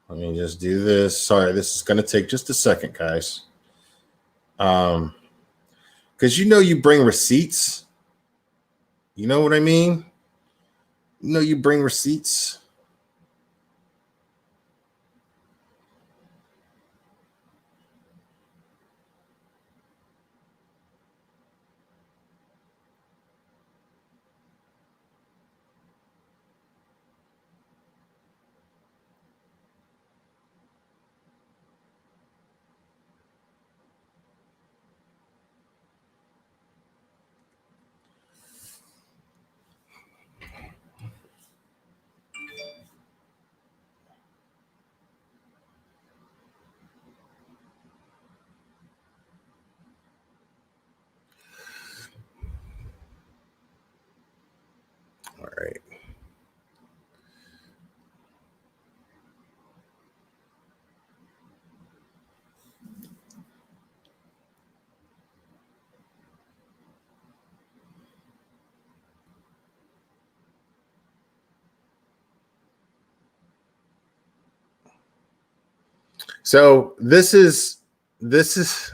let me just do this. Sorry, this is going to take just a second, guys. Because you bring receipts. You know what I mean? You bring receipts. So this is this is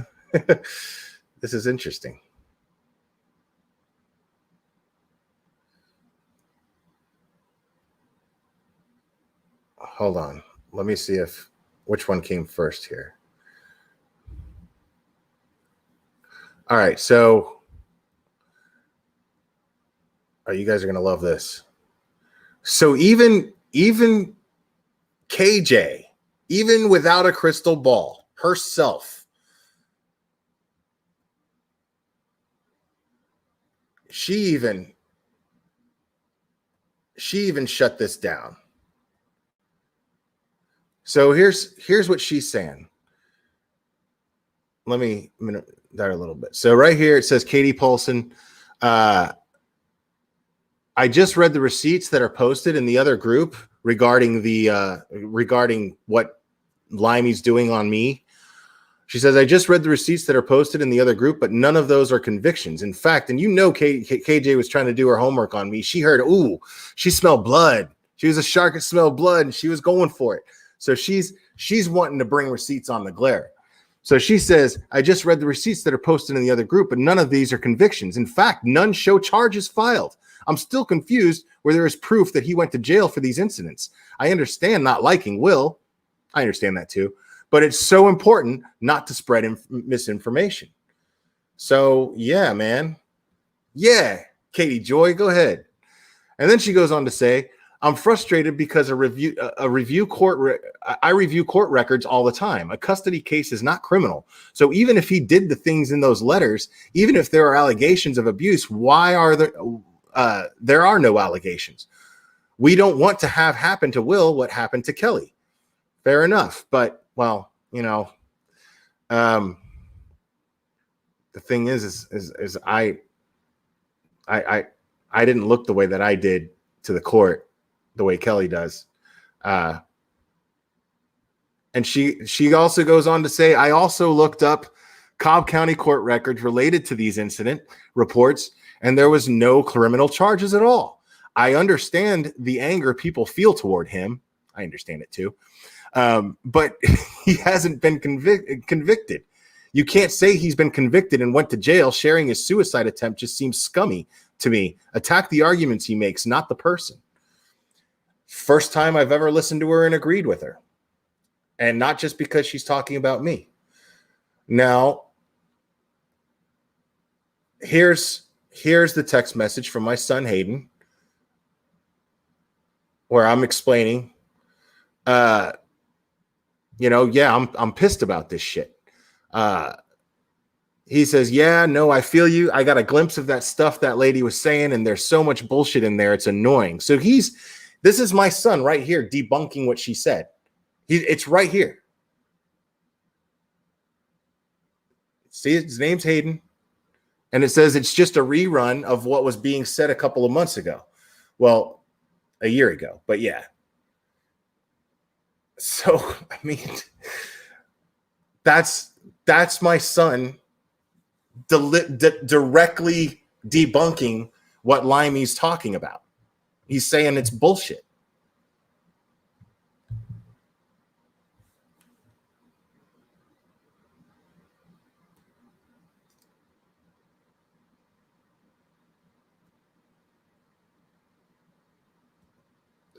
interesting. Hold on. Let me see which one came first here. All right, so you guys are gonna love this. So even KJ, even without a crystal ball, herself, she even shut this down. So here's what she's saying. Let me minute that a little bit. So right here it says Katie Paulson. I just read the receipts that are posted in the other group regarding what Limey's doing on me. She says, I just read the receipts that are posted in the other group, but none of those are convictions. In fact, and KJ was trying to do her homework on me. She heard, ooh, she smelled blood. She was a shark that smelled blood, and she was going for it. So she's wanting to bring receipts on the glare. So she says, I just read the receipts that are posted in the other group, but none of these are convictions. In fact, none show charges filed. I'm still confused where there is proof that he went to jail for these incidents. I understand not liking Will. I understand that too. But it's so important not to spread misinformation. So, yeah, man. Yeah, Katie Joy, go ahead. And then she goes on to say, I'm frustrated because I review court records all the time. A custody case is not criminal. So even if he did the things in those letters, even if there are allegations of abuse, why are there are no allegations? We don't want to have happen to Will what happened to Kelly. Fair enough. But, well, you know, the thing is I didn't look the way that I did to the court the way Kelly does. And she also goes on to say, I also looked up Cobb County court records related to these incident reports, and there was no criminal charges at all. I understand the anger people feel toward him. I understand it too. But he hasn't been convicted. You can't say he's been convicted and went to jail. Sharing his suicide attempt just seems scummy to me. Attack the arguments he makes, not the person. First time I've ever listened to her and agreed with her. And not just because she's talking about me. Now, here's the text message from my son Hayden, where I'm explaining, I'm pissed about this shit. He says, yeah, no, I feel you. I got a glimpse of that stuff that lady was saying, and there's so much bullshit in there. It's annoying. So this is my son right here debunking what she said. It's right here. See, his name's Hayden. And it says it's just a rerun of what was being said a couple of months ago. Well, a year ago, but yeah. So, I mean, that's my son directly debunking what Limey's talking about. He's saying it's bullshit.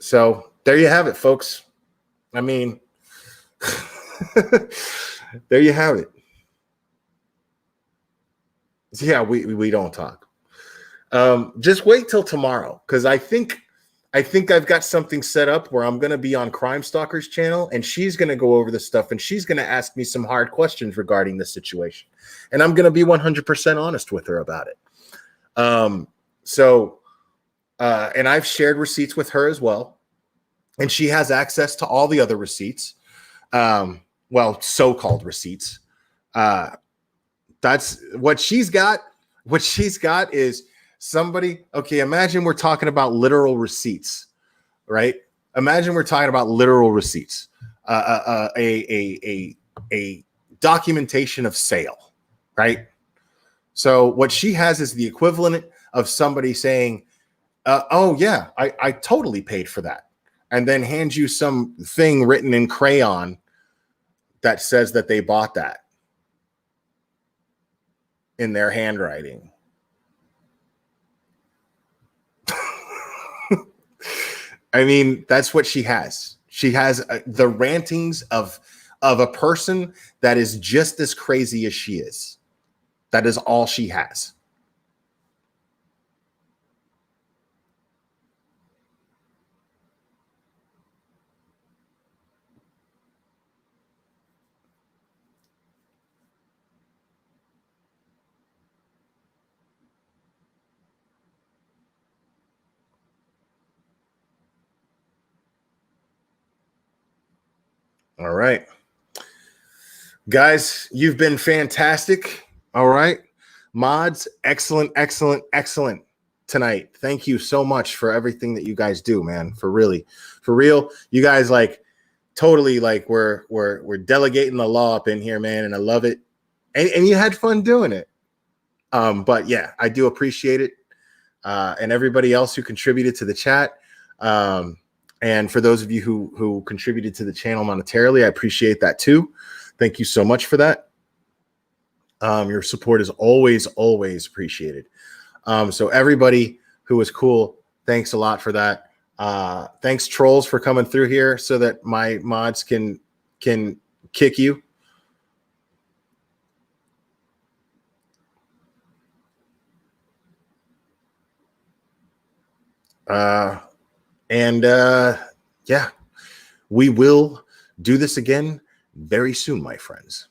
So there you have it, folks. I mean, there you have it. Yeah, we don't talk. Just wait till tomorrow, because I think I've got something set up where I'm going to be on Crime Stalker's channel, and she's going to go over the stuff, and she's going to ask me some hard questions regarding this situation, and I'm going to be 100% honest with her about it. And I've shared receipts with her as well, and she has access to all the other receipts. So-called receipts. That's what she's got. What she's got is somebody. Okay, imagine we're talking about literal receipts, right? Imagine we're talking about literal receipts. A documentation of sale, right? So what she has is the equivalent of somebody saying, "Oh yeah, I totally paid for that," and then hand you some thing written in crayon that says that they bought that in their handwriting. I mean, that's what she has. She has the rantings of a person that is just as crazy as she is. That is all she has. All right. Guys, you've been fantastic. All right. Mods, excellent, excellent, excellent tonight. Thank you so much for everything that you guys do, man. For real. You guys like totally like we're delegating the law up in here, man, and I love it. And you had fun doing it. But yeah, I do appreciate it. And everybody else who contributed to the chat. And for those of you who contributed to the channel monetarily, I appreciate that too. Thank you so much for that. Your support is always appreciated. So everybody who was cool, thanks a lot for that. Thanks trolls for coming through here so that my mods can kick you. Yeah, we will do this again very soon, my friends.